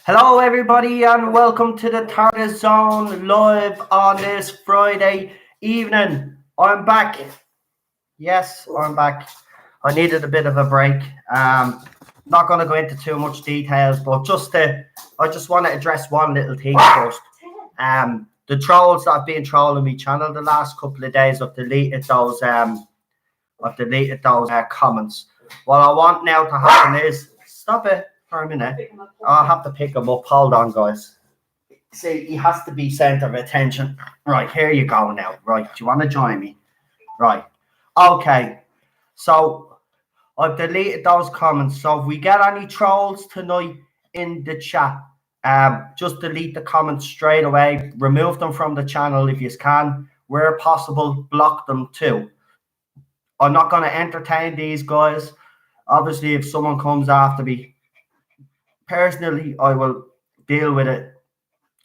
Hello, everybody, and welcome to the Tardis Zone live on this Friday evening. I'm back. Yes, I'm back. I needed a bit of a break. Not going to go into too much details, but I just want to address one little thing first. The trolls that have been trolling my channel the last couple of days, I've deleted those. Comments. What I want now to happen is stop it for a minute. I'll have to pick him up. Hold on, guys. See, he has to be center of attention. Right, here you go now. Right, do you want to join me? Right. Okay. So I've deleted those comments. So if we get any trolls tonight in the chat, just delete the comments straight away. Remove them from the channel if you can. Where possible, block them too. I'm not going to entertain these guys. Obviously, if someone comes after me, personally, I will deal with it.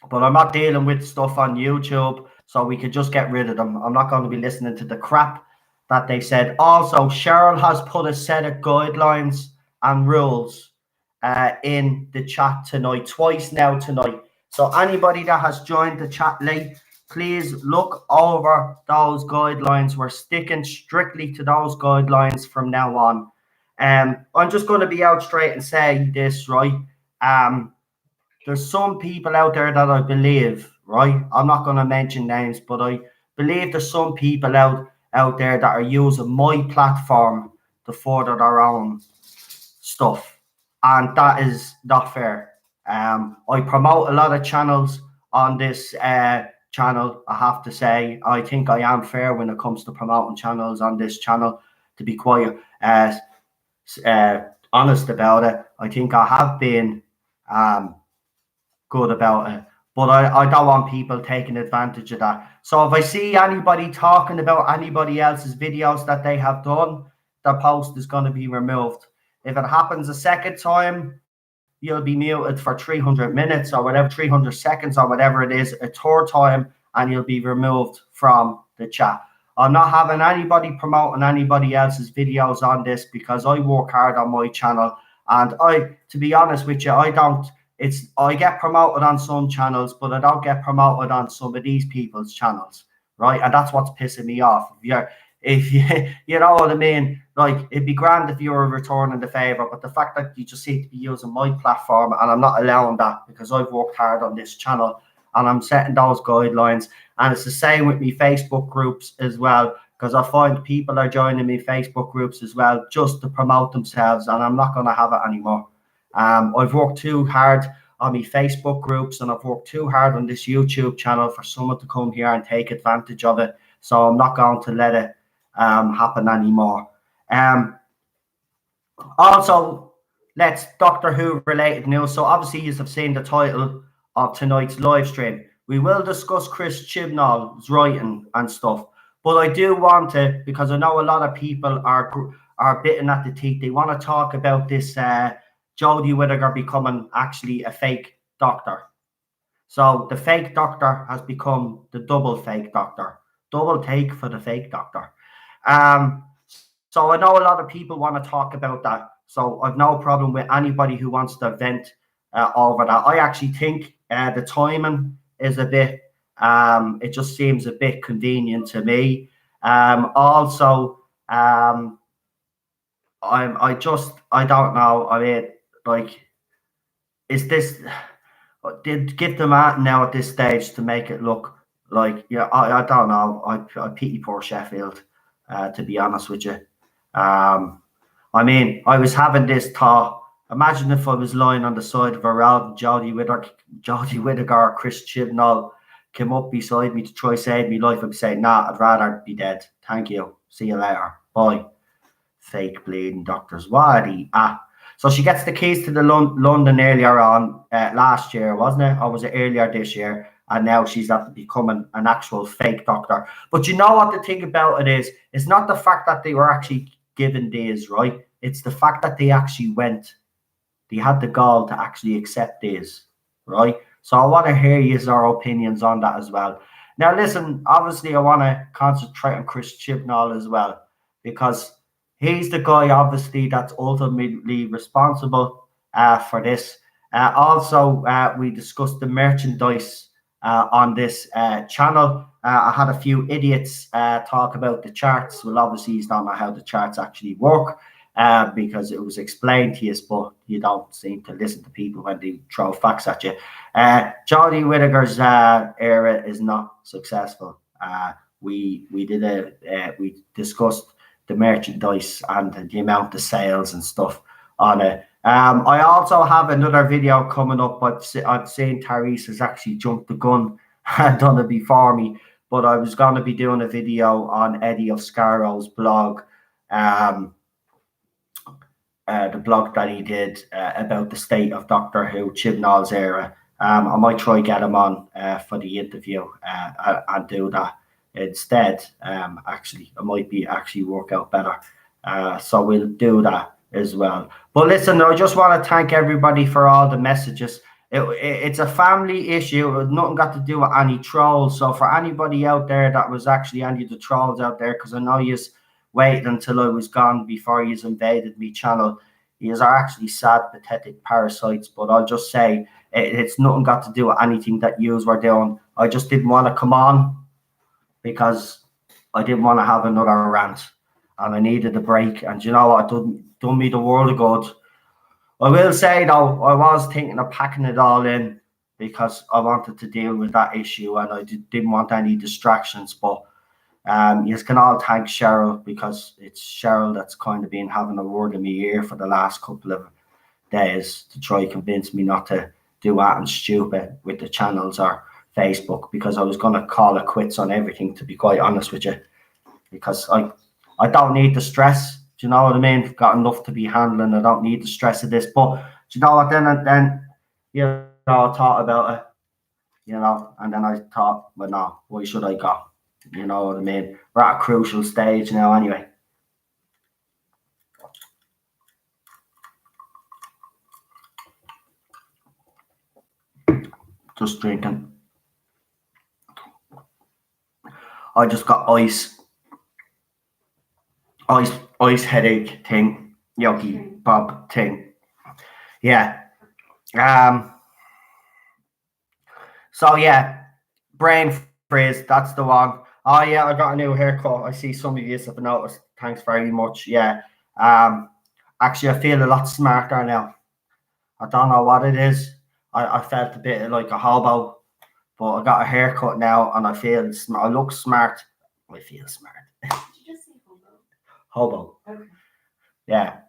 But I'm not dealing with stuff on YouTube, so we could just get rid of them. I'm not going to be listening to the crap that they said. Also, Cheryl has put a set of guidelines and rules in the chat tonight, twice now tonight. So anybody that has joined the chat late, please look over those guidelines. We're sticking strictly to those guidelines from now on. I'm just going to be out straight and say this, right? There's some people out there that I believe, right? I'm not going to mention names, but I believe there's some people out there that are using my platform to further their own stuff. And that is not fair. I promote a lot of channels on this channel, I have to say. I think I am fair when it comes to promoting channels on this channel, to be quite honest about it. I think I have been good about it, but I don't want people taking advantage of that. So if I see anybody talking about anybody else's videos that they have done, the post is going to be removed. If it happens a second time, you'll be muted for 300 minutes or whatever, 300 seconds or whatever it is, a third time, and you'll be removed from the chat. I'm not having anybody promoting anybody else's videos on this, because I work hard on my channel, and to be honest with you, I get promoted on some channels, but I don't get promoted on some of these people's channels, right? And that's what's pissing me off. If you know what I mean, like, it'd be grand if you were returning the favor, but the fact that you just seem to be using my platform, and I'm not allowing that, because I've worked hard on this channel and I'm setting those guidelines. And it's the same with me Facebook groups as well, because I find people are joining me Facebook groups as well just to promote themselves, and I'm not going to have it anymore. I've worked too hard on my Facebook groups, and I've worked too hard on this YouTube channel for someone to come here and take advantage of it. So I'm not going to let it happen anymore. Also, let's Doctor Who related news. So obviously you have seen the title of tonight's live stream. We will discuss Chris Chibnall's writing and stuff, but I do want to, because I know a lot of people are bitten at the teeth. They want to talk about this Jodie Whittaker becoming actually a fake doctor. So the fake doctor has become the double fake doctor. Double take for the fake doctor. So I know a lot of people want to talk about that. So I've no problem with anybody who wants to vent over that. I actually think the timing is a bit, it just seems a bit convenient to me. Also, I don't know. I mean, like, is this, did give them out now at this stage to make it look like, yeah, I don't know. I pity poor Sheffield, to be honest with you. I mean, I was having this thought. Imagine if I was lying on the side of a road and Jodie Whittaker or Chris Chibnall came up beside me to try save me life. I'd say, nah, I'd rather be dead. Thank you. See you later. Bye. Fake bleeding doctors. Wadi. So she gets the keys to the London earlier on last year, wasn't it? Or was it earlier this year? And now she's after becoming an actual fake doctor. But you know what the thing about it is? It's not the fact that they were actually given these, right? It's the fact that they actually went. They had the gall to actually accept these, right? So I want to hear your opinions on that as well. Now, listen, obviously I want to concentrate on Chris Chibnall as well, because he's the guy, obviously, that's ultimately responsible for this. Also, we discussed the merchandise on this channel. I had a few idiots talk about the charts. Well, obviously, you don't know how the charts actually work because it was explained to you, but you don't seem to listen to people when they throw facts at you. Jodie Whittaker's era is not successful. We discussed the merchandise and the amount of sales and stuff on it. I also have another video coming up. I've seen Tardis has actually jumped the gun and done it before me, but I was going to be doing a video on Eddie of Scarrow's blog, the blog that he did about the state of Doctor Who, Chibnall's era. I might try get him on for the interview and do that instead. Actually, it might be actually work out better. So we'll do that as well. But listen, I just want to thank everybody for all the messages. It's a family issue. It's nothing got to do with any trolls. So for anybody out there that was actually any of the trolls out there, because I know you waited until I was gone before you invaded me channel. These are actually sad, pathetic parasites. But I'll just say it's nothing got to do with anything that yous were doing. I just didn't want to come on because I didn't want to have another rant. And I needed a break. And you know what? It done me the world of good. I will say, though, I was thinking of packing it all in because I wanted to deal with that issue and I didn't want any distractions. But you can all thank Cheryl because it's Cheryl that's kind of been having a word in my ear for the last couple of days to try convince me not to do anything stupid with the channels or Facebook, because I was going to call it quits on everything, to be quite honest with you, because I don't need the stress. Do you know what I mean? I've got enough to be handling. I don't need the stress of this. But do you know what? Then you know, I thought about it, you know, and then I thought, well, no, why should I go? You know what I mean? We're at a crucial stage now, anyway. Just drinking. I just got ice headache thing, yucky bob thing. Yeah. So yeah, brain freeze, that's the one. Oh yeah, I got a new haircut. I see some of you have noticed. Thanks very much. Yeah. Actually, I feel a lot smarter now. I don't know what it is. I felt a bit like a hobo, but I got a haircut now and I feel I look smart. I feel smart. Did you just say Hobo. Okay. Yeah.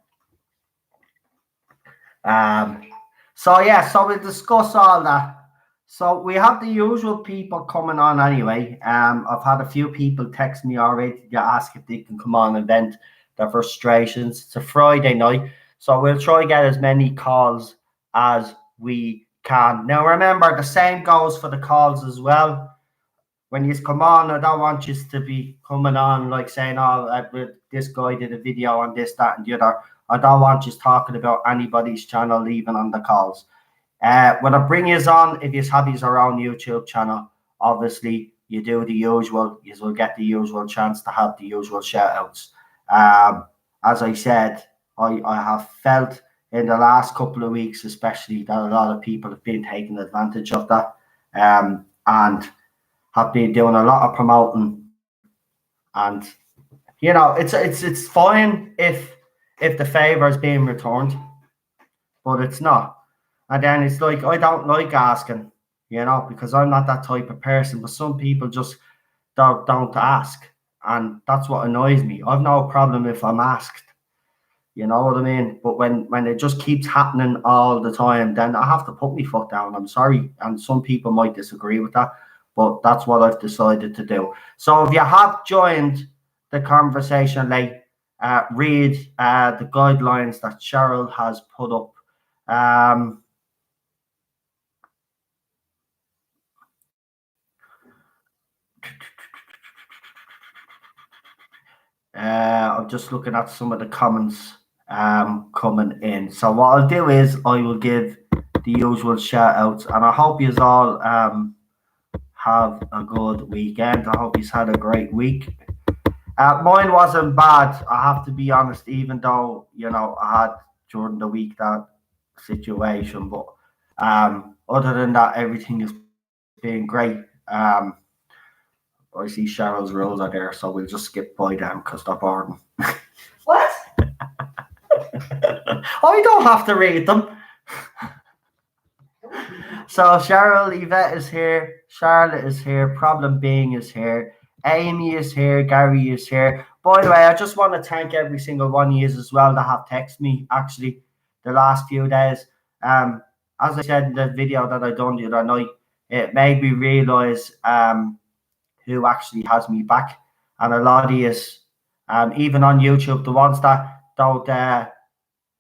So yeah, so we'll discuss all that. So we have the usual people coming on anyway. I've had a few people text me already to ask if they can come on and vent their frustrations. It's a Friday night, so we'll try to get as many calls as we can. Now remember, the same goes for the calls as well. When you come on, I don't want you to be coming on like saying, oh, this guy did a video on this, that, and the other. I don't want you talking about anybody's channel, even on the calls. When I bring you on, if you have your own YouTube channel, obviously you do the usual. You will get the usual chance to have the usual shout outs. As I said, I have felt in the last couple of weeks, especially, that a lot of people have been taking advantage of that, and have been doing a lot of promoting. And you know, it's fine if the favor is being returned, but it's not. And then it's like, I don't like asking, you know, because I'm not that type of person. But some people just don't ask. And that's what annoys me. I've no problem if I'm asked. You know what I mean? But when it just keeps happening all the time, then I have to put my foot down. I'm sorry. And some people might disagree with that. But that's what I've decided to do. So if you have joined the conversation late, read the guidelines that Cheryl has put up. I'm just looking at some of the comments coming in. So what I'll do is I will give the usual shout outs, and I hope you all have a good weekend. I hope you've had a great week. Mine wasn't bad, I have to be honest, even though, you know, I had during the week that situation, but Other than that, everything is being great. I see Cheryl's rules are there, so we'll just skip by them because they're boring. What? I don't have to read them. So Cheryl, Yvette is here, Charlotte is here, Problem Being is here, Amy is here, Gary is here. By the way, I just want to thank every single one of you as well that have texted me actually the last few days. As I said in the video that I done the other night, it made me realise who actually has me back. And a lot of you, even on YouTube, the ones that don't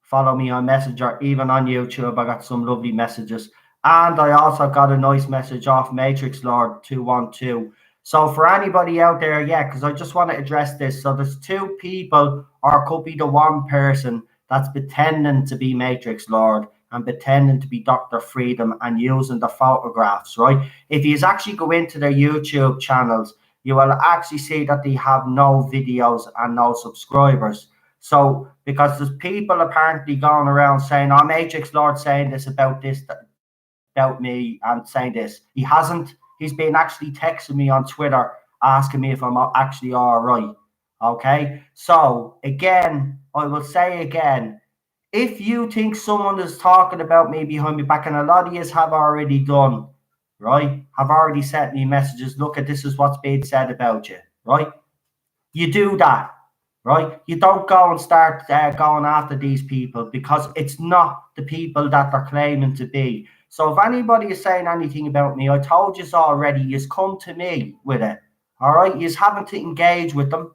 follow me on Messenger, even on YouTube, I got some lovely messages. And I also got a nice message off Matrix Lord 212. So for anybody out there, yeah, because I just want to address this. So there's two people, or it could be the one person that's pretending to be Matrix Lord and pretending to be Dr. Freedom and using the photographs, right? If you actually go into their YouTube channels, you will actually see that they have no videos and no subscribers. So, because there's people apparently going around saying, "Oh, Matrix Lord saying this, about me, and saying this." He hasn't. He's been actually texting me on Twitter asking me if I'm actually all right. Okay. So again, I will say again, if you think someone is talking about me behind my back, and a lot of you have already done, right? Have already sent me messages. Look at this is what's being said about you, right? You do that. Right? You don't go and start going after these people because it's not the people that they're claiming to be. So if anybody is saying anything about me, I told you already, you come to me with it. All right? You haven't to engage with them.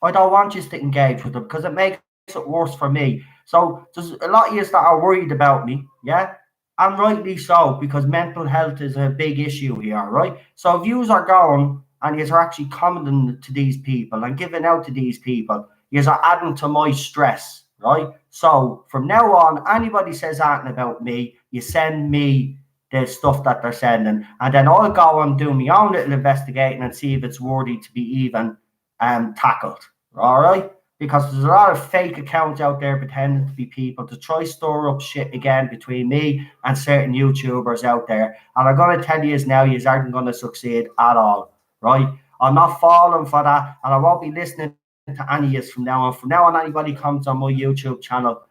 I don't want you to engage with them because it makes it worse for me. So there's a lot of you that are worried about me, yeah? And rightly so, because mental health is a big issue here, right? So if yous are going and yous are actually commenting to these people and giving out to these people, yous are adding to my stress, right? So from now on, anybody says anything about me, you send me the stuff that they're sending, and then I'll go and do my own little investigating and see if it's worthy to be even tackled. All right? Because there's a lot of fake accounts out there pretending to be people to try store up shit again between me and certain YouTubers out there. And I'm going to tell you now, you aren't going to succeed at all, right? I'm not falling for that, and I won't be listening to any of you from now on. From now on, anybody comes on my YouTube channel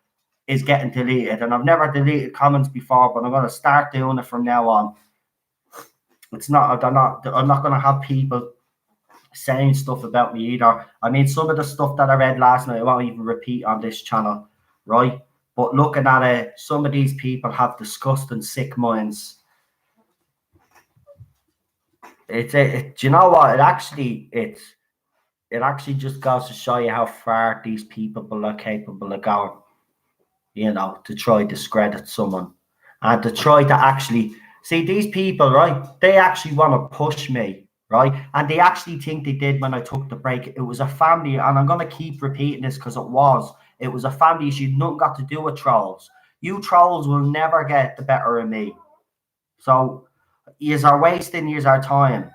is getting deleted. And I've never deleted comments before, but I'm going to start doing it from now on. I'm not going to have people saying stuff about me either. I mean, some of the stuff that I read last night, I won't even repeat on this channel, right? But looking at it, some of these people have disgusting, sick minds. Do you know what? It actually just goes to show you how far these people are capable of going, you know, to try to discredit someone and to try to actually see these people, right? They actually want to push me. Right, and they actually think they did when I took the break. It was a family, and I'm going to keep repeating this because it was a family issue. Nothing got to do with trolls. You trolls will never get the better of me. So yous are wasting yous our time,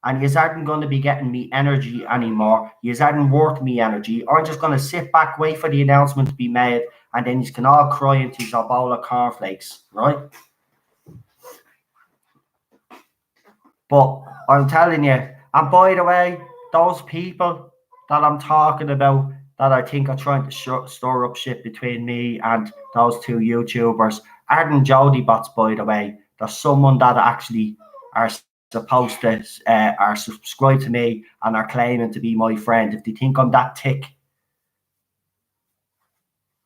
and yous aren't going to be getting me energy anymore. Yous aren't worth me energy. I'm just going to sit back, wait for the announcement to be made, and then you can all cry into your bowl of cornflakes, right? But I'm telling you, and by the way, those people that I'm talking about that I think are trying to store up shit between me and those two YouTubers aren't Jody bots, by the way. There's someone that actually are supposed to are subscribed to me and are claiming to be my friend. If they think I'm that tick,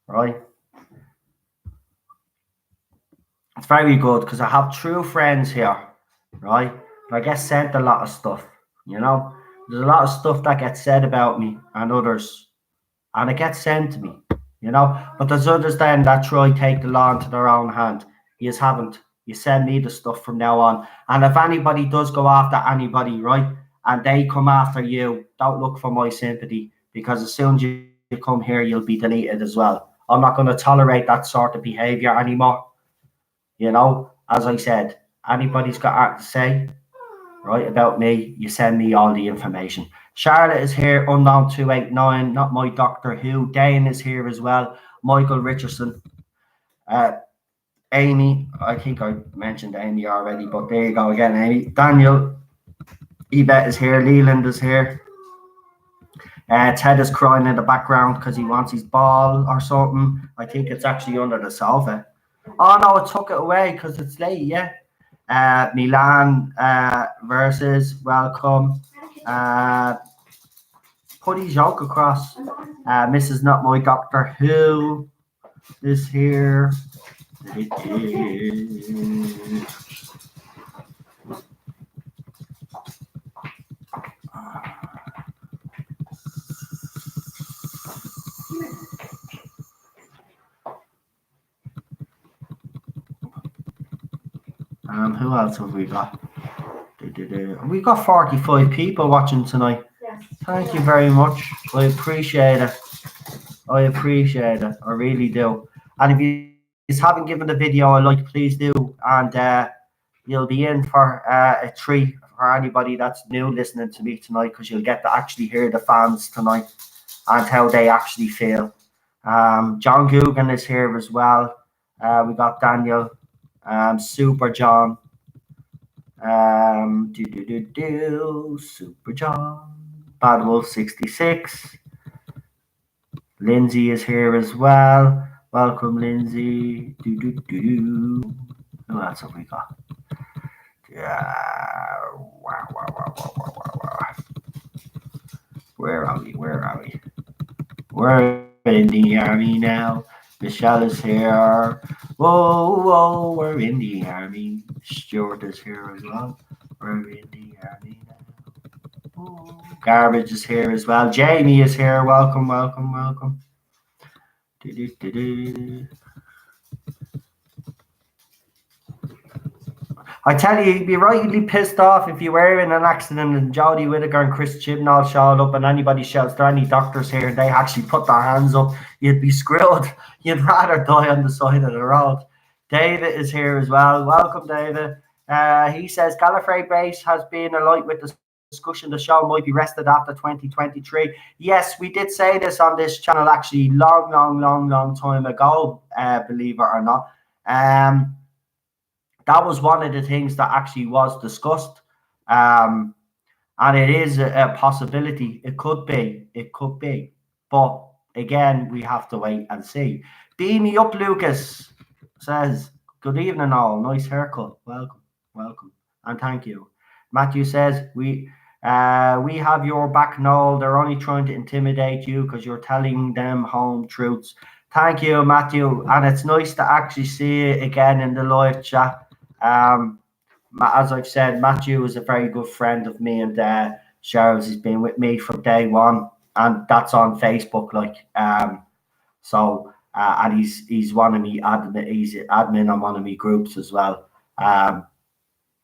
right? It's very good because I have true friends here, right? I get sent a lot of stuff, you know. There's a lot of stuff that gets said about me and others, and it gets sent to me, you know. But there's others then that try take the law into their own hand. You haven't. You send me the stuff from now on. And if anybody does go after anybody, right, and they come after you, don't look for my sympathy because as soon as you come here, you'll be deleted as well. I'm not going to tolerate that sort of behavior anymore. You know, as I said, anybody's got art to say, right, about me, you send me all the information. Charlotte is here, unknown 289, not my Doctor Who. Dane is here as well. Michael Richardson. Amy, I think I mentioned Amy already, but there you go again, Amy. Daniel, Ebet is here. Leland is here. Ted is crying in the background because he wants his ball or something. I think it's actually under the sofa. Oh no, I took it away because it's late. Yeah. Milan versus welcome. Put his yoke across. Mrs. Not My Doctor Who is here. Who else have we got? We got 45 people watching tonight. Yes. Thank you very much. I appreciate it. I really do. And if you haven't given the video a like, please do. And you'll be in for a treat for anybody that's new listening to me tonight, because you'll get to actually hear the fans tonight and how they actually feel. John Guggen is here as well. We got Daniel, Super John, Super John, Bad Wolf 66. Lindsay is here as well. Welcome, Lindsay. Who else have we got? Yeah. Wow. Where are we? We're in the army now. Michelle is here. Whoa, we're in the army. Stuart is here as well. We're in the army now. Whoa. Garbage is here as well. Jamie is here. Welcome. I tell you, you'd be rightly pissed off if you were in an accident and Jodie Whittaker and Chris Chibnall showed up and anybody shouts, there are any doctors here, and they actually put their hands up. You'd be screwed. You'd rather die on the side of the road. David is here as well. Welcome, David. He says, Gallifrey Base has been alight with discussion. The show might be rested after 2023. Yes, we did say this on this channel actually long time ago, believe it or not. That was one of the things that actually was discussed. And it is a possibility. It could be. But again, we have to wait and see. Beam me up, Lucas says, good evening all. Nice haircut. Welcome. And thank you. Matthew says, we have your back, Noel. They're only trying to intimidate you because you're telling them home truths. Thank you, Matthew. And it's nice to actually see you again in the live chat. As I've said, Matthew is a very good friend of me and Cheryl's. He's been with me from day one, and that's on Facebook. And he's one of me admin. He's admin on one of me groups as well.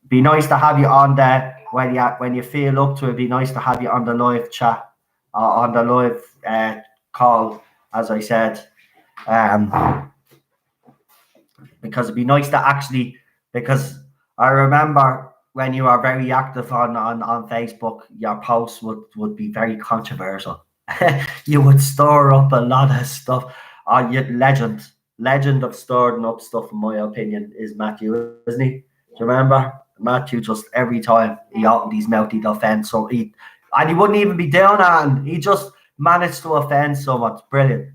Be nice to have you on there when you feel up to it. Be nice to have you on the live chat, on the live call, as I said, because it'd be nice to actually. Because I remember when you are very active on Facebook, your posts would be very controversial. You would store up a lot of stuff. Legend of storing up stuff, in my opinion, is Matthew, isn't he? Do you remember? Matthew, just every time he opened his mouth, he'd offend. So he wouldn't even be down on. He just managed to offend so much. Brilliant.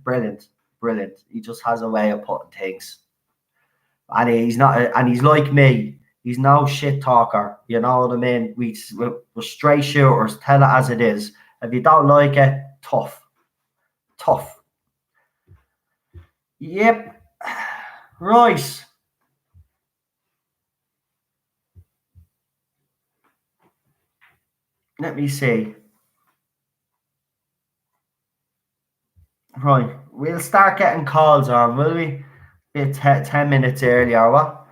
He just has a way of putting things. And he's like me. He's no shit talker. You know what I mean? We're straight shooters. Tell it as it is. If you don't like it, tough. Yep. Right. Let me see. Right. We'll start getting calls on, will we? 10 minutes earlier, what?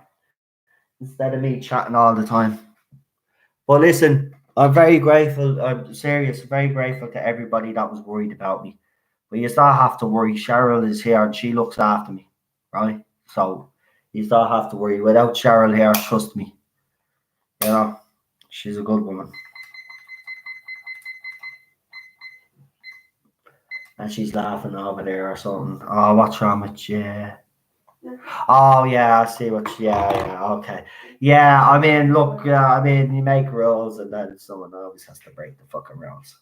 Instead of me chatting all the time. But listen, I'm very grateful. I'm serious, very grateful to everybody that was worried about me. But you still have to worry. Cheryl is here and she looks after me, right? So you still have to worry. Without Cheryl here, trust me. You know, she's a good woman. And she's laughing over there or something. Oh, what's wrong with you? Oh yeah, I see what. Yeah, okay. Yeah, I mean, look, I mean, you make rules, and then someone always has to break the fucking rules.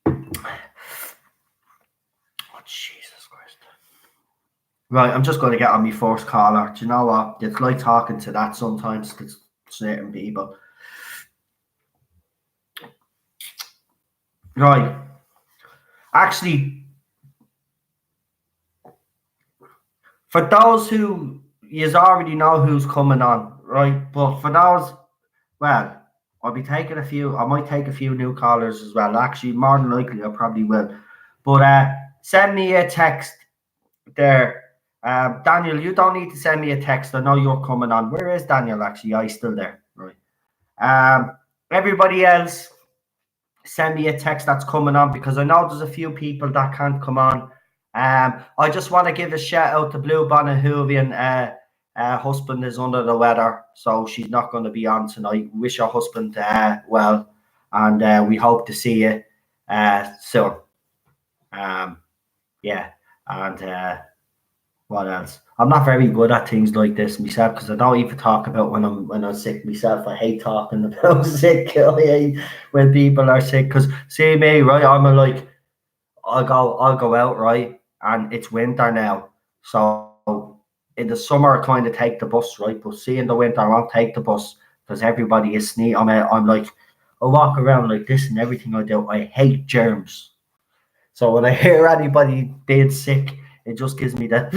Oh, Jesus Christ. Right, I'm just going to get on my first caller. Do you know what? It's like talking to that sometimes to certain people. Right. Actually, for those who you already know who's coming on, right? But for those, well, I'll be taking a few. I might take a few new callers as well. Actually, more than likely, I probably will. But send me a text there. Daniel, you don't need to send me a text. I know you're coming on. Where is Daniel? Actually, I still there. Right. Everybody else, send me a text that's coming on because I know there's a few people that can't come on. I just want to give a shout out to Blue Bonnet Hoovian. Husband is under the weather, so she's not going to be on tonight. Wish her husband well, and we hope to see you soon. Yeah, and what else? I'm not very good at things like this myself because I don't even talk about when I'm sick myself. I hate talking about sick. I hate when people are sick because see me right. Like I'll go out right, and it's winter now. So in the summer I kind of take the bus right, but see in the winter I won't take the bus because everybody is sneaking. I'm like I walk around like this and everything I do. I hate germs. So when I hear anybody being sick, it just gives me that.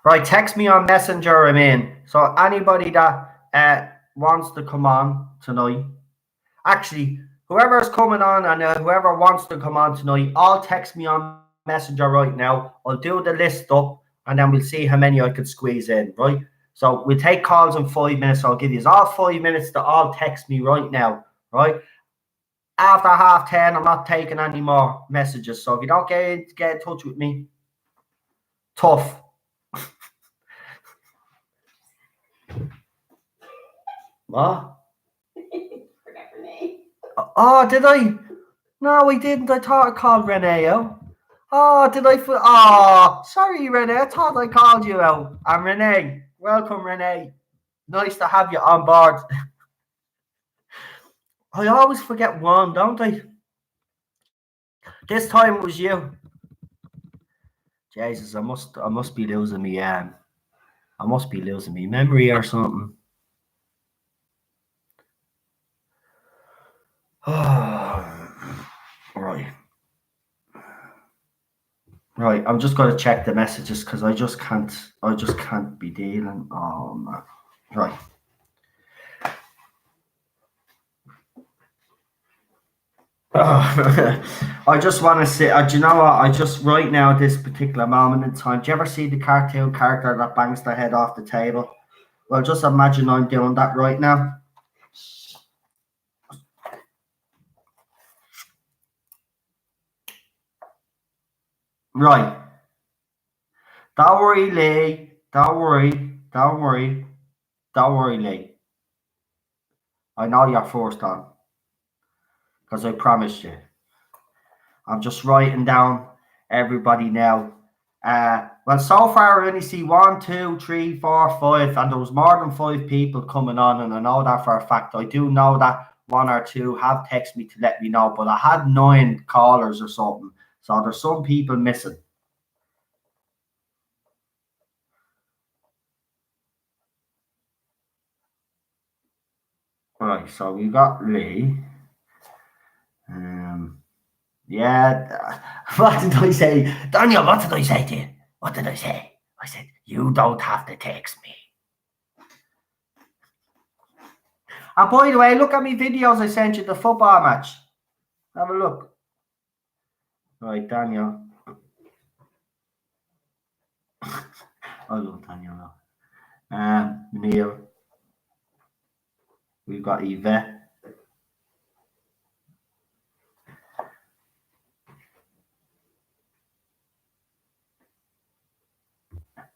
Right, text me on Messenger. I'm in. So anybody that wants to come on tonight, actually, whoever's coming on and whoever wants to come on tonight, all text me on Messenger right now. I'll do the list up, and then we'll see how many I could squeeze in. Right. So we'll take calls in 5 minutes. I'll give you all 5 minutes to all text me right now. Right. After 10:30, I'm not taking any more messages. So if you don't get in touch with me, tough. What? Oh, did I? No, I didn't. I thought I called Renee out. Oh, did I? Oh, sorry, Renee. I thought I called you out. I'm Renee. Welcome, Renee. Nice to have you on board. I always forget one, don't I? This time it was you. Jesus, I must be losing me. I must be losing me memory or something. Oh, right. Right, I'm just gonna check the messages because I just can't be dealing. Oh man. Right. I just want to say, do you know what? I just right now at this particular moment in time. Do you ever see the cartoon character that bangs their head off the table? Well, just imagine I'm doing that right now. Right. Don't worry, Lee. Don't worry. Don't worry. Don't worry, Lee. I know you're first on because I promised you. I'm just writing down everybody now. Well, so far I only see 1, 2, 3, 4, 5, and there was more than 5 people coming on, and I know that for a fact. I do know that 1 or 2 have texted me to let me know, but I had 9 callers or something, so there's some people missing. Right, so we got Lee. Yeah, what did I say? Daniel, what did I say to you? What did I say? I said, you don't have to text me. And by the way, look at me videos I sent you the football match. Have a look. Right, Daniel. I love Daniel now. Neil. We've got Yvette.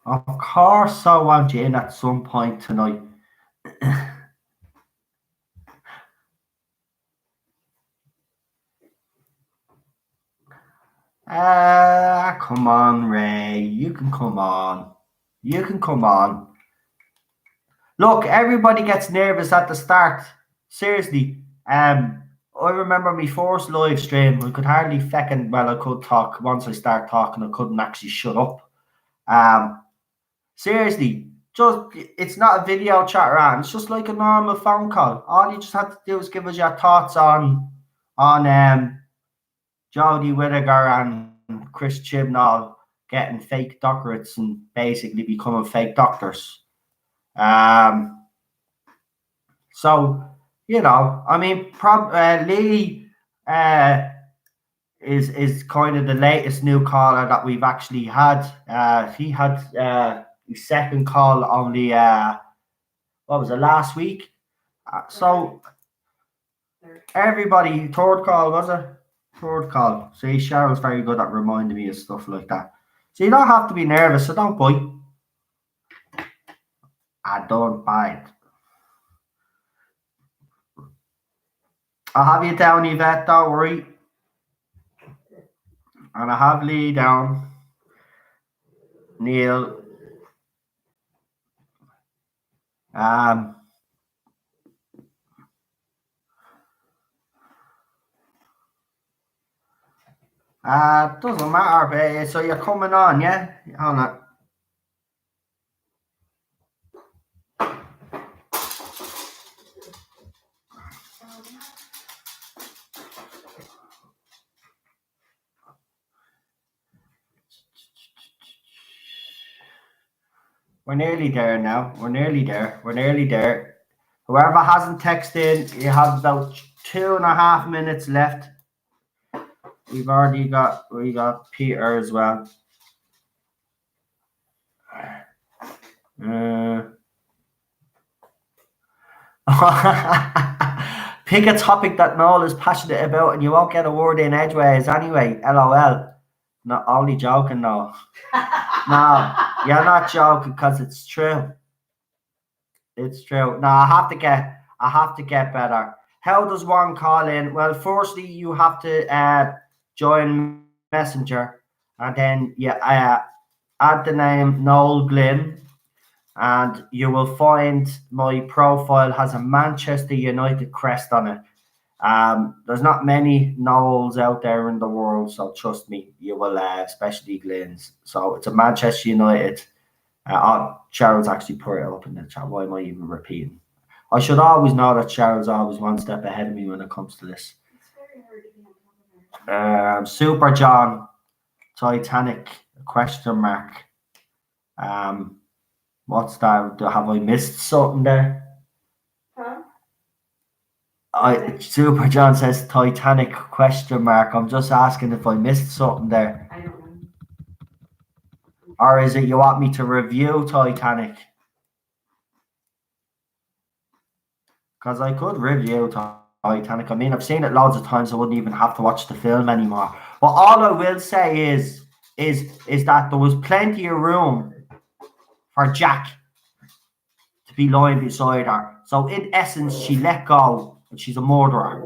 Of course I want you in at some point tonight. Come on, Ray. You can come on. You can come on. Look, everybody gets nervous at the start. Seriously. I remember my first live stream. I could hardly I could talk. Once I start talking, I couldn't actually shut up. Seriously, it's not a video chat around. It's just like a normal phone call. All you just have to do is give us your thoughts on Jodie Whittaker and Chris Chibnall getting fake doctorates and basically becoming fake doctors. So, you know, I mean, Lily is kind of the latest new caller that we've actually had. He had his second call only, what was it, last week? So, everybody, third call, was it? Third call. See, Cheryl's very good at reminding me of stuff like that. So you don't have to be nervous, so don't bite. I don't bite. I'll have you down, Yvette, don't worry. And I have Lee down. Neil. Doesn't matter, but so you're coming on, yeah? Hold on. We're nearly there now. We're nearly there. We're nearly there. Whoever hasn't texted, you have about 2.5 minutes left. We got Peter as well. Pick a topic that Noel is passionate about and you won't get a word in edgeways anyway. LOL. Not only joking, no. No, you're not joking because it's true. It's true. No, I have to get better. How does one call in? Well, firstly, you have to join Messenger, and then you add the name Noel Glynn, and you will find my profile has a Manchester United crest on it. There's not many Noels out there in the world, so trust me, you will, especially Glynns. So it's a Manchester United. Charles actually put it up in the chat. Why am I even repeating? I should always know that Charles always one step ahead of me when it comes to this. Super John, Titanic, question mark. What's that? Have I missed something there? Super John says Titanic, question mark. I'm just asking if I missed something there. I don't know. Or is it you want me to review Titanic? Because I could review Titanic. I mean, I've seen it loads of times. I wouldn't even have to watch the film anymore. But all I will say is that there was plenty of room for Jack to be lying beside her. So in essence, she let go, but she's a murderer.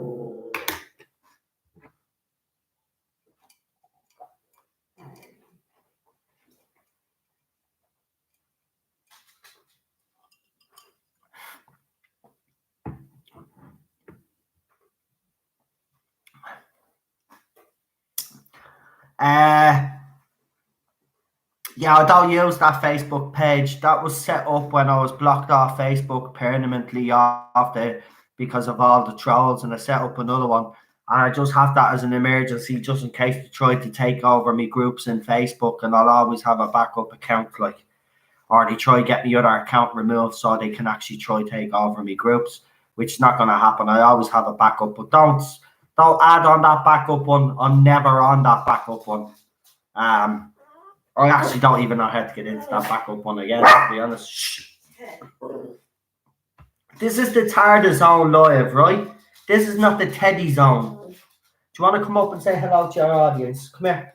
Yeah, I don't use that Facebook page. That was set up when I was blocked off Facebook permanently because of all the trolls, and I set up another one. And I just have that as an emergency, just in case they try to take over me groups in Facebook, and I'll always have a backup account, or they try to get me other account removed so they can actually try to take over me groups, which is not going to happen. I always have a backup, but don't add on that backup one. I'm never on that backup one. I actually don't even know how to get into that backup one again, to be honest. Shh. This is the Tardis zone live, right? This is not the Teddy zone. Do you want to come up and say hello to your audience? Come here.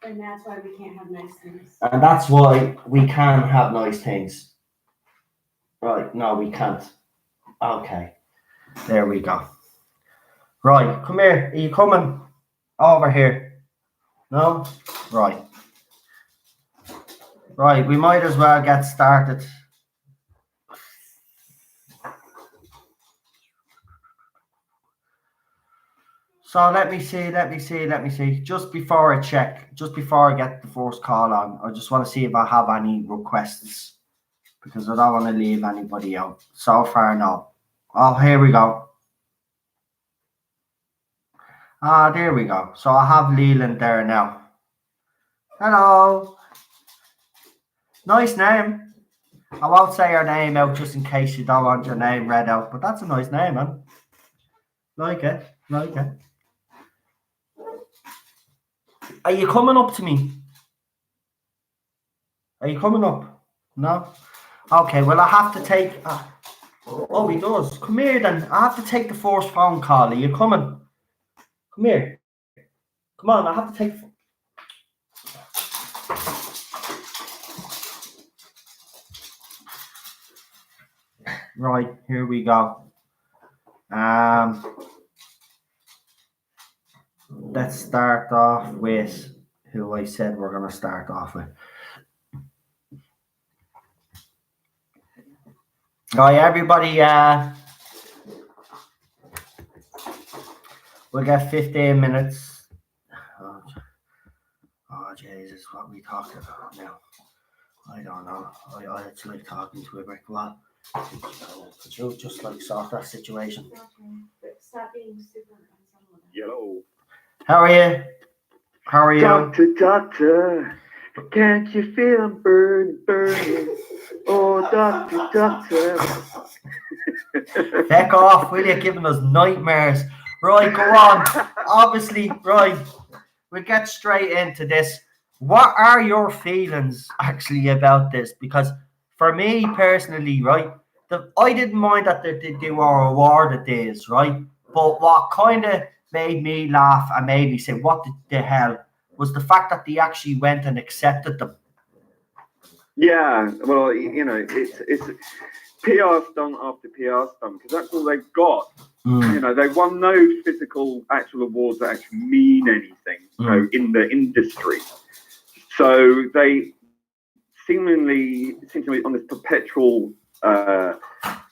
And that's why we can't have nice things. And that's why we can have nice things. Right, no, we can't. Okay, there we go. Right, come here. Are you coming over here? No? Right. Right, we might as well get started. So let me see. Just before I check, just before I get the first call on, I just want to see if I have any requests, because I don't want to leave anybody out. So far, no. Oh, here we go. Ah, there we go. So I have Leland there now. Hello. Nice name. I won't say your name out just in case you don't want your name read out, but that's a nice name, man. Like it. Are you coming up to me? Are you coming up? No? Okay, well, I have to take... oh, he does. Come here, then. I have to take the first phone call. Are you coming? Come here. Come on, I have to take... Right, here we go. Let's start off with who I said we're going to start off with. Right, everybody, we'll get 15 minutes. Oh, Jesus, what are we talking about now? I don't know. It's like talking to a brick wall. Could you just like sort that situation? Okay, but stop being super unsomeone. Hello. How are you? How are you? Doctor, can't you feel I'm burning? Oh, doctor. Heck off, will you? Giving us nightmares. Right, go on. Obviously, right. We'll get straight into this. What are your feelings actually about this? Because for me personally, right, I didn't mind that they were awarded this, right? But what kind of made me laugh and made me say, what the hell, was the fact that they actually went and accepted them. Yeah, well, you know, it's PR stunt after PR stunt, because that's all they've got. You know, they won no physical actual awards that actually mean anything, you know, in the industry. So they seem to be on this perpetual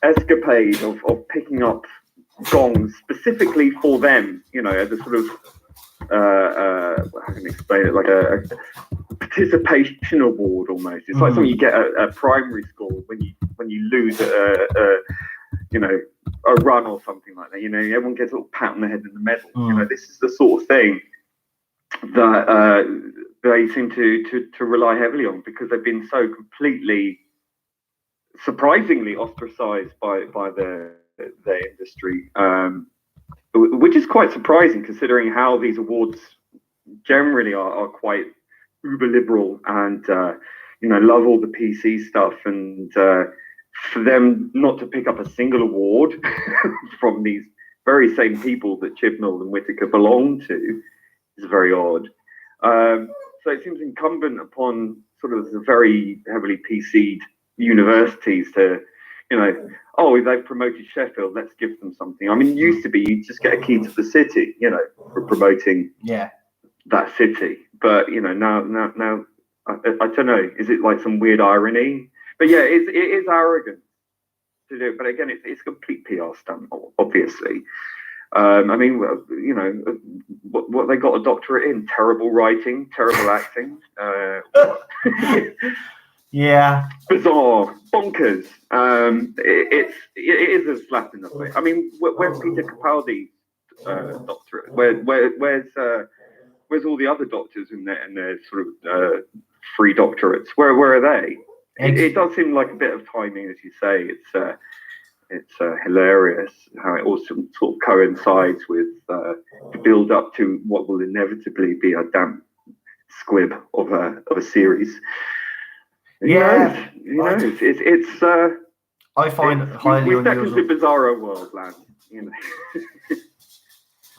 escapade of picking up gongs specifically for them, you know, as a sort of how can I explain it, like a participation award almost. It's like something you get at primary school when you lose you know, a run or something like that. You know, everyone gets a little pat on the head and the medal. You know, this is the sort of thing that they seem to rely heavily on, because they've been so completely, surprisingly ostracized by their industry, which is quite surprising considering how these awards generally are quite uber liberal and you know, love all the PC stuff, and for them not to pick up a single award from these very same people that Chibnall and Whittaker belong to is very odd. So it seems incumbent upon sort of the very heavily PC'd universities to, you know, oh, they've promoted Sheffield, let's give them something. I mean, it used to be you just get a key to the city, you know, for promoting that city. But, you know, now I don't know, is it like some weird irony? But yeah, it is arrogant to do it. But again, it's a complete PR stunt, obviously. I mean, you know, what they got a doctorate in? Terrible writing, terrible acting. Yeah. Bizarre, bonkers. It is a slap in the face. I mean, where's Peter Capaldi's doctorate? Where's all the other doctors in their sort of free doctorates? Where are they? It does seem like a bit of timing, as you say. It's hilarious how it also sort of coincides with the build up to what will inevitably be a damn squib of a series. Yeah, you know, it's I find it highly we're stepping unusual. into bizarro world, lad. You know.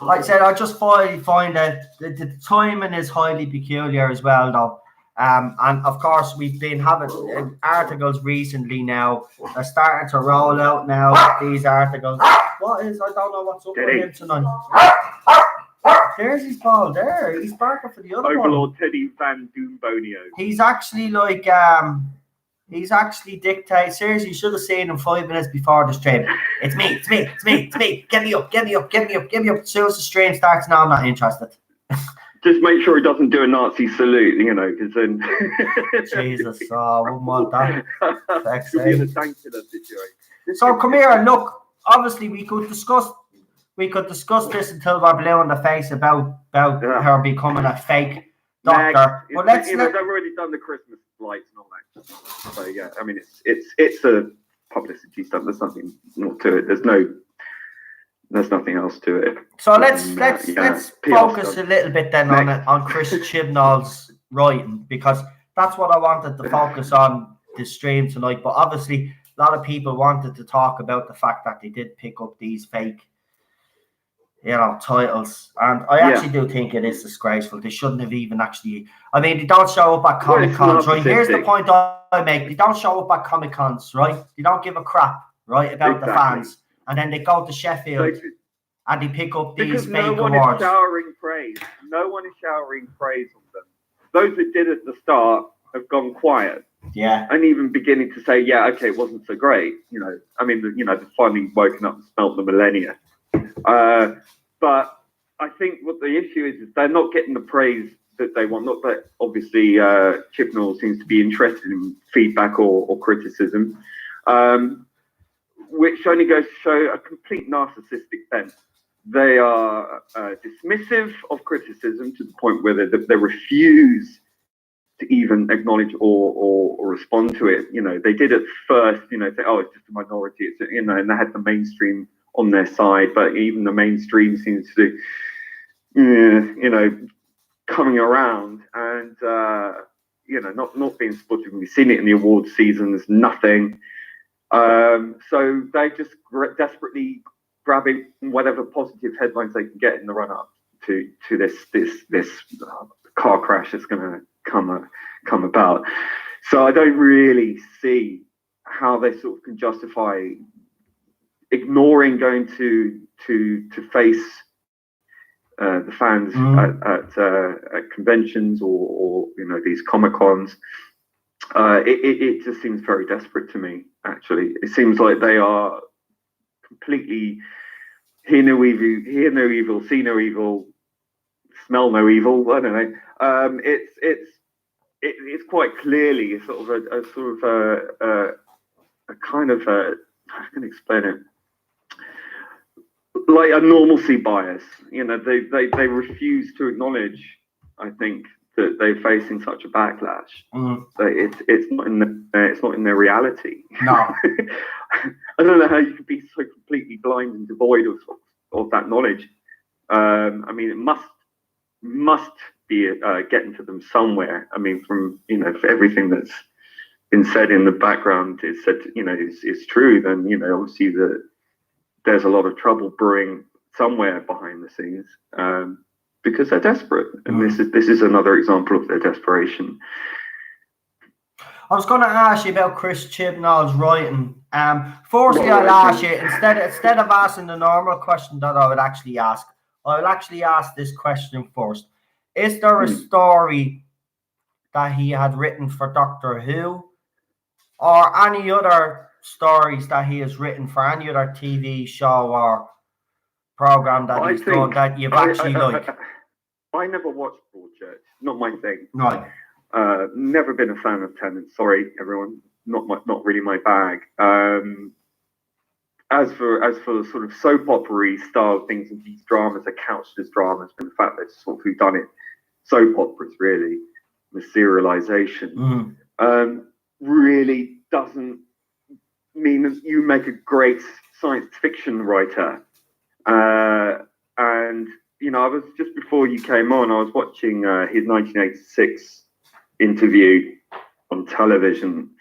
like I said, I just find that the timing is highly peculiar as well, though. And of course, we've been having articles recently now. They're starting to roll out now, these articles. What is, I don't know what's up with him tonight. There's his ball there. He's barking for the other one. Overlord Teddy Van Doombonio. He's actually like, he's actually dictating. Seriously, you should have seen him 5 minutes before the stream. It's me. Get me up. As soon as the stream starts, now I'm not interested. Just make sure he doesn't do a Nazi salute, you know, because then... Jesus, I wouldn't want that. He'll be in a sanctuary situation. So come here and look. Obviously, we could discuss this until we're blue in the face about her becoming a fake doctor. But they've already done the Christmas lights and all that. So yeah, I mean, it's a publicity stunt. There's nothing more to it. There's nothing else to it. So let's focus a little bit then on Chris Chibnall's writing, because that's what I wanted to focus on this stream tonight. But obviously, a lot of people wanted to talk about the fact that they did pick up these fake, titles, and I actually do think it is disgraceful. They shouldn't have even actually. I mean, they don't show up at Comic Cons, right? Here's the point I make: they don't show up at Comic Cons, right? They don't give a crap, right, about the fans. And then they go to Sheffield and they pick up these fake awards. No one is showering praise. No one is showering praise on them. Those that did at the start have gone quiet. Yeah. And even beginning to say, yeah, okay, it wasn't so great. I mean, they've finally woken up and smelt the millennia. But I think what the issue is they're not getting the praise that they want. Not that obviously Chibnall seems to be interested in feedback or criticism. Which only goes to show a complete narcissistic bent. They are dismissive of criticism to the point where they refuse to even acknowledge or respond to it. They did at first, say, oh, it's just a minority. It's, and they had the mainstream on their side, but even the mainstream seems to, coming around and, not being supportive. We've seen it in the awards season. There's nothing. So they just desperately grabbing whatever positive headlines they can get in the run up to this car crash that's going to come about. So I don't really see how they sort of can justify ignoring going to face the fans at conventions or these Comic Cons. It just seems very desperate to me, actually. It seems like they are completely hear no evil, see no evil, smell no evil. I don't know. It's quite clearly a kind of how can I explain it? Like a normalcy bias. They refuse to acknowledge, I think, that they're facing such a backlash. It's not in their reality. No. I don't know how you could be so completely blind and devoid of that knowledge. I mean, it must be getting to them somewhere. I mean, from for everything that's been said in the background is said, is true. Then obviously there's a lot of trouble brewing somewhere behind the scenes. Because they're desperate, and this is another example of their desperation. I was going to ask you about Chris Chibnall's writing. Firstly, I'll ask you instead of asking the normal question that I would actually ask, I will actually ask this question first. Is there a story that he had written for Doctor Who, or any other stories that he has written for any other TV show or program that he's done that you've actually liked? I never watched Broadchurch. Not my thing. Right. Never been a fan of Tennant. Sorry, everyone. Not really my bag. As for the sort of soap opera style things, and these dramas are couched as dramas, but in fact they're sort of whodunit soap operas, really. The serialization really doesn't mean that you make a great science fiction writer. And I was just before you came on, I was watching his 1986 interview on television,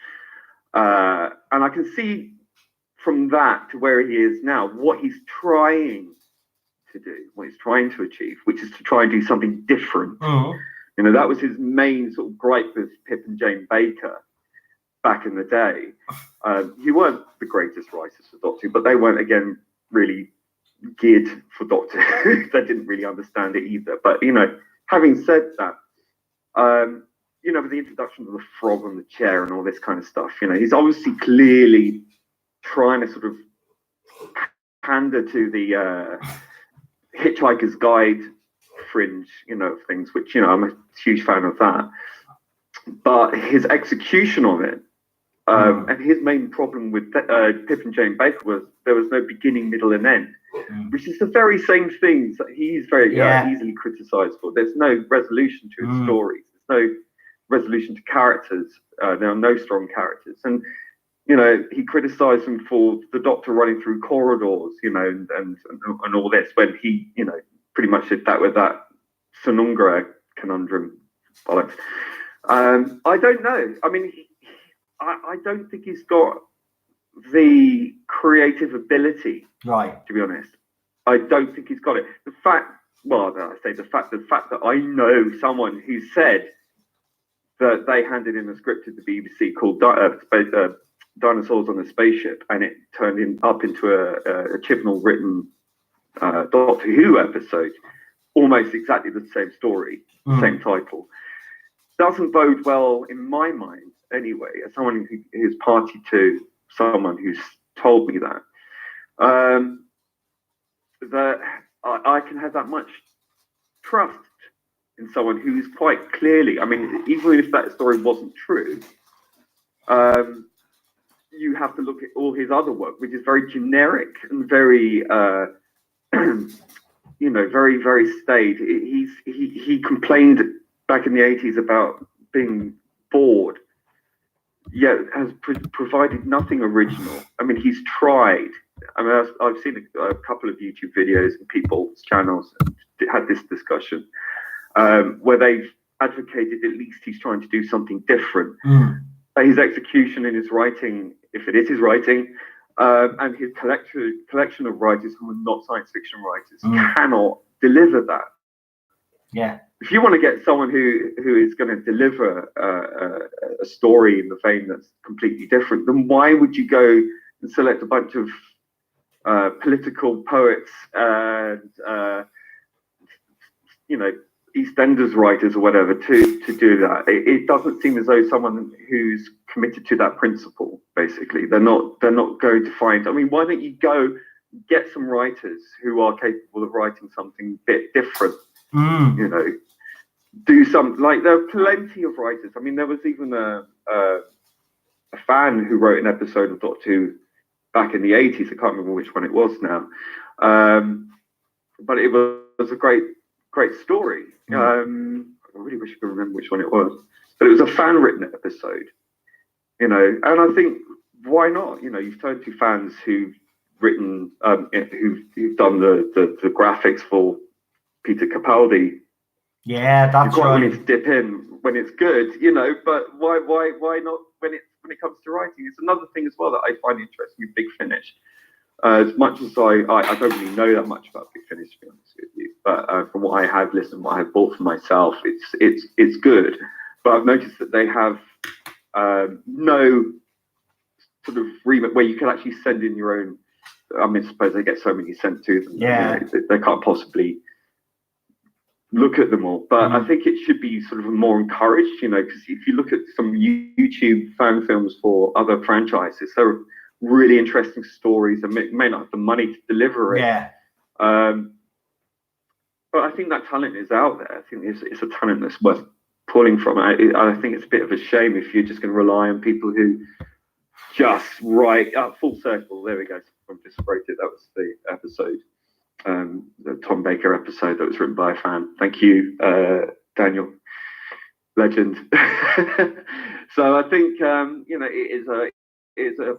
and I can see from that to where he is now what he's trying to do, what he's trying to achieve, which is to try and do something different. Mm. You know, that was his main sort of gripe with Pip and Jane Baker back in the day. He weren't the greatest writers for Doctor Who, but they weren't, again, really geared for Doctor Who. They didn't really understand it either. But, you know, having said that, you know, with the introduction of the frog on the chair and all this kind of stuff, you know, he's obviously clearly trying to sort of pander to the Hitchhiker's Guide fringe, you know, of things, which, you know, I'm a huge fan of that. But his execution of it, and his main problem with Pip and Jane Baker was there was no beginning, middle, and end, which is the very same things that he's very easily criticised for. There's no resolution to his stories. There's no resolution to characters. There are no strong characters. And, you know, he criticised him for the Doctor running through corridors, you know, and all this, when he, you know, pretty much did that with that Sonungra conundrum bollocks. I don't know. I mean, I don't think he's got the creative ability, right? To be honest, I don't think he's got it. The fact that I know someone who said that they handed in a script to the BBC called Dinosaurs on a Spaceship, and it turned up into a Chibnall written Doctor Who episode, almost exactly the same story, same title, doesn't bode well in my mind anyway, as someone who's party to someone who's told me that, that I can have that much trust in someone who's quite clearly, I mean, even if that story wasn't true, you have to look at all his other work, which is very generic and very, you know, very, very staid. He complained back in the 80s about being bored, yet has provided nothing original. I mean, he's tried. I mean, I've seen a couple of YouTube videos and people's channels had this discussion where they've advocated at least he's trying to do something different. His execution in his writing, if it is his writing, and his collection of writers who are not science fiction writers cannot deliver that. Yeah. If you want to get someone who is going to deliver a story in the vein that's completely different, then why would you go and select a bunch of political poets and you know, EastEnders writers or whatever to do that? It doesn't seem as though someone who's committed to that principle, basically, they're not going to find. I mean, why don't you go get some writers who are capable of writing something a bit different? You know, do some, like, there are plenty of writers. I mean, there was even a fan who wrote an episode of Doctor Who back in the 80s. I can't remember which one it was now, but it was a great story. I really wish I could remember which one it was, but it was a fan-written episode, you know. And I think, why not? You know, you've turned to fans who've written, who've done the graphics for Peter Capaldi. Yeah, that's You're quite right. willing to dip in when it's good, you know. But why not when it comes to writing? It's another thing as well that I find interesting with Big Finish. As much as I don't really know that much about Big Finish, to be honest with you, but from what I have listened, what I have bought for myself, it's good. But I've noticed that they have no sort of remit where you can actually send in your own. I mean, suppose they get so many sent to them. Yeah, you know, they can't possibly look at them all. But I think it should be sort of more encouraged, you know, because if you look at some YouTube fan films for other franchises, they're really interesting stories and may not have the money to deliver it. Yeah. But I think that talent is out there. I think it's a talent that's worth pulling from. I think it's a bit of a shame if you're just going to rely on people who just write full circle. There we go. I'm just rated. That was the episode, the Tom Baker episode that was written by a fan. Thank you, Daniel, legend. So I think you know, it is a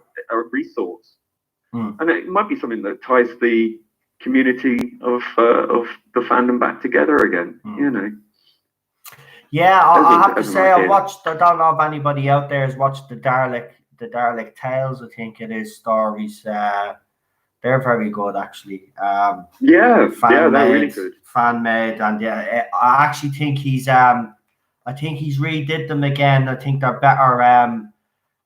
resource, and it might be something that ties the community of the fandom back together again. You know. Yeah, I have to say, I don't know if anybody out there has watched the Dalek Tales, I think it is, stories. They They're very good, actually. Yeah, Fan they're really made, good. fan made, and yeah, I actually think he's redid them again. I think they're better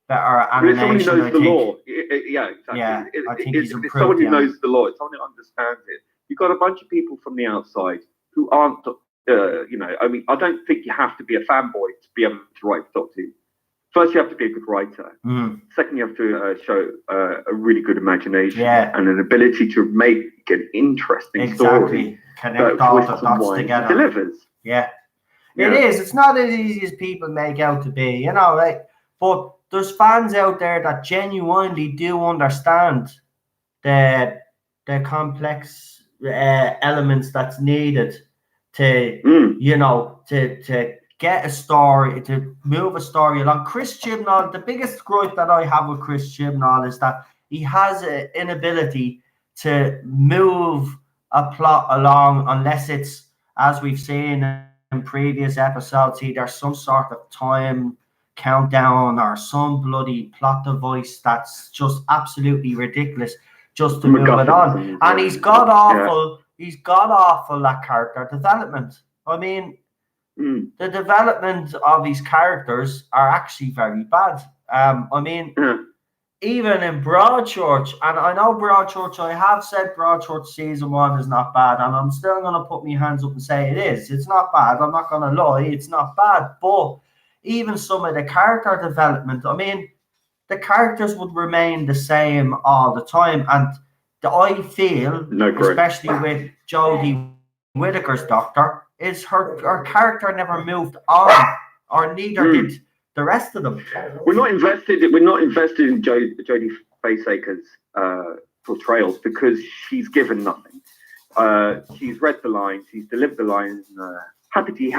But it's someone who animation. knows I the think. law. Yeah, exactly. Yeah, I think he's It's improved someone who the knows the law. It's someone who understands it. You've got a bunch of people from the outside who aren't, I mean, I don't think you have to be a fanboy to be able to write for Doctor Who. First, you have to be a good writer. Second, you have to show a really good imagination and an ability to make an interesting story. Connect all the dots together. Delivers. Yeah. It is. It's not as easy as people make out to be, you know. Like, but there's fans out there that genuinely do understand the complex elements that's needed to, you know, to get a story, to move a story along. Chris Chibnall, the biggest gripe that I have with Chris Chibnall is that he has an inability to move a plot along unless it's, as we've seen in previous episodes, either some sort of time countdown or some bloody plot device that's just absolutely ridiculous just to move it on. And he's got awful at character development. I mean, the development of these characters are actually very bad. I mean, even in Broadchurch, and I know Broadchurch, I have said Broadchurch season 1 is not bad, and I'm still going to put my hands up and say it is. It's not bad. I'm not going to lie. It's not bad. But even some of the character development, I mean, the characters would remain the same all the time. And I feel, especially with Jodie Whittaker's Doctor, is her character never moved on, or neither did the rest of them. We're not invested in Jodie Faceacre's portrayals because she's given nothing. She's read the lines, she's delivered the lines in a happy,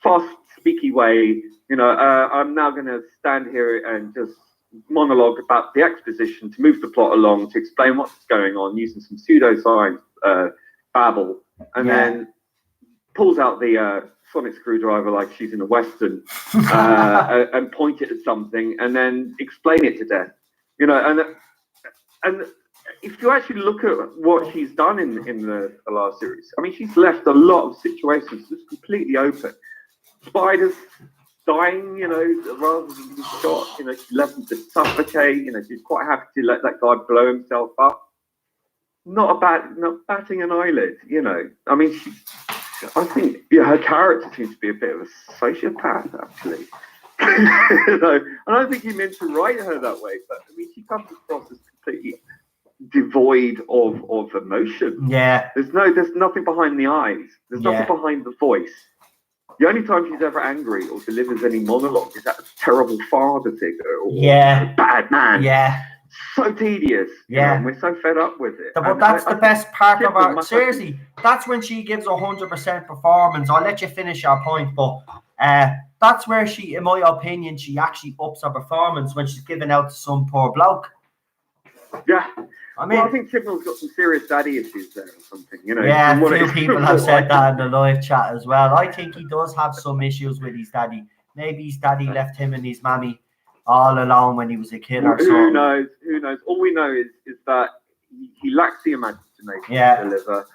fast, speaky way. You know, I'm now going to stand here and just monologue about the exposition to move the plot along, to explain what's going on using some pseudoscience babble, and then pulls out the sonic screwdriver like she's in a western and point it at something and then explain it to death. You know, and if you actually look at what she's done in the last series, I mean, she's left a lot of situations just completely open. Spiders dying, you know, rather than being shot, you know, she left them to suffocate. You know, she's quite happy to let that guy blow himself up. Not batting an eyelid, you know. I mean, I think her character seems to be a bit of a sociopath, actually. You know, I don't think he meant to write her that way, but I mean, she comes across as completely devoid of emotion. Yeah. There's nothing behind the eyes. There's nothing behind the voice. The only time she's ever angry or delivers any monologue is that terrible father figure or bad man. Yeah. So tedious. Yeah. You know, we're so fed up with it. But that's the best part of her. Seriously, that's when she gives 100% performance. I'll let you finish your point, but that's where she, in my opinion, she actually ups her performance when she's giving out to some poor bloke. Yeah. I mean, I think Chibnall's got some serious daddy issues there or something, you know. Yeah, a few people have said that in the live chat as well. I think he does have some issues with his daddy. Maybe his daddy left him and his mammy all alone when he was a kid or something. Who knows? All we know is that he lacks the imagination to deliver.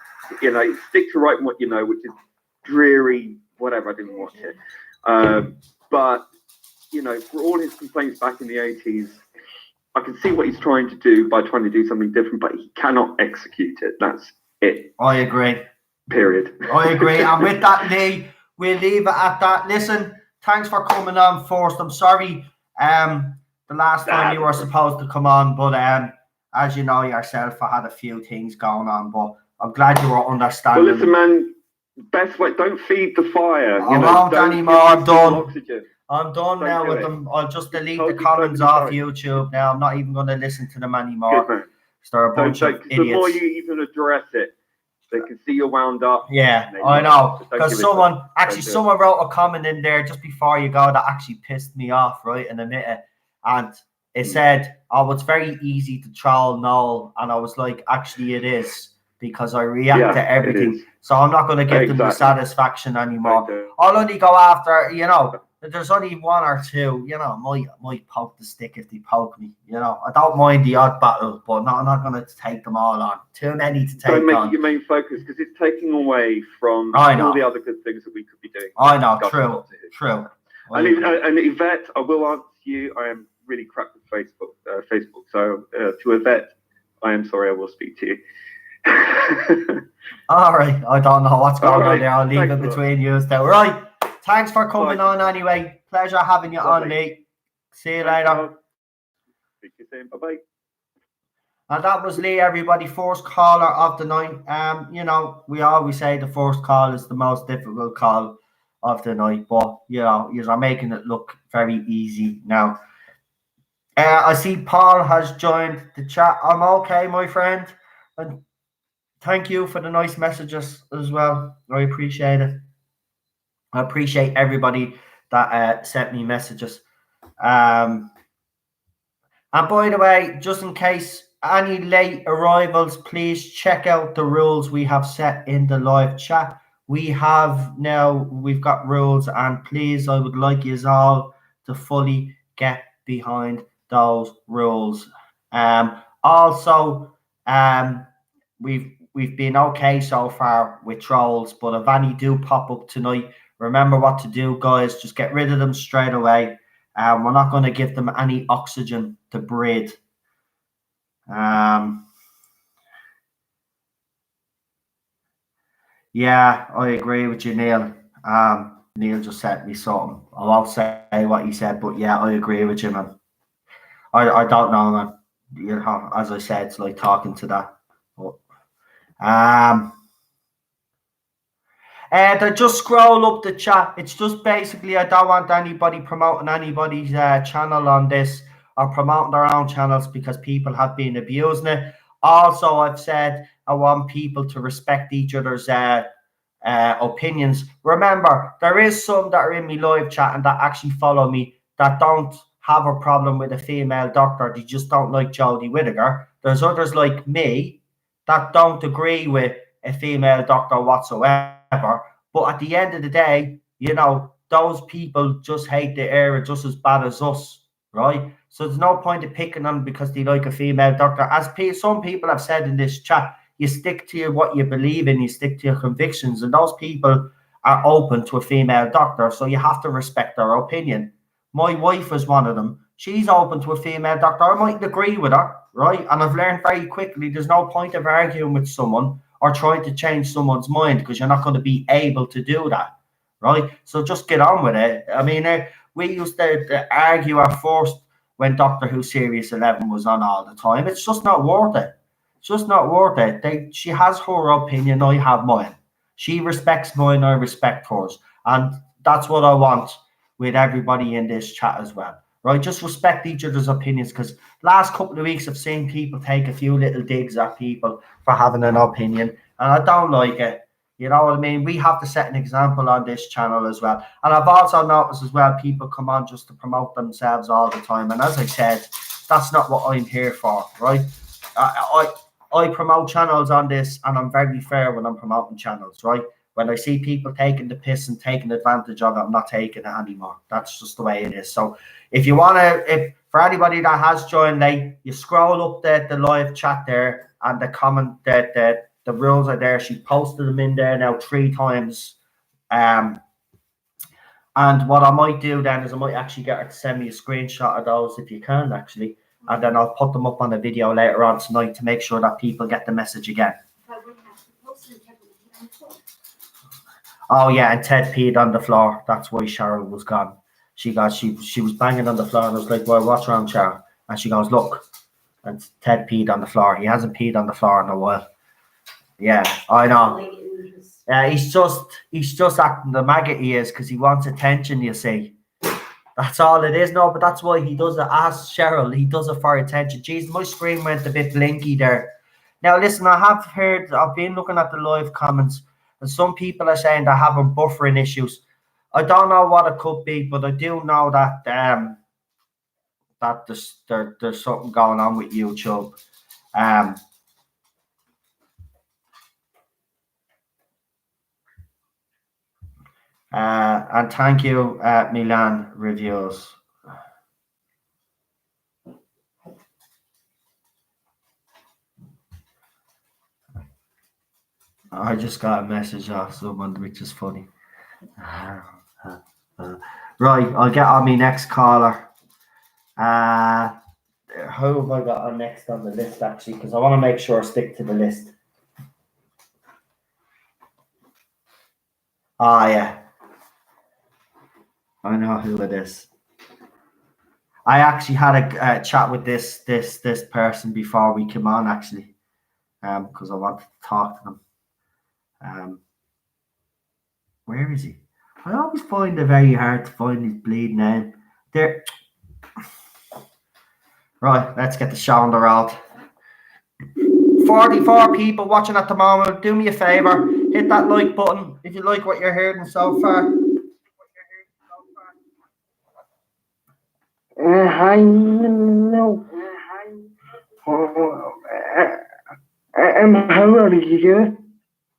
You know, stick to writing what you know, which is dreary, whatever. I didn't watch it. But, you know, for all his complaints back in the 80s, I can see what he's trying to do by trying to do something different, but he cannot execute it. That's it. I agree. Period. I agree. And with that, Lee, we'll leave it at that. Listen, thanks for coming on first. I'm sorry the last time you were supposed to come on, but as you know yourself, I had a few things going on, but I'm glad you were understanding. Well, listen, man, best way, don't feed the fire. I won't anymore. I'm done. Oxygen. I'm done now with them. I'll just delete the comments off YouTube now. I'm not even going to listen to them anymore. Good, man. They're a bunch of idiots. The more you even address it, they can see you're wound up. Yeah, I know. Because someone wrote a comment in there just before you go that actually pissed me off, right, in a minute. And it said, oh, it's very easy to troll Noel. And I was like, actually it is, because I react to everything. So I'm not going to give them the satisfaction anymore. I'll only go after, you know, there's only one or two, you know, might poke the stick if they poke me. You know, I don't mind the odd battle, but no, I'm not going to take them all on. Too many to take Don't make on. it your main focus because it's taking away from I know. all the other good things that we could be doing. I know, Got true, lots of it. true. And Yvette, I will answer you. I am really crap with Facebook. So to Yvette, I am sorry. I will speak to you. All right, I don't know what's going on there. I'll leave Thanks it a lot. between you. Right, thanks for coming Bye. on anyway. Pleasure having you on, Lovely. Lee. See you Thanks, later. Charles. Speak to you soon. Bye-bye. And that was Lee, everybody, first caller of the night. You know, we always say the first call is the most difficult call of the night, but you know, you're making it look very easy now. I see Paul has joined the chat. I'm okay, my friend, and thank you for the nice messages as well. I appreciate it. I appreciate everybody that sent me messages. And by the way, just in case any late arrivals, please check out the rules we have set in the live chat. We've got rules, and please, I would like you all to fully get behind those rules. Also, we've been okay so far with trolls, but if any do pop up tonight, remember what to do, guys. Just get rid of them straight away. We're not going to give them any oxygen to breathe. Yeah, I agree with you, Neil. Neil just sent me something. I won't say what he said, but yeah, I agree with you, man. I don't know, man. You know, as I said, it's like talking to that. But, and I just scroll up the chat. It's just basically I don't want anybody promoting anybody's channel on this or promoting their own channels because people have been abusing it. Also, I've said I want people to respect each other's opinions. Remember, there is some that are in me live chat and that actually follow me that don't have a problem with a female doctor. They just don't like Jodie Whittaker. There's others like me that don't agree with a female doctor whatsoever. But at the end of the day, you know, those people just hate the area just as bad as us, right? So there's no point in picking them because they like a female doctor. As some people have said in this chat, you stick to what you believe in, you stick to your convictions, and those people are open to a female doctor, so you have to respect their opinion. My wife is one of them. She's open to a female doctor. I mightn't agree with her, right? And I've learned very quickly there's no point of arguing with someone or trying to change someone's mind because you're not going to be able to do that, right? So just get on with it. I mean, we used to argue at first when Doctor Who Series 11 was on all the time. It's just not worth it. It's just not worth it. She has her opinion, I have mine. She respects mine, I respect hers. And that's what I want with everybody in this chat as well, right? Just respect each other's opinions because last couple of weeks I've seen people take a few little digs at people for having an opinion, and I don't like it. You know what I mean? We have to set an example on this channel as well. And I've also noticed as well, people come on just to promote themselves all the time. And as I said, that's not what I'm here for, right? I promote channels on this, and I'm very fair when I'm promoting channels, right? When I see people taking the piss and taking advantage of it, I'm not taking it anymore. That's just the way it is. So if you want to, for anybody that has joined late, you scroll up the live chat there and the comment that the rules are there. She posted them in there now 3 times. And what I might do then is I might actually get her to send me a screenshot of those if you can actually. And then I'll put them up on a video later on tonight to make sure that people get the message again. Oh yeah, and Ted peed on the floor. That's why Cheryl was gone. She was banging on the floor and I was like, well, what's wrong, Cheryl? And she goes, look. And Ted peed on the floor. He hasn't peed on the floor in a while. Yeah, I know. He's just acting the maggot he is because he wants attention, you see. That's all it is. No, but that's why he does it. Ask Cheryl. He does it for attention. Jeez, my screen went a bit blinky there. Now, listen, I've been looking at the live comments, and some people are saying they're having buffering issues. I don't know what it could be, but I do know that that there's something going on with YouTube. And thank you, Milan Reviews. I just got a message off someone, which is funny. Right, I'll get on my next caller. Who have I got on next on the list, actually? Because I want to make sure I stick to the list. Ah, yeah. I know who it is. I actually had a chat with this person before we came on, actually, because I wanted to talk to them. Where is he? I always find it very hard to find his bleed name. There. Right, let's get the show on the road. 44 people watching at the moment. Do me a favor, hit that like button if you like what you're hearing so far. Hi, no. How are you?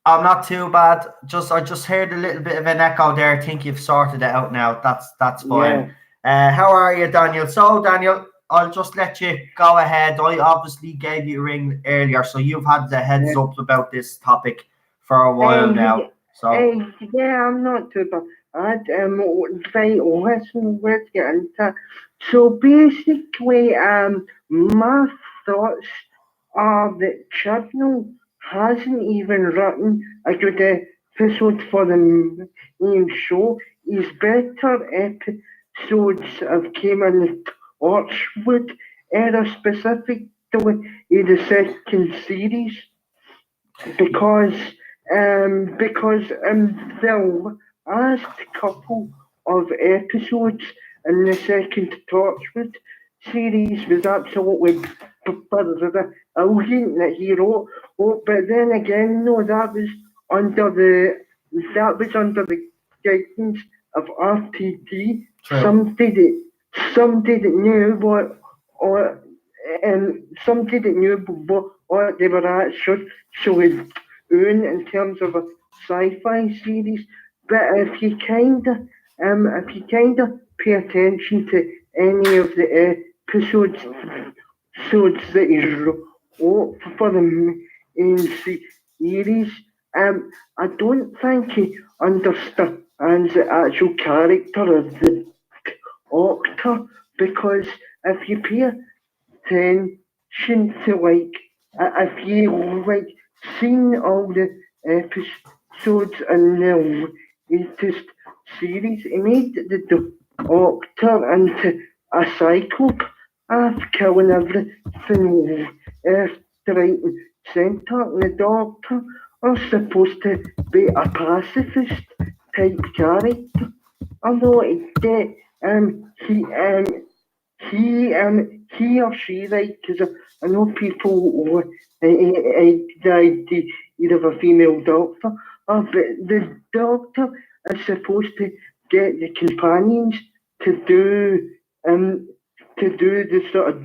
I'm not too bad. I just heard a little bit of an echo there. I think you've sorted it out now. That's fine. Yeah. How are you, Daniel? So, Daniel, I'll just let you go ahead. I obviously gave you a ring earlier, so you've had the heads up about this topic for a while now. So yeah, I'm not too bad. Right, let's get into. So basically, my thoughts are that Chibnall hasn't even written a good episode for the main show. His better episodes have came in the Torchwood era, specifically in the second series, because the last couple of episodes in the second Torchwood series was absolutely brilliant that he wrote. Oh, but then again, no, that was under the guidance of RTD. Somebody that knew what what they were actually doing in terms of a sci-fi series. But if you kind of pay attention to any of the episodes that he wrote for the main series, I don't think he understands the actual character of the Doctor, because if you pay attention to if you seen all the episodes in the latest series, he made the Doctor into a psychopath, killing everything left, right, and centre. And the Doctor are supposed to be a pacifist type character, although he or she, because I know people the idea of a female doctor, but the doctor is supposed to get the companions to do the sort of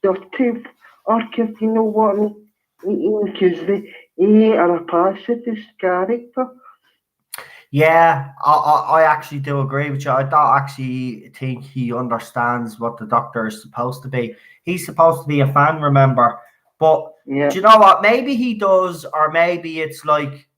dirty work, if you know what I mean, because they are a pacifist character. yeah, I actually do agree with you. I don't actually think he understands what the Doctor is supposed to be. He's supposed to be a fan, remember? But Yeah. do you know what? Maybe he does, or maybe it's like,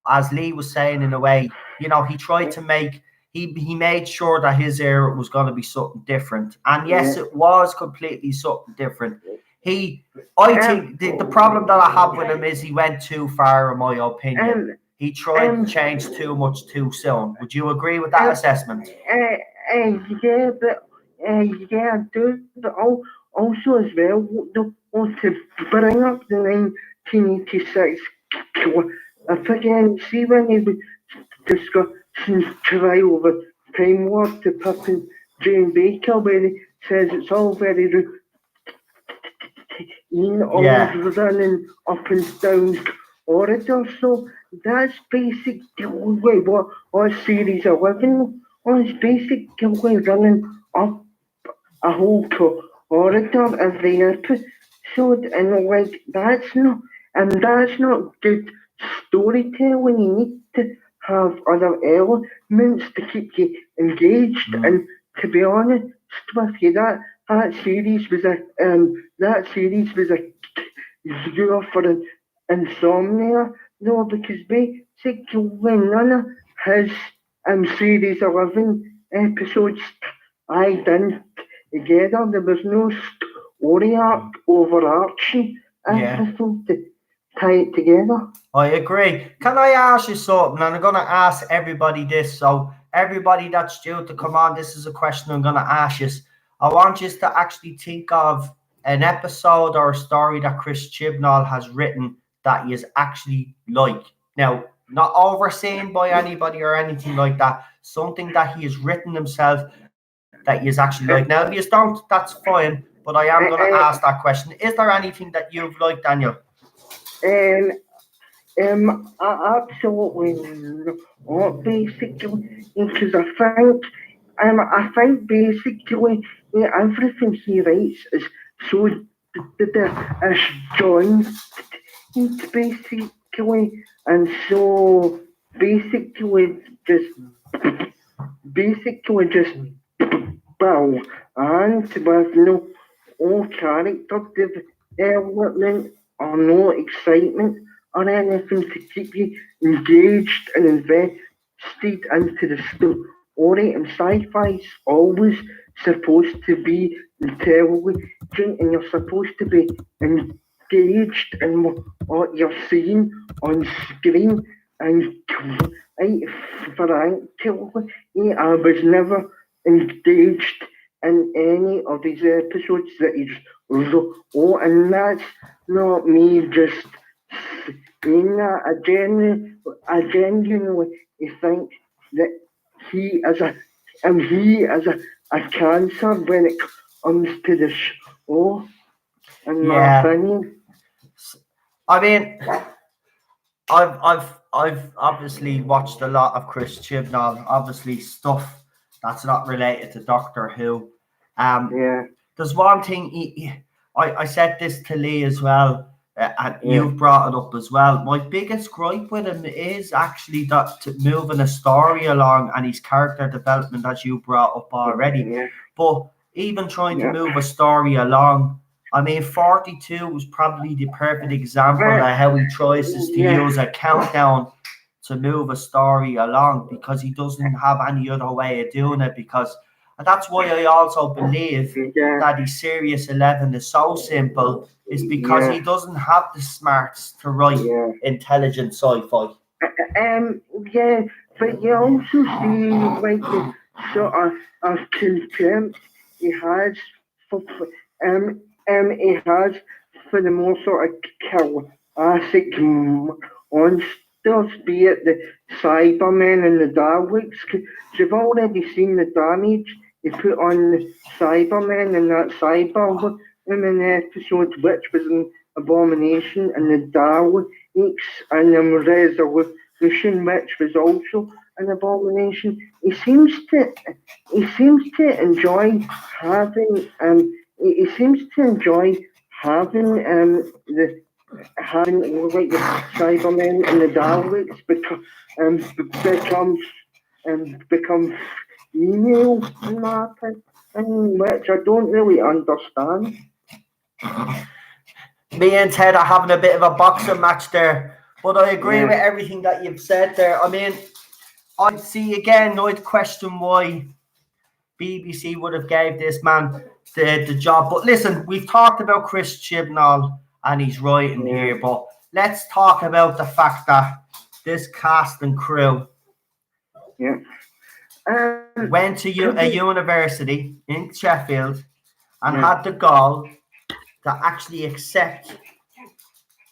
as Lee was saying, in a way, he tried to make, he made sure that his era was going to be something different. And yes, it was completely something different. I think the problem that I have with him is he went too far, in my opinion. He tried to change too much too soon. Would you agree with that assessment? Yeah, but I do. But also as well, to bring up the 1986 again, see when he was discussing trial of a Time Lord to Pippin Jane Baker, where he says it's all very running up and down corridor. So that's basically what series 11 was, basically running up a whole corridor every episode, and that's not good storytelling. You need to have other elements to keep you engaged. And to be honest with you, that series was a cure for insomnia. No, because basically none of his series 11 episodes I done together. There was no story arc overarching everything to tie it together. I agree. Can I ask you something? And I'm going to ask everybody this. So everybody that's due to come on, this is a question I'm going to ask you. I want you to actually think of an episode or a story that Chris Chibnall has written that you actually like. Now, not overseen by anybody or anything like that. Something that he has written himself that you actually like. Now, if you don't, that's fine. But I am going to ask that question. Is there anything that you've liked, Daniel? Absolutely not basically, because I think basically everything he writes is so joined basically, and so basically just bow and with no all character development or no excitement or anything to keep you engaged and invested into the story. And sci-fi is always supposed to be intelligent, and you're supposed to be engaged in what you're seeing on screen. And frankly, I was never engaged in any of these episodes that he's wrote, and that's not me just saying that. I genuinely think that he is a cancer when it comes to the show, in my opinion. I mean, I've obviously watched a lot of Chris Chibnall, obviously stuff that's not related to Doctor Who. There's one thing I said this to Lee as well, and you've brought it up as well. My biggest gripe with him is actually that moving a story along and his character development, as you brought up already. But even trying to move a story along, I mean, 42 was probably the perfect example of how he tries to use a countdown to move a story along, because he doesn't have any other way of doing it. And that's why I also believe that his Series 11 is so simple, is because he doesn't have the smarts to write intelligent sci-fi. But you also see like the sort of contempt he has for the more sort of classic monsters, be it the Cybermen and the Daleks. Because you've already seen the damage he put on the Cybermen and that Cyber in episode, which was an abomination, and the Daleks and the Resolution, which was also an abomination. He seems to enjoy having like the Cybermen and the Daleks become female, in my opinion, which I don't really understand. Me and Ted are having a bit of a boxing match there, but I agree with everything that you've said there. I mean, I'd question why BBC would have gave this man the job. But listen, we've talked about Chris Chibnall and his writing here, but let's talk about the fact that this cast and crew went to a university in Sheffield and had the goal to actually accept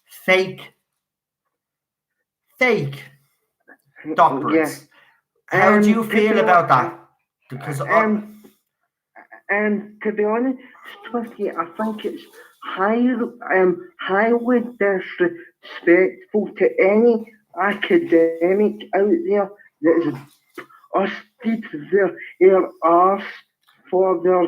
fake doctorates. How do you feel about that? Because to be honest with you, I think it's highly disrespectful to any academic out there that is busted their arse for their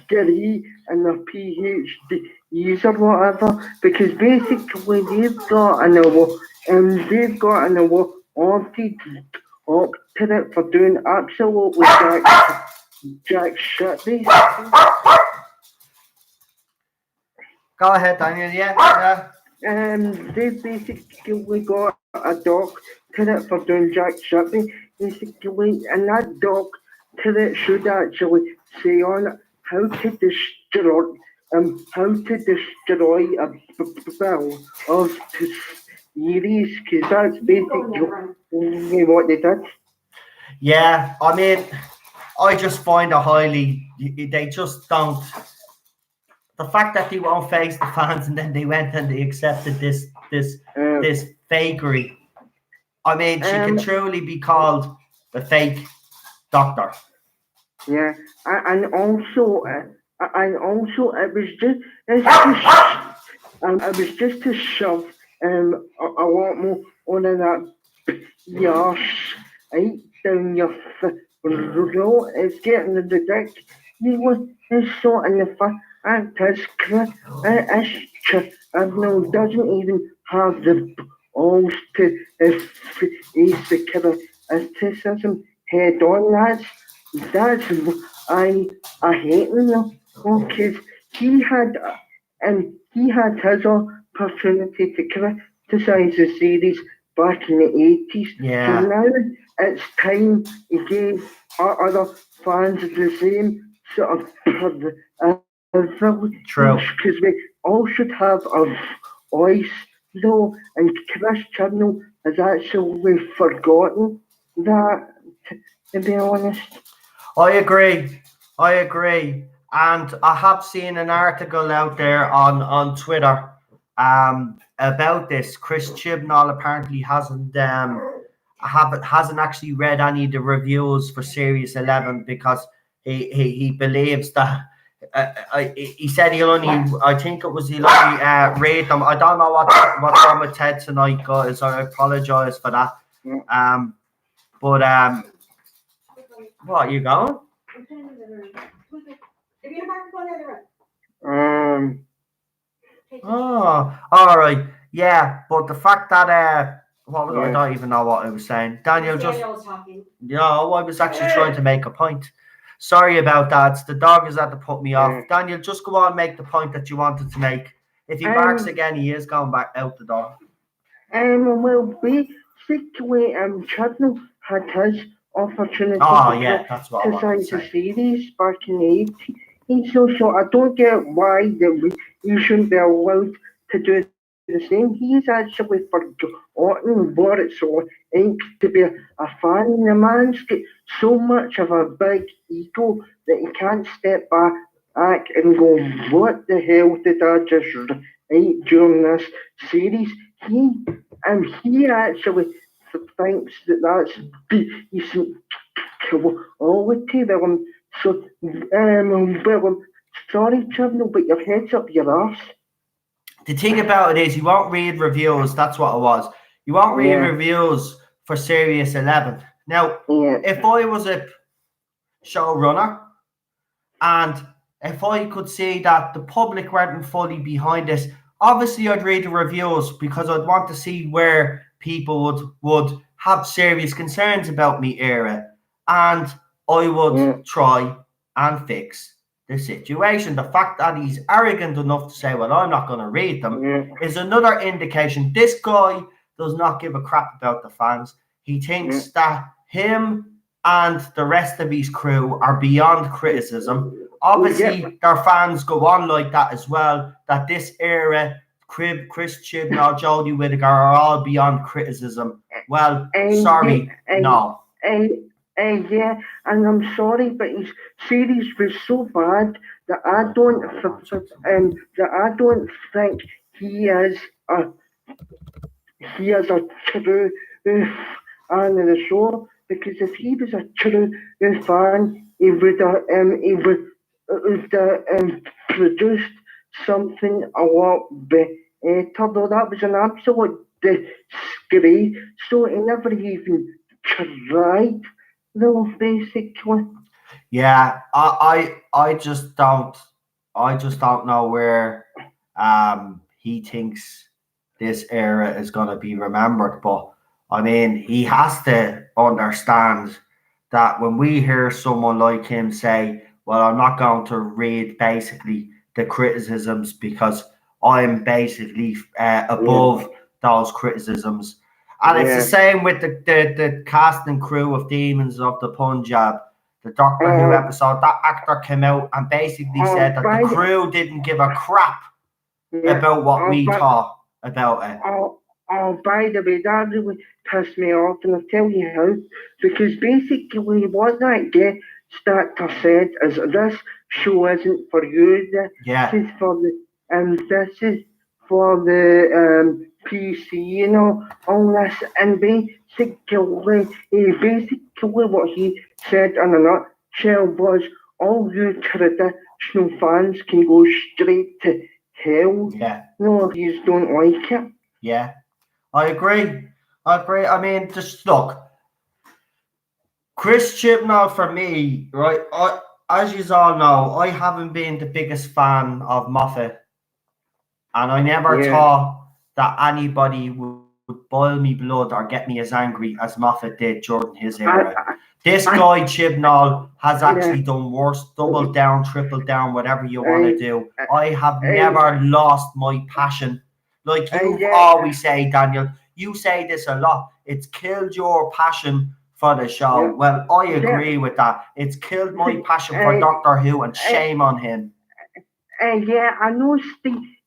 degree and their PhD years or whatever, because basically they've got an award, awarded up to it for doing absolutely jack shit, basically. Go ahead, Daniel. Yeah. They've basically got a doctorate for doing jack shit, basically, and that doctorate should actually say on it how to destroy a bill of series, because that's basically what they did. Yeah, I mean, I just find it highly. They just don't. The fact that they won't face the fans and then they went and they accepted this fakery. I mean, she can truly be called the fake doctor. Yeah, and also it was just to shove a lot more on in that yash right down your throat. It's getting ridiculous. It's so in the fact Chibnall doesn't even have the balls to face the criticism head on. That's I hate him because he had his opportunity to criticise the series back in the 80s. Yeah. So now it's time he gave other fans the same sort of True. because we all should have a voice though, and Chris Chibnall has actually forgotten that, to be honest. I agree. And I have seen an article out there on Twitter about this. Chris Chibnall apparently hasn't actually read any of the reviews for Series 11 because he believes that he said he'll only rate them. I don't know what's wrong with Ted tonight, guys. I apologize for that. But what, you going? Oh, all right. Yeah, but the fact that what was I don't even know what I was saying. Daniel was talking. I was actually trying to make a point. Sorry about that. The dog has had to put me off. Daniel, just go on and make the point that you wanted to make. If he barks again, he is going back out the door. Well, basically, Chibnall had his opportunity that's what I wanted to say. the series back in the 80s. So I don't get why you shouldn't be allowed to do the same. He's actually forgotten what it's like to be a fan. The man's got so much of a big ego that he can't step back and go, what the hell did I just write during this series? He actually thinks that's decent quality. So, sorry, Chibnall, but your head's up your arse. The thing about it is, you won't read reviews. That's what it was. You won't read reviews for Series 11. Now, if I was a showrunner and if I could see that the public weren't fully behind this, obviously I'd read the reviews because I'd want to see where people would have serious concerns about me era, and I would try and fix the situation. The fact that he's arrogant enough to say, well, I'm not going to read them is another indication this guy does not give a crap about the fans. He thinks that him and the rest of his crew are beyond criticism. Obviously, their fans go on like that as well, that this era, Chris Chibnall, Jodie Whittaker are all beyond criticism. Well, sorry, no. Yeah, and I'm sorry, but his series was so bad that I don't think he is a true fan of the show. Because if he was a true fan, he would have produced something a lot better. Though that was an absolute disgrace. So he never even tried. No, basically. Yeah, I just don't know where he thinks this era is going to be remembered. But I mean, he has to understand that when we hear someone like him say, well, I'm not going to read basically the criticisms because I'm basically above those criticisms. And it's the same with the cast and crew of Demons of the Punjab, the Doctor Who episode. That actor came out and basically said that the crew didn't give a crap about what we thought about it. By the way, that really pissed me off, and I'll tell you how. Because basically, what that guest actor said is, this show isn't for you. This is for this is for the PC, you know, all this. And basically what he said in a nutshell was, all you traditional fans can go straight to hell. No, if you don't like it. Yeah, I agree. I mean, just look, Chris Chibnall for me, right? As you all know, I haven't been the biggest fan of Moffat, and I never thought that anybody would boil me blood or get me as angry as Moffat did during his era. This guy Chibnall has actually done worse, double down, triple down, whatever you want to do. I have never lost my passion. Like you always say, Daniel, you say this a lot. It's killed your passion for the show. Well, I agree with that. It's killed my passion for Doctor Who, and shame on him. I know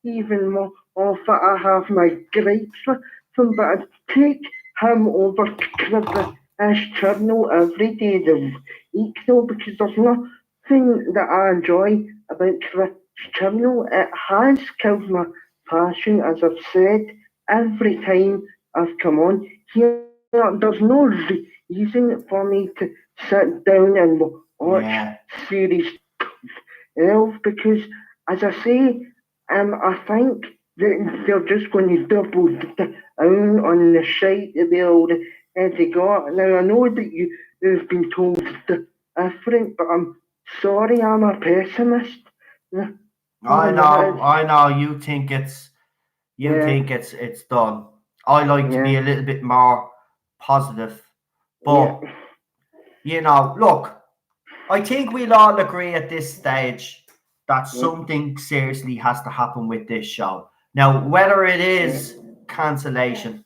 Stephen Moffat, I have my gripes with him, but I'd take him over Chibnall every day of the week, though, because there's nothing that I enjoy about Chibnall. It has killed my passion, as I've said every time I've come on here. There's no reason for me to sit down and watch series 12, because, as I say, I think that they're just going to double down on the shite that they already got. Now, I know that you've been told different, but I'm sorry, I'm a pessimist. I know. You think it's done. I like to be a little bit more positive, but you know, look, I think we'll all agree at this stage that something seriously has to happen with this show. Now, whether it is cancellation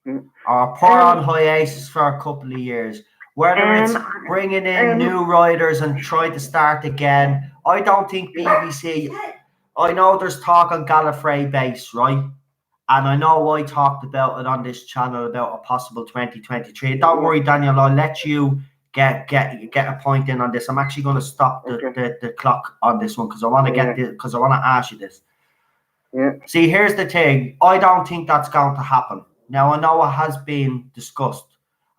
or put on hiatus for a couple of years, whether it's bringing in new writers and try to start again, I don't think BBC. I know there's talk on Gallifrey base, right? And I know I talked about it on this channel about a possible 2023. Don't worry, Daniel, I'll let you get a point in on this. I'm actually going to stop the clock on this one because I want to get this, because I want to ask you this. See, here's the thing. I don't think that's going to happen. Now, I know it has been discussed.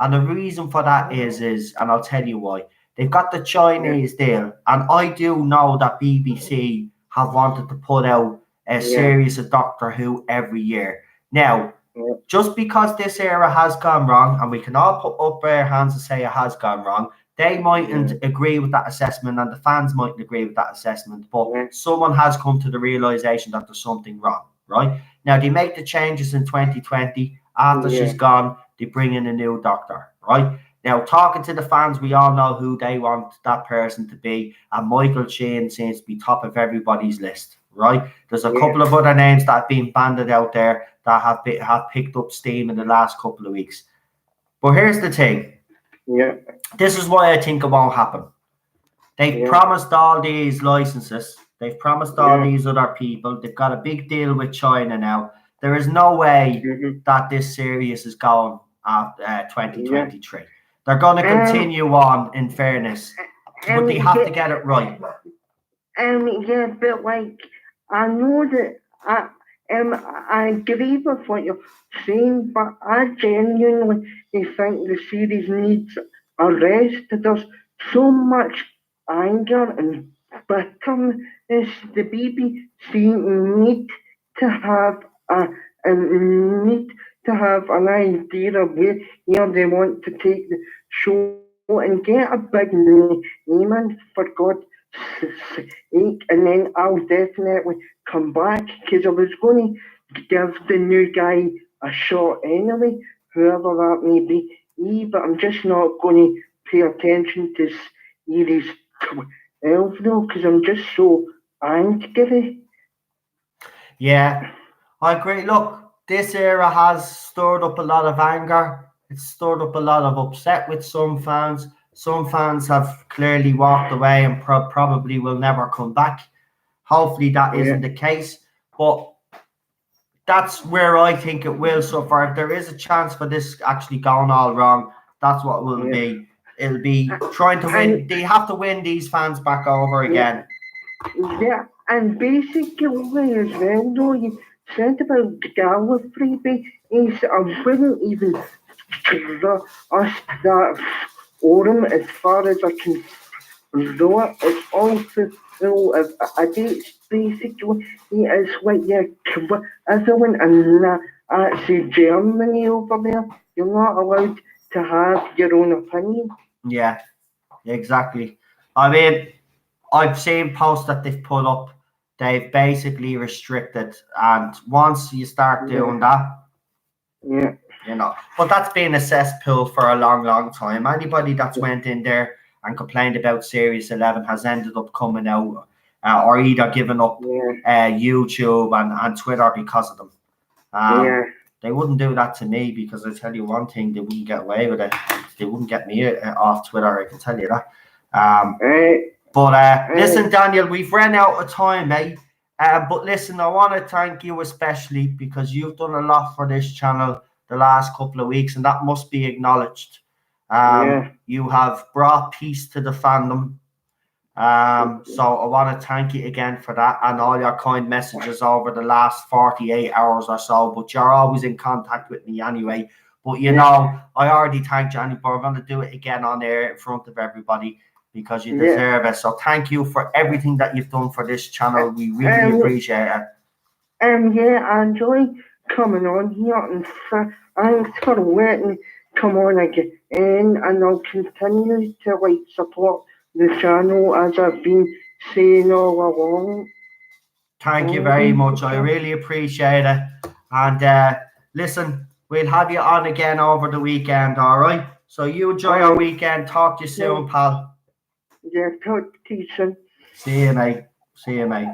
And the reason for that is, and I'll tell you why. They've got the Chinese deal. And I do know that BBC have wanted to put out a series of Doctor Who every year. Now, just because this era has gone wrong, and we can all put up our hands and say it has gone wrong, they mightn't agree with that assessment, and the fans mightn't agree with that assessment, but someone has come to the realization that there's something wrong, right? Now, they make the changes in 2020. After she's gone, they bring in a new Doctor, right? Now, talking to the fans, we all know who they want that person to be, and Michael Sheen seems to be top of everybody's list, right? There's a couple of other names that have been banded out there that have picked up steam in the last couple of weeks. But here's the thing. This is why I think it won't happen. They've promised all these licenses. They've promised all these other people. They've got a big deal with China now. There is no way that this series is going after 2023. They're going to continue on, in fairness, but they have to get it right. But like, I know that I agree with what you're saying, but I genuinely think the series needs a rest. There's so much anger and bitterness. The BBC need to have an idea of where they want to take the show and get a big name in, for God's 8, and then I'll definitely come back because I was going to give the new guy a shot anyway, whoever that may be. But I'm just not going to pay attention to series 12 though, because I'm just so angry. Yeah, I agree. Look, this era has stirred up a lot of anger. It's stirred up a lot of upset with some fans. Some fans have clearly walked away and probably will never come back. Hopefully that isn't the case. But that's where I think it will so far. If there is a chance for this actually going all wrong, that's what it will be. It'll be trying to win. They have to win these fans back over again. Yeah, and basically as well, though, you said about Gallifrey is I wouldn't even us that forum as far as I can do it. It's all full of idiots, basically. It's like you're everyone in actually Germany over there. You're not allowed to have your own opinion. Yeah, exactly. I mean, I've seen posts that they've put up. They've basically restricted, and once you start doing that, you know. But that's been a cesspool for a long, long time. Anybody that's went in there and complained about Series 11 has ended up coming out or either given up YouTube and Twitter because of them. They wouldn't do that to me because I tell you one thing, they wouldn't get away with it. They wouldn't get me off Twitter, I can tell you that. But listen, Daniel, we've run out of time, mate. But listen, I want to thank you especially because you've done a lot for this channel the last couple of weeks, and that must be acknowledged. You have brought peace to the fandom. So I want to thank you again for that and all your kind messages over the last 48 hours or so. But you're always in contact with me anyway. But you know, I already thanked you, but we're going to do it again on air in front of everybody because you deserve it. So thank you for everything that you've done for this channel. We really appreciate it. I enjoy coming on here, and thanks for letting me come on again, and I'll continue to support the channel as I've been saying all along. Thank you very much. I really appreciate it. And listen, we'll have you on again over the weekend, all right? So you enjoy your weekend. Talk to you soon, pal. Yeah, talk to you soon. See you, mate. See you, mate.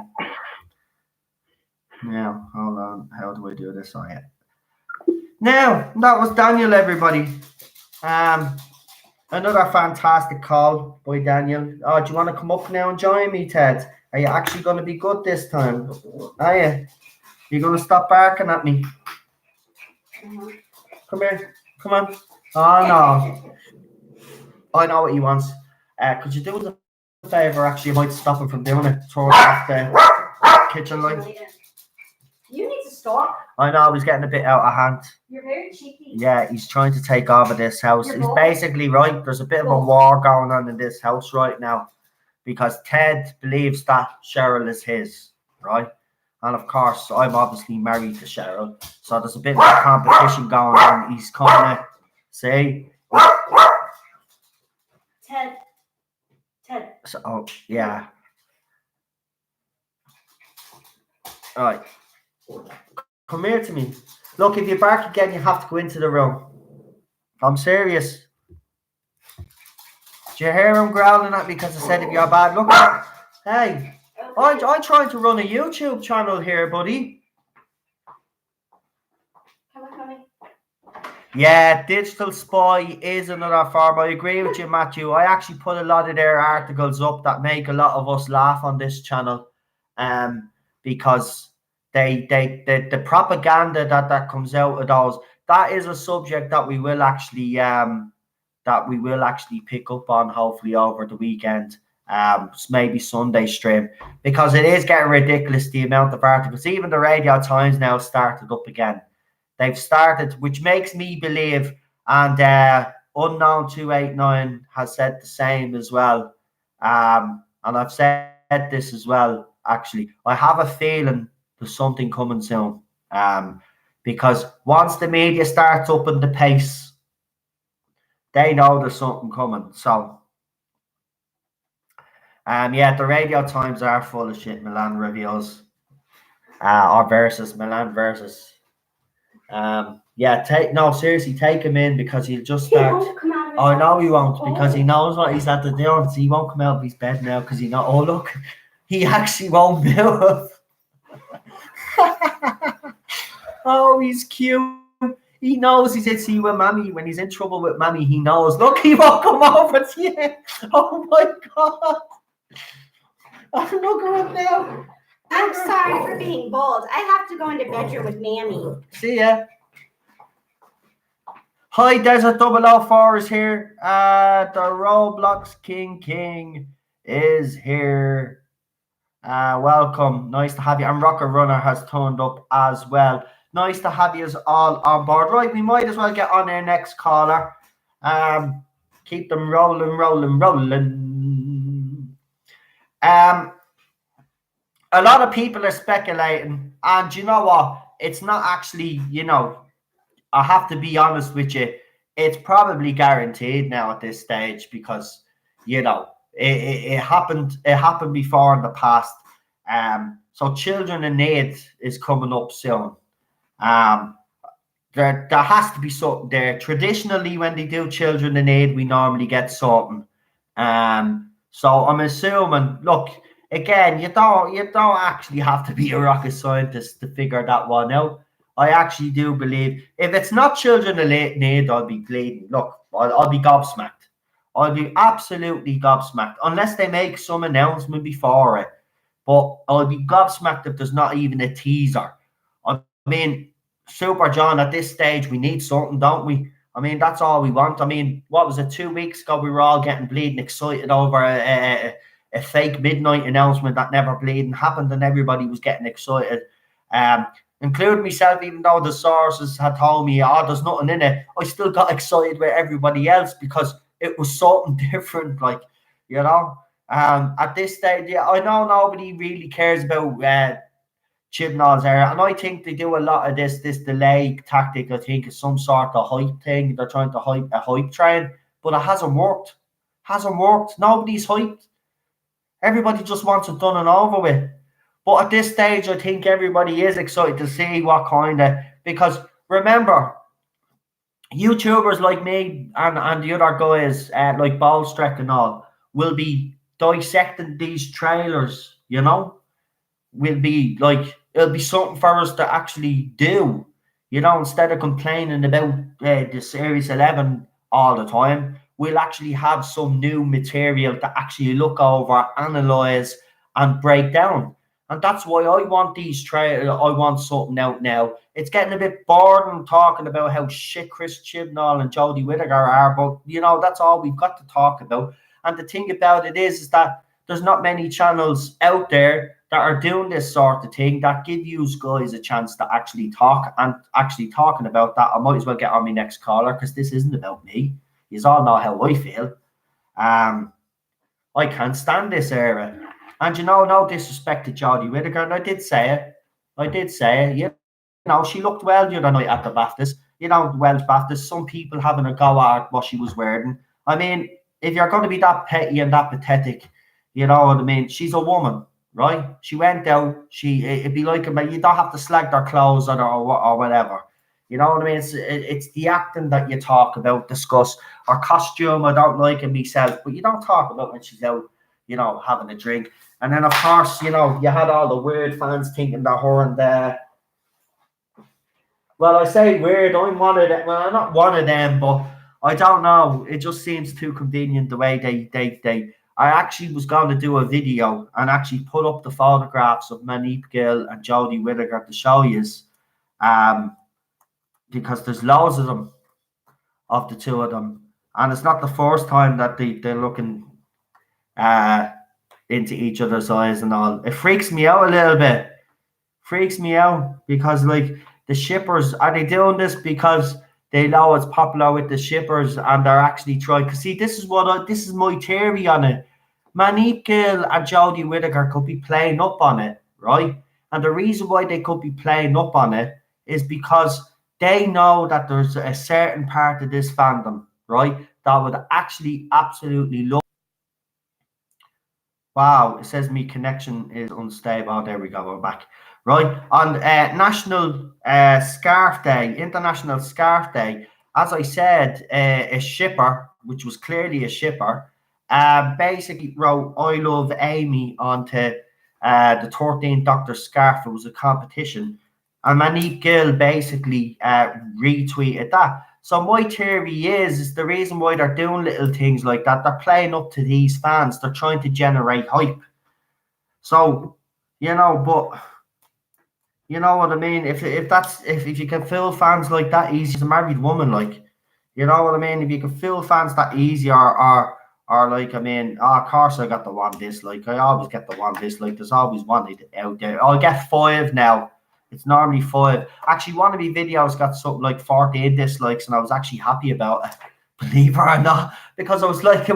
Now, hold on. How do I do this? Oh, yeah. Now, that was Daniel, everybody. Another fantastic call by Daniel. Oh, do you want to come up now and join me, Ted? Are you actually going to be good this time? Are you? You're going to stop barking at me? Come here. Come on. Oh, no. I know what he wants. Could you do us a favour? Actually, you might stop him from doing it. Throw it off the kitchen light. You need to stop. I know, he's getting a bit out of hand. You're very cheeky. Yeah, he's trying to take over this house. He's basically right. There's a bit of a war going on in this house right now because Ted believes that Cheryl is his, right? And of course, I'm obviously married to Cheryl. So there's a bit of a competition going on. He's kind of, see? Ted. So, oh, yeah. All right. Come here to me. Look, if you bark again, you have to go into the room. I'm serious. Do you hear him growling at me because I said if you're bad? Look, hey, I'm trying to run a YouTube channel here, buddy. Come on. Yeah, digital spy is another form. I agree with you, Matthew. I actually put a lot of their articles up that make a lot of us laugh on this channel, because the propaganda that comes out of those, that is a subject that we will actually pick up on hopefully over the weekend, maybe Sunday stream, because it is getting ridiculous the amount of articles. Even the Radio Times now started up again. They've started, which makes me believe, and Unknown 289 has said the same as well, and I've said this as well. Actually, I have a feeling there's something coming soon, because once the media starts upping the pace, they know there's something coming. So Yeah, the Radio Times are full of shit. Milan reviews, or versus Milan versus. Yeah, seriously, take him in because he'll just He start. won't come out of his I know he house. won't because he knows what he's had to do. So he won't come out of his bed now because he know. Oh look, he actually won't move. Oh, he's cute. He knows he's at sea with Mammy. When he's in trouble with Mammy, he knows. Look, he won't come over to you. Oh my God. Oh, look at him now. I'm sorry for being bold. I have to go into bedroom with Mammy. See ya. Hi, Desert 004 is here. The Roblox King is here. Welcome. Nice to have you. And Rocker Runner has turned up as well. Nice to have you all on board. Right, we might as well get on our next caller. Keep them rolling. A lot of people are speculating, and you know what? It's not actually, I have to be honest with you, it's probably guaranteed now at this stage because, it happened before in the past. So Children in Need is coming up soon. There has to be something there. Traditionally, when they do Children in Need, we normally get something. So I'm assuming, look, again, you don't actually have to be a rocket scientist to figure that one out. I actually do believe if it's not Children in Need, I'll be bleeding. Look, I'll be gobsmacked. I'll be absolutely gobsmacked unless they make some announcement before it. But I'll be gobsmacked if there's not even a teaser. I mean, Super John, at this stage, we need something, don't we? I mean, that's all we want. I mean, what was it, 2 weeks ago? We were all getting bleeding excited over a fake midnight announcement that never bleeding happened, and everybody was getting excited, including myself, even though the sources had told me, there's nothing in it. I still got excited with everybody else because it was something different, at this stage, I know nobody really cares about Chibnall's era, and I think they do a lot of this delay tactic. I think is some sort of hype thing. They're trying to hype a hype train, but it hasn't worked. Nobody's hyped. Everybody just wants it done and over with. But at this stage, I think everybody is excited to see what because remember, YouTubers like me and the other guys like Ballstreck and all will be dissecting these trailers, will be like, it'll be something for us to actually do, instead of complaining about the Series 11 all the time. We'll actually have some new material to actually look over, analyze, and break down. And that's why I want these trailers. I want something out now. It's getting a bit boring talking about how shit Chris Chibnall and Jodie Whittaker are, but that's all we've got to talk about. And the thing about it is that there's not many channels out there that are doing this sort of thing that give you guys a chance to actually talk. And actually talking about that, I might as well get on my next caller because this isn't about me. You all know how I feel. I can't stand this era. And no disrespect to Jodie Whittaker, and I did say it. She looked well the other night at the BAFTAs. Welsh BAFTAs, some people having a go at what she was wearing. I mean, if you're going to be that petty and that pathetic, you know what I mean? She's a woman, right? She went out. It'd be like, you don't have to slag their clothes or whatever. You know what I mean? It's the acting that you talk about, discuss. Her costume, I don't like it myself, but you don't talk about when she's out, having a drink. And then, of course, you had all the weird fans thinking that her and well, I say weird. I'm one of them. Well, I'm not one of them, but I don't know. It just seems too convenient the way they. I actually was going to do a video and actually put up the photographs of Manip Gill and Jodie Whittaker to show you, because there's loads of them, of the two of them, and it's not the first time that they're looking into each other's eyes and all. It freaks me out a little bit. Freaks me out because, like, the shippers, are they doing this because they know it's popular with the shippers and they're actually trying? Because see, this is my theory on it. Manip Gill and Jodie Whittaker could be playing up on it, right? And the reason why they could be playing up on it is because they know that there's a certain part of this fandom, right, that would actually absolutely love. Wow, it says me connection is unstable. Oh, there we go. We're back. Right. On National Scarf Day, International Scarf Day, as I said, a shipper, which was clearly a shipper, basically wrote I love Amy onto the 13th Doctor scarf. It was a competition. And Manique Gill basically retweeted that. So my theory is the reason why they're doing little things like that, they're playing up to these fans. They're trying to generate hype. So, but you know what I mean? If you can fool fans like that easy as a married woman, like, you know what I mean? If you can fool fans that easy or like, I mean, of course I got the one dislike. I always get the one dislike. There's always one out there. I'll get 5 now. It's normally 5. Actually, one of my videos got something like 14 dislikes, and I was actually happy about it, believe it or not, because I was like,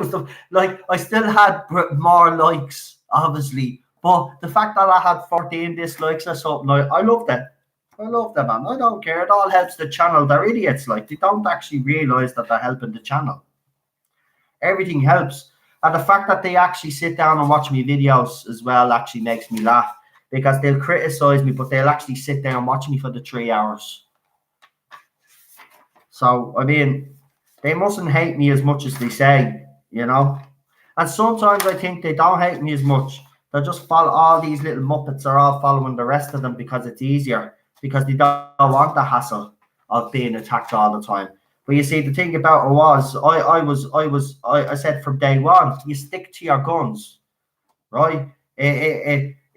I still had more likes, obviously, but the fact that I had 14 dislikes or something, I loved it. I love them, man. I don't care. It all helps the channel. They're idiots. Like, they don't actually realize that they're helping the channel. Everything helps. And the fact that they actually sit down and watch me videos as well actually makes me laugh. Because they'll criticize me, but they'll actually sit there and watch me for the 3 hours. So, I mean, they mustn't hate me as much as they say, And sometimes I think they don't hate me as much. They just follow all these little muppets are all following the rest of them because it's easier. Because they don't want the hassle of being attacked all the time. But you see, the thing about it was, I said from day one, you stick to your guns, right?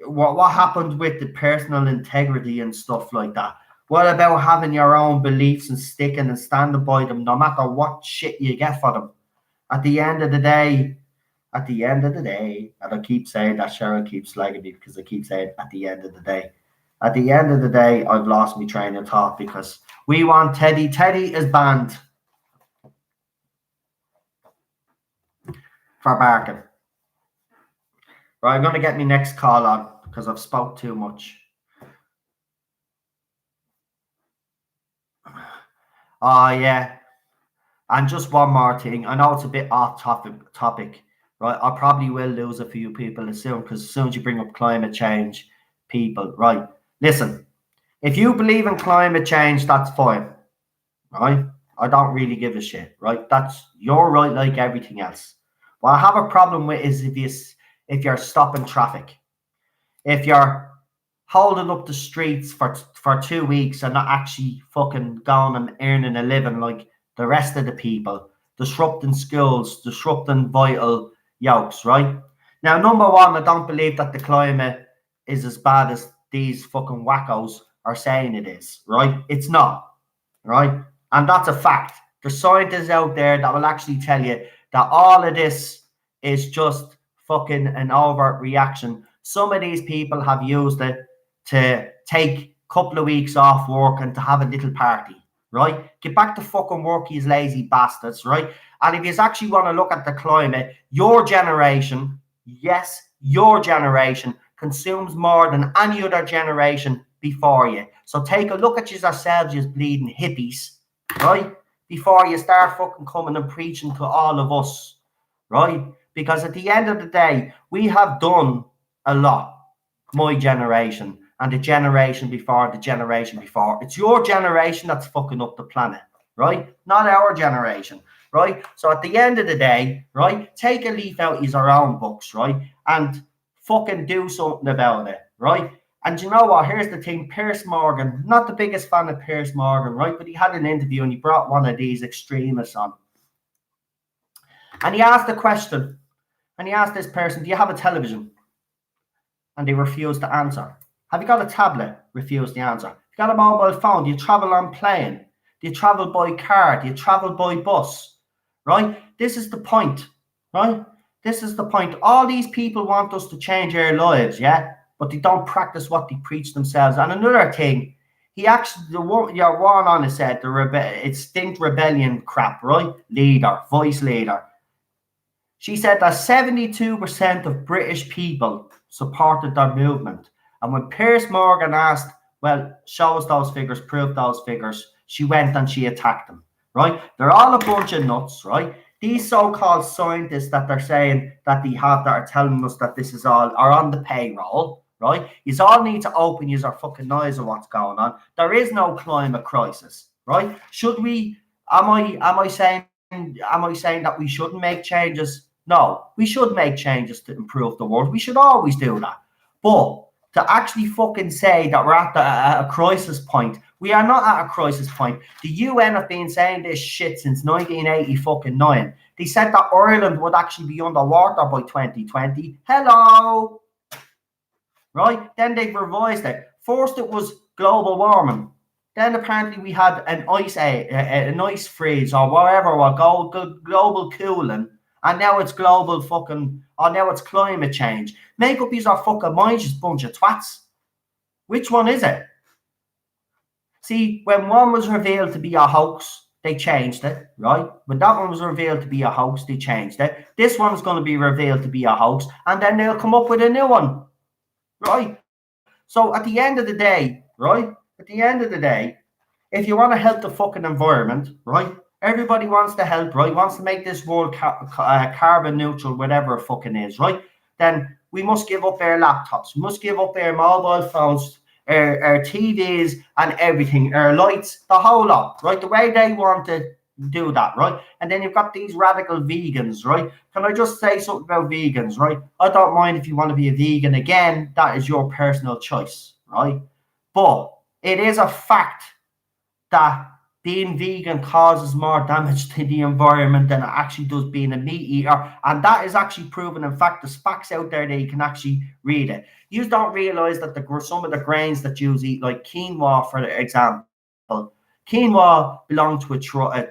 What happened with the personal integrity and stuff like that? What about having your own beliefs and sticking and standing by them no matter what shit you get for them? At the end of the day, and I keep saying that, Cheryl keeps slagging me because I keep saying at the end of the day. At the end of the day, I've lost my train of thought because we want Teddy. Teddy is banned for barking. Right, I'm going to get my next call on because I've spoke too much. Oh, yeah. And just one more thing. I know it's a bit off topic, right? I probably will lose a few people as soon because as soon as you bring up climate change, people, right? Listen, if you believe in climate change, that's fine, right? I don't really give a shit, right? That's your right, like everything else. What I have a problem with is if you're stopping traffic, if you're holding up the streets for 2 weeks and not actually fucking going and earning a living like the rest of the people, disrupting schools, disrupting vital yokes, right? Now, number one, I don't believe that the climate is as bad as these fucking wackos are saying it is, right? It's not, right? And that's a fact. There's scientists out there that will actually tell you that all of this is just fucking an overreaction. Some of these people have used it to take a couple of weeks off work and to have a little party, right? Get back to fucking work, you lazy bastards, right? And if you actually want to look at the climate, your generation, yes, your generation consumes more than any other generation before you. So take a look at yourselves, you bleeding hippies, right? Before you start fucking coming and preaching to all of us, right? Because at the end of the day, we have done a lot, my generation and the generation before the generation before. It's your generation that's fucking up the planet, right? Not our generation, right? So at the end of the day, right, take a leaf out of your own books, right, and fucking do something about it, right? And you know what? Here's the thing. Piers Morgan, not the biggest fan of Piers Morgan, right? But he had an interview and he brought one of these extremists on. And he asked a question. And he asked this person, do you have a television? And they refused to answer. Have you got a tablet? Refused the answer. Have you got a mobile phone? Do you travel on plane? Do you travel by car? Do you travel by bus? Right? This is the point. Right? This is the point. All these people want us to change our lives, yeah? But they don't practice what they preach themselves. And another thing, he actually, your one on it said, extinct rebellion crap, right? Leader, voice leader. She said that 72% of British people supported their movement. And when Piers Morgan asked, well, show us those figures, prove those figures, she went and she attacked them, right? They're all a bunch of nuts, right? these so-called scientists that they're saying that they have that are telling us that this is all are on the payroll, right? You all need to open your fucking eyes of what's going on. There is no climate crisis, right? Should we? Am I saying that we shouldn't make changes? No, we should make changes to improve the world. We should always do that. But to actually fucking say that we're at a crisis point, we are not at a crisis point. The UN have been saying this shit since 1989. They said that Ireland would actually be underwater by 2020. Hello, right? Then they've revised it. First, it was global warming. Then apparently we had an ice freeze or whatever, or global cooling. And now it's global fucking, or now it's climate change. Make up these are fucking minds, just bunch of twats. Which one is it? See, when one was revealed to be a hoax, they changed it, right? When that one was revealed to be a hoax, they changed it. This one's going to be revealed to be a hoax, and then they'll come up with a new one, right? So at the end of the day, right? At the end of the day, if you want to help the fucking environment, right? Everybody wants to help, right? Wants to make this world carbon neutral, whatever it fucking is, right? Then we must give up our laptops. We must give up our mobile phones, our TVs and everything, our lights, the whole lot, right? The way they want to do that, right? And then you've got these radical vegans, right? Can I just say something about vegans, right? I don't mind if you want to be a vegan. Again, that is your personal choice, right? But it is a fact that being vegan causes more damage to the environment than it actually does being a meat eater. And that is actually proven. In fact, there's facts out there that you can actually read it. You don't realize that some of the grains that you eat, like quinoa, for example, quinoa belonged to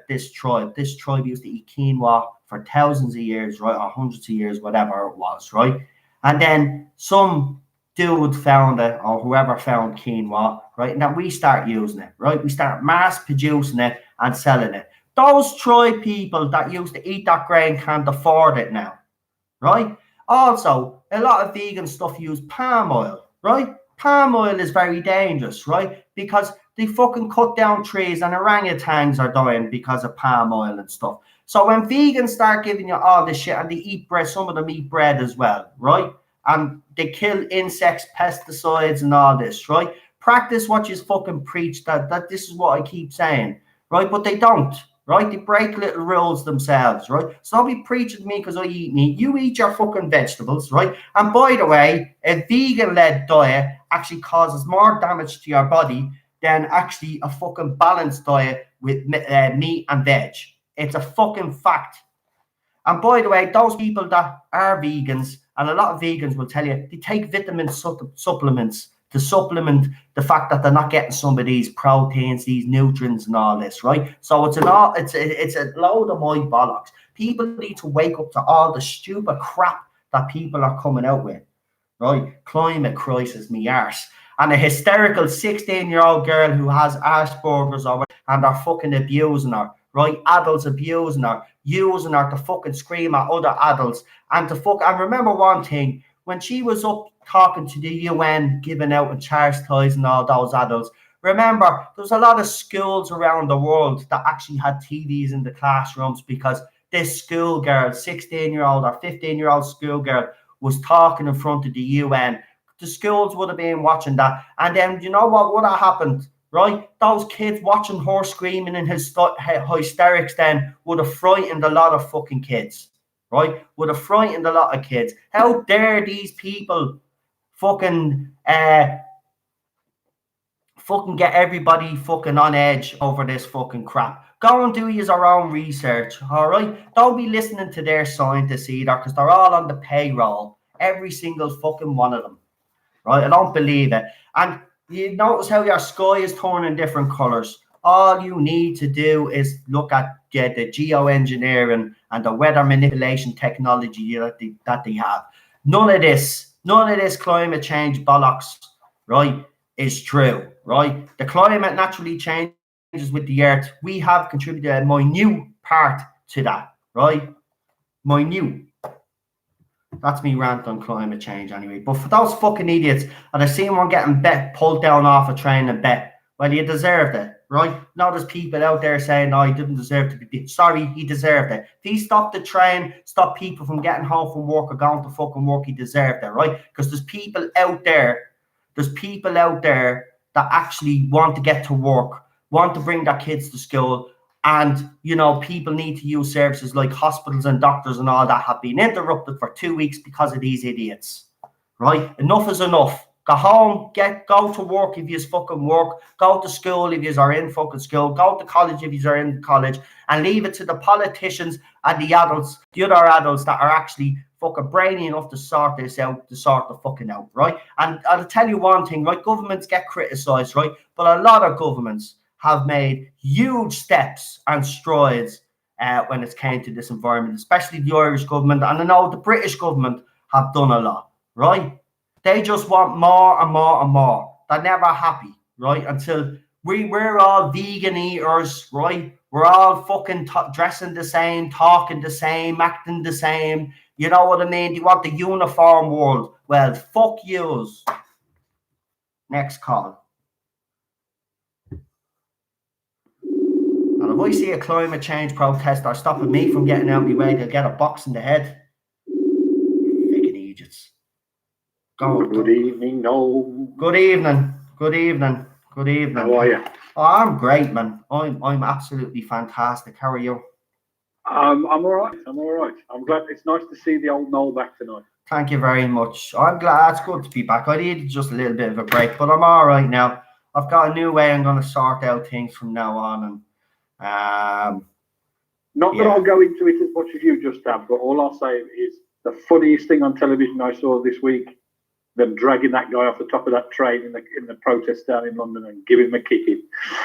this tribe. This tribe used to eat quinoa for thousands of years, right? Or hundreds of years, whatever it was, right? And then some dude found it, or whoever found quinoa, right? And then we start using it, right? We start mass producing it and selling it. Those tribe people that used to eat that grain can't afford it now, right? Also, a lot of vegan stuff use palm oil, right? Palm oil is very dangerous, right? Because they fucking cut down trees and orangutans are dying because of palm oil and stuff. So when vegans start giving you all this shit, and they eat bread, some of them eat bread as well, right? And they kill insects, pesticides, and all this, right? Practice what you fucking preach. That this is what I keep saying, right? But they don't, right? They break little rules themselves, right? So don't be preaching to me because I eat meat. You eat your fucking vegetables, right? And by the way, a vegan-led diet actually causes more damage to your body than actually a fucking balanced diet with meat and veg. It's a fucking fact. And by the way, those people that are vegans, and a lot of vegans will tell you, they take vitamin supplements to supplement the fact that they're not getting some of these proteins, these nutrients and all this, right? So it's a load of my bollocks. People need to wake up to all the stupid crap that people are coming out with, right? Climate crisis, me arse. And a hysterical 16-year-old girl who has Asperger's and they're fucking abusing her, right? Adults abusing her, using her to fucking scream at other adults and and remember one thing, when she was up talking to the UN, giving out and chastising all those adults, remember there was a lot of schools around the world that actually had TVs in the classrooms because this schoolgirl, 16-year-old or 15-year-old schoolgirl, was talking in front of the UN. The schools would have been watching that, and then you know what would have happened? Right, those kids watching her screaming in hysterics then would have frightened a lot of fucking kids, right? Would have frightened a lot of kids. How dare these people fucking get everybody fucking on edge over this fucking crap? Go and do your own research, all right? Don't be listening to their scientists either, because they're all on the payroll, every single fucking one of them, right? I don't believe it. And you notice how your sky is turning different colors. All you need to do is look at the geoengineering and the weather manipulation technology that they have. None of this climate change bollocks, right, is true, right? The climate naturally changes with the earth. We have contributed a minute part to that, right? Minute. That's me rant on climate change anyway. But for those fucking idiots, and I seen one getting pulled down off a train and bet, well, you deserved it, right? Now there's people out there saying, no, he didn't deserve to be. Sorry, he deserved it. If he stopped the train, stop people from getting home from work or going to fucking work, he deserved it, right? Because there's people out there that actually want to get to work, want to bring their kids to school, and, you know, people need to use services like hospitals and doctors and all that have been interrupted for 2 weeks because of these idiots, right? Enough is enough. Go home, go to work if you fucking work, go to school if you are in fucking school, go to college if you are in college, and leave it to the politicians and the adults, the other adults that are actually fucking brainy enough to sort this out, to sort the fucking out, right? And I'll tell you one thing, right? Governments get criticised, right? But a lot of governments have made huge steps and strides when it came to this environment, especially the Irish government, and I know the British government have done a lot, right? They just want more and more and more. They're never happy, right? Until we're all vegan eaters, right? We're all fucking dressing the same, talking the same, acting the same. You know what I mean? You want the uniform world. Well, fuck yous. Next call. And if I see a climate change protester stopping me from getting out of my way, they'll get a box in the head. Fucking idiots. Good evening, Noel. Good evening. Good evening. Good evening. How are you? Oh, I'm great, man. I'm absolutely fantastic. How are you? I'm all right. I'm all right. I'm glad. It's nice to see the old Noel back tonight. Thank you very much. I'm glad. It's good to be back. I needed just a little bit of a break, but I'm all right now. I've got a new way I'm going to sort out things from now on, and not that I'll go into it as much as you just have, but all I'll say is the funniest thing on television I saw this week: them dragging that guy off the top of that train in the protest down in London and giving him a kicking.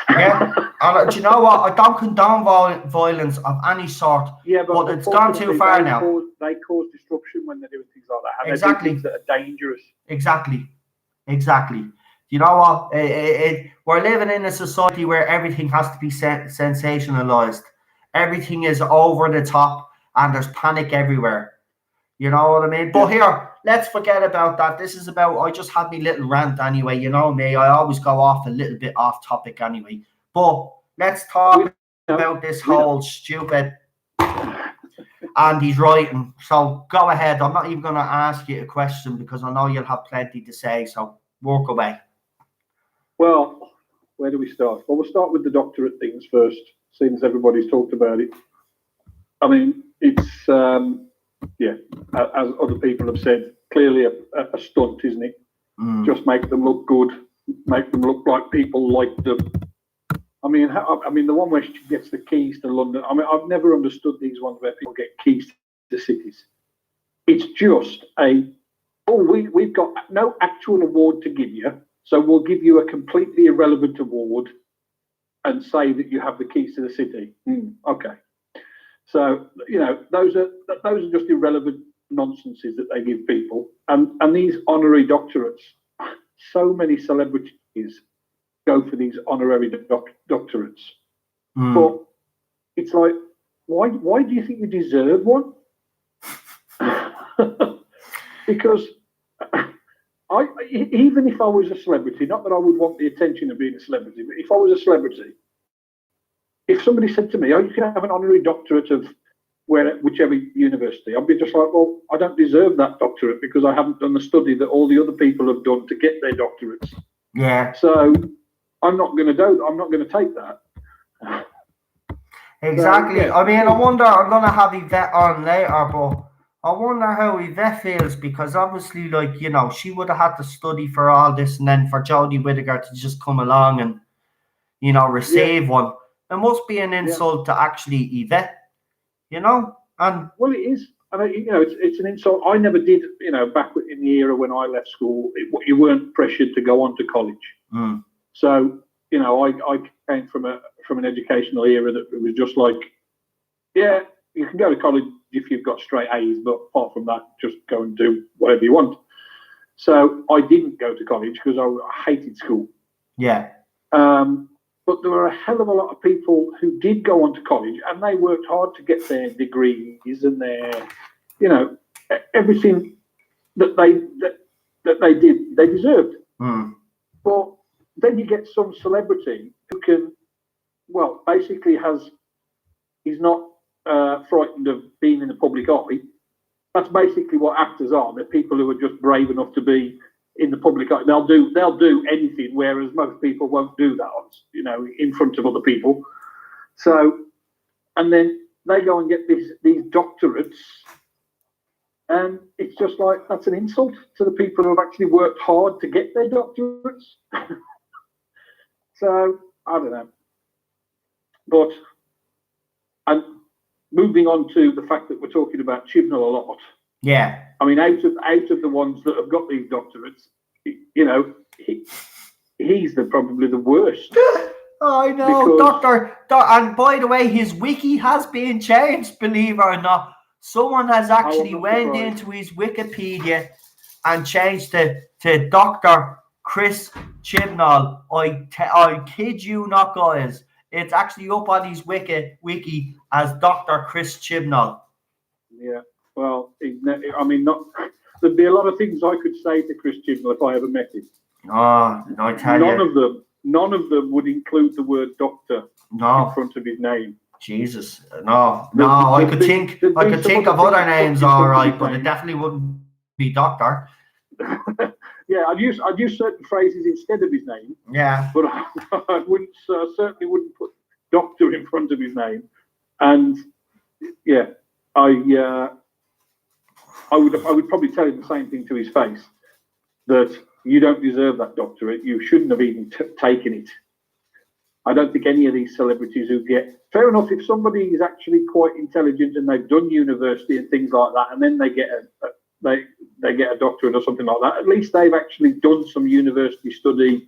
Yeah, and do you know what? I don't condone violence of any sort. Yeah, but it's gone too far now. They cause disruption when they're doing things like that. And Exactly. They do things that are dangerous. Exactly. You know what? We're living in a society where everything has to be sensationalized. Everything is over the top, and there's panic everywhere. You know what I mean? But here, let's forget about that. This is about, I just had my little rant anyway. You know me, I always go off a little bit off topic anyway. But let's talk about this whole stupid Andy's writing. So go ahead. I'm not even going to ask you a question because I know you'll have plenty to say. So work away. Well, where do we start? Well, we'll start with the doctorate things first, since everybody's talked about it. I mean, it's, as other people have said, clearly a stunt, isn't it? Just make them look good, make them look like people like them. I mean, the one where she gets the keys to London. I mean, I've never understood these ones where people get keys to cities. It's just we've got no actual award to give you, so we'll give you a completely irrelevant award and say that you have the keys to the city. Okay. So, you know, those are just irrelevant nonsenses that they give people. And these honorary doctorates, so many celebrities go for these honorary doctorates. But it's like, why do you think you deserve one? Because even if I was a celebrity, not that I would want the attention of being a celebrity, but if I was a celebrity, if somebody said to me, "Oh, you can have an honorary doctorate of whichever university," I'd be just like, "Well, I don't deserve that doctorate because I haven't done the study that all the other people have done to get their doctorates." Yeah. So I'm not going to take that. Exactly. So, yeah. I mean, I wonder. I'm going to have Yvette on later, but I wonder how Yvette feels because obviously, like, you know, she would have had to study for all this, and then for Jodie Whittaker to just come along and, you know, receive one. It must be an insult to actually Yvette, you know? And well, it is. And, you know, it's an insult. I never did, you know, back in the era when I left school, you weren't pressured to go on to college. So, you know, I came from an educational era that it was just like, yeah, you can go to college if you've got straight A's, but apart from that, just go and do whatever you want. So I didn't go to college because I hated school. Yeah. But there were a hell of a lot of people who did go on to college and they worked hard to get their degrees and their, you know, everything that they did, they deserved. But then you get some celebrity who can well, basically he's not frightened of being in the public eye. That's basically what actors are. They're people who are just brave enough to be in the public eye. They'll do anything, whereas most people won't do that, in front of other people. So, and then they go and get these doctorates, and it's just like, that's an insult to the people who have actually worked hard to get their doctorates. So, I don't know. But, and moving on to the fact that we're talking about Chibnall a lot. Yeah. I mean, out of the ones that have got these doctorates, he's probably the worst. I know, Doctor. And by the way, his wiki has been changed, believe it or not. Someone has actually went into his Wikipedia and changed it to Dr. Chris Chibnall. I kid you not, guys. It's actually up on his wiki as Dr. Chris Chibnall. Yeah, well, I mean, there'd be a lot of things I could say to Chris Chibnall if I ever met him. Oh, I tell you. None of them would include the word doctor in front of his name. Jesus, no. I could think of other names, all right, but it definitely wouldn't be doctor. Yeah, I'd use certain phrases instead of his name. Yeah, but I wouldn't certainly wouldn't put doctor in front of his name. And yeah, I would probably tell him the same thing to his face, that you don't deserve that doctorate. You shouldn't have even taken it. I don't think any of these celebrities who get, fair enough, if somebody is actually quite intelligent and they've done university and things like that, and then they get they get a doctorate or something like that, at least they've actually done some university study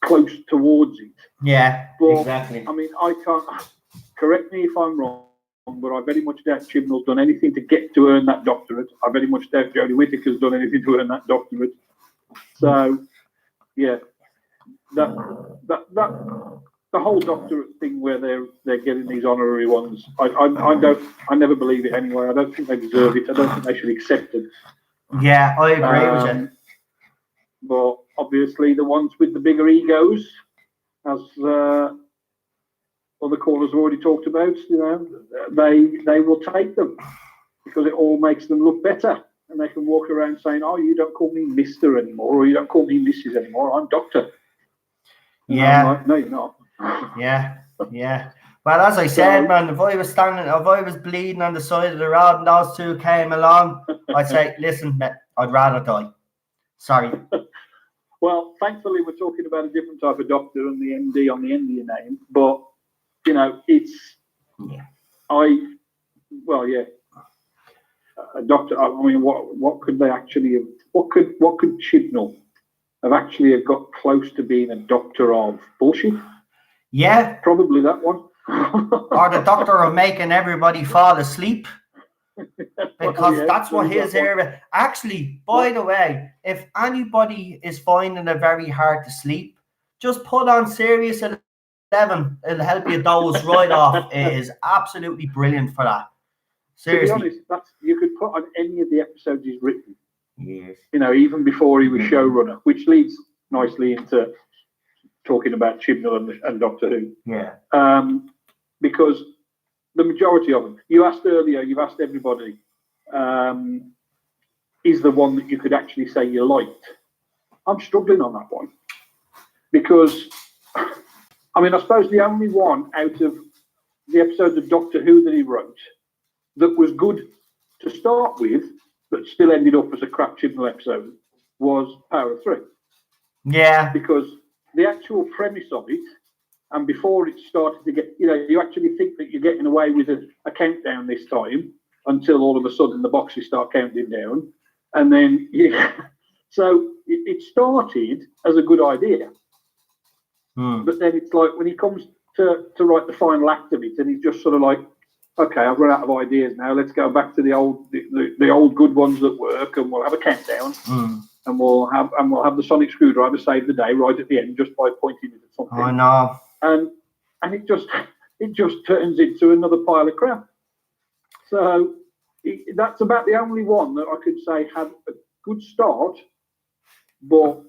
close towards it. Yeah, but, exactly. I mean, I can't, correct me if I'm wrong, but I very much doubt Chibnall's done anything to get to earn that doctorate. I very much doubt Jodie Whittaker's done anything to earn that doctorate. So, yeah, the whole doctorate thing where they're getting these honorary ones, I never believe it anyway. I don't think they deserve it. I don't think they should accept it. Yeah, I agree with you. But obviously, the ones with the bigger egos, as other callers have already talked about, they will take them because it all makes them look better, and they can walk around saying, "Oh, you don't call me Mister anymore, or you don't call me Mrs. anymore. I'm Doctor." Yeah. Like, no, you're not. Yeah. Well, as I said, man, if I was bleeding on the side of the road and those two came along, I'd say, listen, mate, I'd rather die. Sorry. Well, thankfully, we're talking about a different type of doctor and the MD on the end of your name, but it's a doctor. I mean, what could they actually have? What could Chibnall have got close to being a doctor of bullshit? Yeah, probably that one. Or the doctor of making everybody fall asleep, because that's what his area. Actually, by the way, if anybody is finding it very hard to sleep, just put on Sirius 11. It'll help you doze right off. It is absolutely brilliant for that. Seriously. To be honest, you could put on any of the episodes he's written. Yes. Even before he was showrunner, which leads nicely into talking about Chibnall and Doctor Who. Yeah. Because the majority of them, you've asked everybody, is the one that you could actually say you liked. I'm struggling on that one. Because, I suppose the only one out of the episodes of Doctor Who that he wrote that was good to start with, but still ended up as a crap Chibnall episode, was Power of Three. Yeah. Because the actual premise of it, and before it started to get, you actually think that you're getting away with a countdown this time, until all of a sudden the boxes start counting down. And then, so it started as a good idea. But then it's like when he comes to write the final act of it, and he's just sort of like, okay, I've run out of ideas now. Let's go back to the old good ones that work, and we'll have a countdown, and we'll have the sonic screwdriver save the day right at the end just by pointing it at something. I know. And it just turns into another pile of crap. So that's about the only one that I could say had a good start, but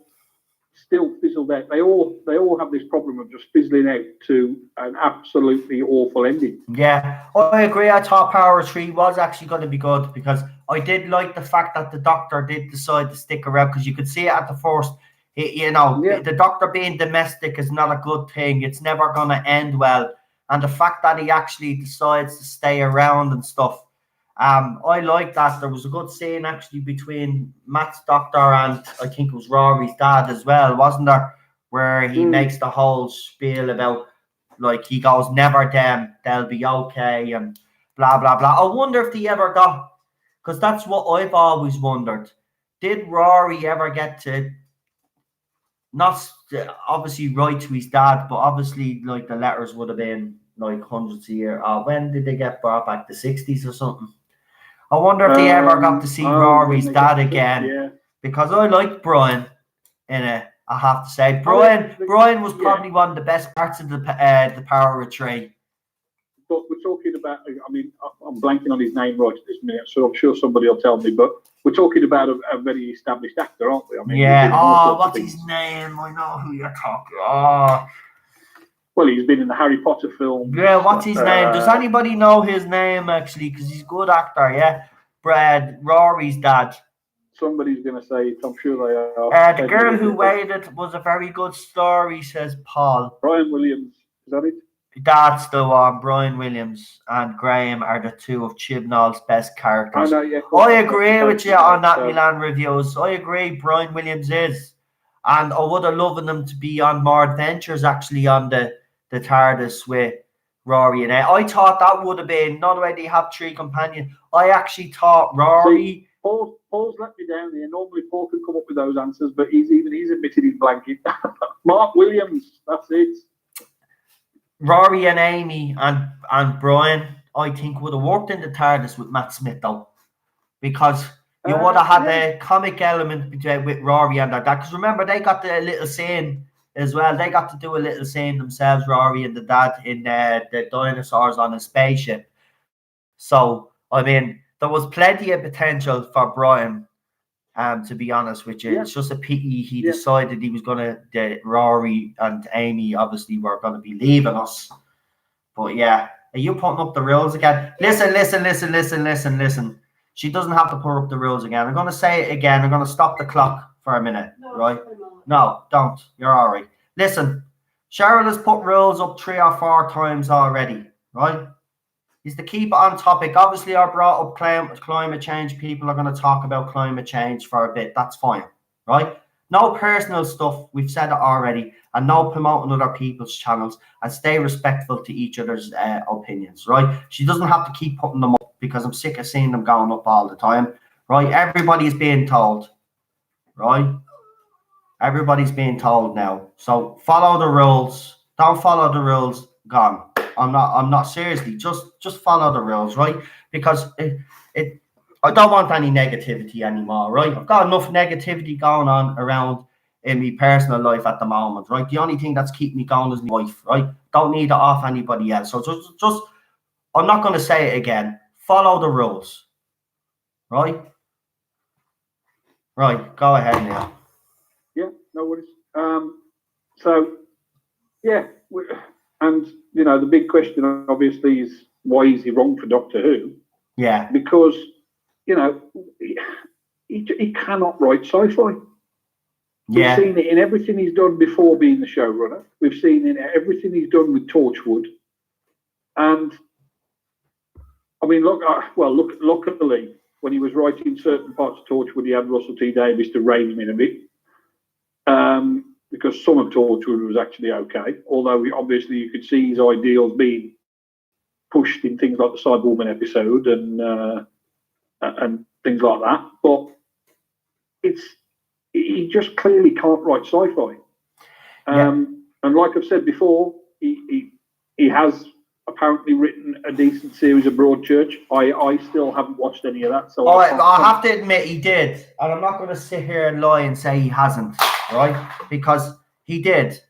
still fizzled out. They all have this problem of just fizzling out to an absolutely awful ending. Yeah, I agree. I thought Power 3 was actually going to be good because I did like the fact that the Doctor did decide to stick around because you could see it at the first. The Doctor being domestic is not a good thing. It's never going to end well. And the fact that he actually decides to stay around and stuff, I like that. There was a good scene actually between Matt's Doctor and I think it was Rory's dad as well, wasn't there? Where he makes the whole spiel about, like, he goes, never them, they'll be okay, and blah, blah, blah. I wonder if he ever got, because that's what I've always wondered. Did Rory ever get to, not obviously write to his dad, but obviously, like, the letters would have been, like, hundreds of years. When did they get brought back? The 60s or something? I wonder if they ever got to see Rory's dad again, because I liked Brian in it. I have to say, Brian was probably one of the best parts of the Power of 3. But we're talking about, I mean, I'm blanking on his name right at this minute, so I'm sure somebody will tell me. But we're talking about a very established actor, aren't we? I mean, what's his name? I know who you're talking. Well, he's been in the Harry Potter film. Yeah, what's his name? Does anybody know his name, actually? Because he's a good actor, yeah? Rory's dad. Somebody's going to say it. I'm sure they are. The Girl Who Waited was a very good story, says Paul. Brian Williams. Is that it? That's the one. Brian Williams and Graham are the two of Chibnall's best characters. I agree with you on that, Milan Reviews. I agree, Brian Williams is. And I would have loved them to be on more adventures, actually, on the TARDIS with Rory and I thought that would have been, not only do you have 3 companions, I actually thought Rory... Paul's let me down here. Normally Paul can come up with those answers, but he's admitted he's blanking. Mark Williams, that's it. Rory and Amy and Brian, I think, would have worked in the TARDIS with Matt Smith, though, because you would have had a comic element with Rory and their dad. Because remember, they got the little scene as well. They got to do a little scene themselves, Rory and the dad, in the dinosaurs on a spaceship. So, I mean, there was plenty of potential for Brian, to be honest with you. It's just a pity he decided he was going to, Rory and Amy obviously were going to be leaving us. But yeah, are you putting up the rules again? Listen. She doesn't have to put up the rules again. I'm going to say it again. I'm going to stop the clock for a minute, right? No, don't. You're all right. Listen, Cheryl has put rules up 3 or 4 times already, right? Is to keep it on topic. Obviously, I brought up climate change. People are going to talk about climate change for a bit. That's fine, right? No personal stuff. We've said it already. And no promoting other people's channels. And stay respectful to each other's opinions, right? She doesn't have to keep putting them up because I'm sick of seeing them going up all the time, right? Everybody's being told, right? Everybody's being told now. So follow the rules. Don't follow the rules. Gone. I'm not seriously. Just follow the rules, right? Because I don't want any negativity anymore, right? I've got enough negativity going on around in my personal life at the moment, right? The only thing that's keeping me going is my wife, right? Don't need it off anybody else. So just I'm not going to say it again. Follow the rules, right? Right. Go ahead now. Yeah, no worries. So yeah, and you know the big question obviously is why is he wrong for Doctor Who? Yeah, because you know he cannot write sci-fi. Yeah. We've seen it in everything he's done before being the showrunner. We've seen it in everything he's done with Torchwood. And I mean, luckily, when he was writing certain parts of Torchwood, he had Russell T Davies to rein him in a bit. Because some of Torchwood was actually okay. Although obviously you could see his ideals being pushed in things like the Cyberwoman episode and things like that. But he just clearly can't write sci-fi. And like I've said before, he has apparently written a decent series of Broadchurch. I still haven't watched any of that. So I have to admit he did. And I'm not going to sit here and lie and say he hasn't, right? Because he did.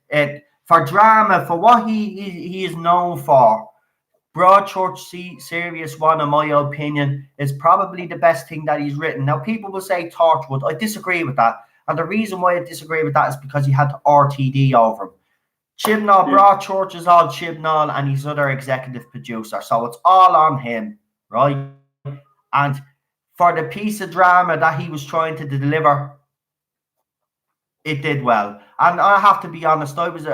For drama, for what he is known for, Broadchurch Series 1, in my opinion, is probably the best thing that he's written. Now, people will say Torchwood. I disagree with that. And the reason why I disagree with that is because he had RTD over him. Chibnall, Broadchurch is all Chibnall and he's other executive producer. So it's all on him, right? And for the piece of drama that he was trying to deliver, it did well. And I have to be honest, I was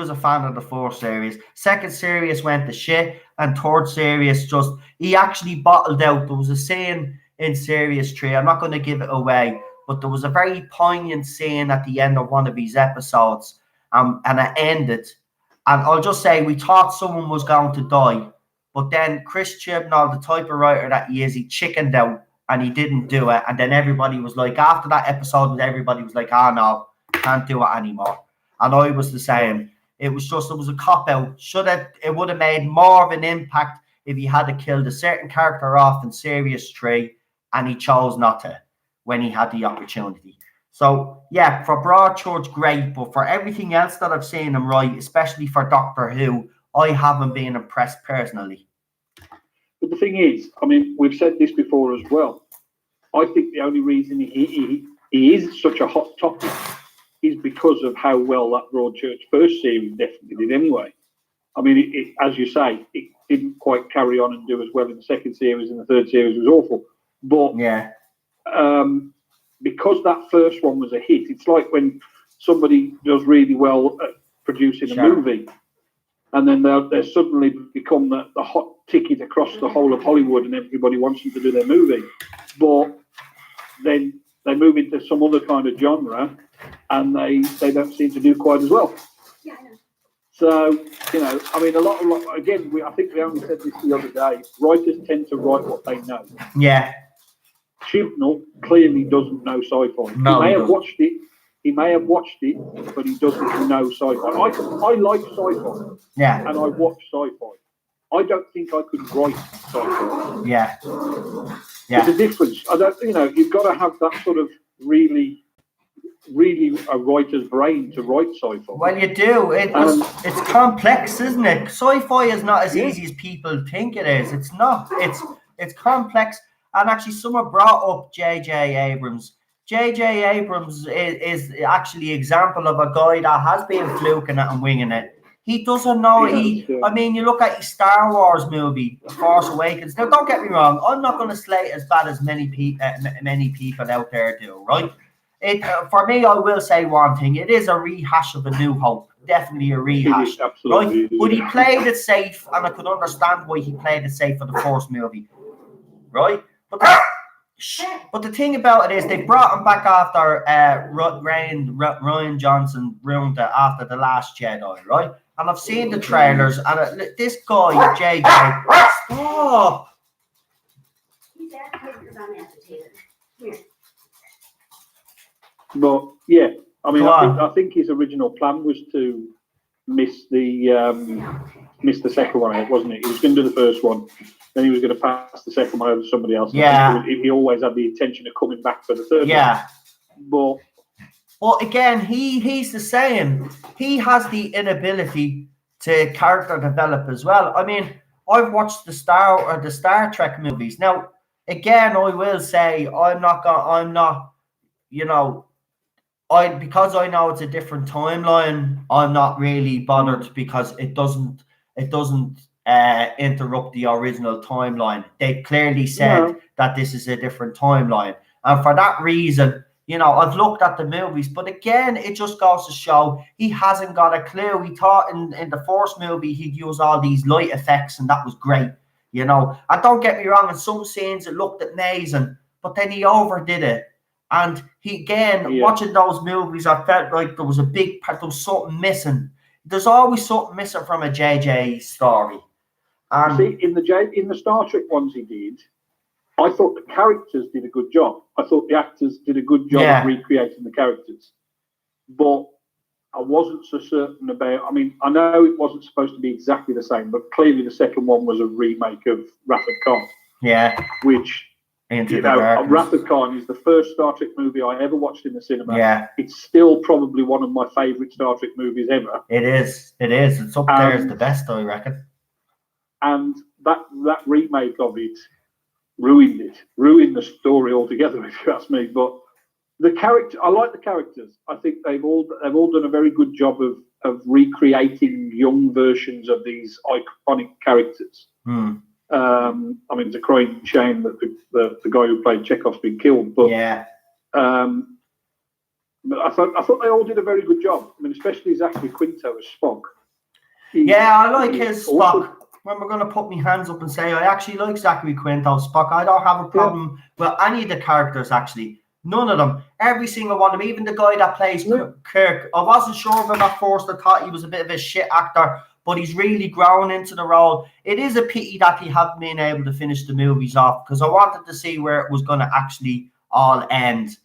a fan of the first series. Second series went to shit, and third series just, he actually bottled out. There was a scene in series 3, I'm not going to give it away, but there was a very poignant scene at the end of one of these episodes, and it ended. And I'll just say, we thought someone was going to die, but then Chris Chibnall, the type of writer that he is, he chickened out and he didn't do it. And then everybody was like, after that episode, everybody was like, oh no, can't do it anymore. And I was the same. It was a cop-out. It would have made more of an impact if he had to kill a certain character off in Series 3, and he chose not to when he had the opportunity. So, yeah, for Broadchurch, great, but for everything else that I've seen him write, especially for Doctor Who, I haven't been impressed personally. But the thing is, I mean, we've said this before as well. I think the only reason he is such a hot topic is because of how well that Broadchurch first series definitely did anyway. I mean, it, as you say, it didn't quite carry on and do as well in the second series, and the third series was awful. But yeah, because that first one was a hit, it's like when somebody does really well at producing a movie, and then they suddenly become the hot ticket across the whole of Hollywood, and everybody wants them to do their movie. But then they move into some other kind of genre, and they don't seem to do quite as well. Yeah, I know. So, you know, I mean, again, I think we only said this the other day, writers tend to write what they know. Yeah. Chibnall clearly doesn't know sci-fi. No, he may have watched it, but he doesn't know sci-fi. I like sci-fi. Yeah. And I watch sci-fi. I don't think I could write sci-fi. Yeah. Yeah. There's a difference. You've got to have that sort of really a writer's brain to write sci-fi. Well, you do. It's complex, isn't it? Sci-fi is not as easy as people think it is. It's not. It's complex. And actually, someone brought up J.J. Abrams. J.J. Abrams is actually an example of a guy that has been fluking it and winging it. He doesn't know. I mean, you look at his Star Wars movie, The Force Awakens. Now, don't get me wrong. I'm not going to slate as bad as many people out there do, right? For me, I will say one thing. It is a rehash of A New Hope. Definitely a rehash. Absolutely. Right? But he played it safe, and I could understand why he played it safe for the first movie. Right? But the thing about it is, they brought him back after Ryan Johnson ruined it after The Last Jedi, right? And I've seen the trailers, and this guy, JJ, stop! He's agitated. Here. But yeah, I mean, I think his original plan was to miss the second one out, wasn't it? He was going to do the first one, then he was going to pass the second one over to somebody else. Yeah. He always had the intention of coming back for the third one. Yeah. But again, he's the same. He has the inability to character develop as well. I mean, I've watched the Star Trek movies. Now, again, I will say because I know it's a different timeline, I'm not really bothered because it doesn't interrupt the original timeline. They clearly said that this is a different timeline, and for that reason, I've looked at the movies, but again, it just goes to show he hasn't got a clue. He thought in the first movie he'd use all these light effects, and that was great, And don't get me wrong, in some scenes it looked amazing, but then he overdid it. And watching those movies, I felt like there was a big part, there was something missing. There's always something missing from a JJ story. And see, in the Star Trek ones he did, I thought the characters did a good job. I thought the actors did a good job of recreating the characters. But I wasn't so certain about, I mean, I know it wasn't supposed to be exactly the same, but clearly the second one was a remake of Wrath of Khan. Yeah. Which, Wrath of Khan is the first Star Trek movie I ever watched in the cinema. Yeah. It's still probably one of my favourite Star Trek movies ever. It is. It's up there as the best, I reckon. And that remake of it ruined the story altogether, if you ask me. But the character, I like the characters. I think they've all done a very good job of recreating young versions of these iconic characters. I mean, it's a crying shame that the guy who played Chekhov's been killed, but yeah. But I thought they all did a very good job. I mean, especially Zachary Quinto as Spock. I like his Spock. awesome. When we're going to put my hands up and say, I actually like Zachary Quinto Spock. I don't have a problem with any of the characters, actually. None of them. Every single one of them. Even the guy that plays Kirk. I wasn't sure of him at first. I thought he was a bit of a shit actor, but he's really grown into the role. It is a pity that he hasn't been able to finish the movies off, because I wanted to see where it was going to actually all end.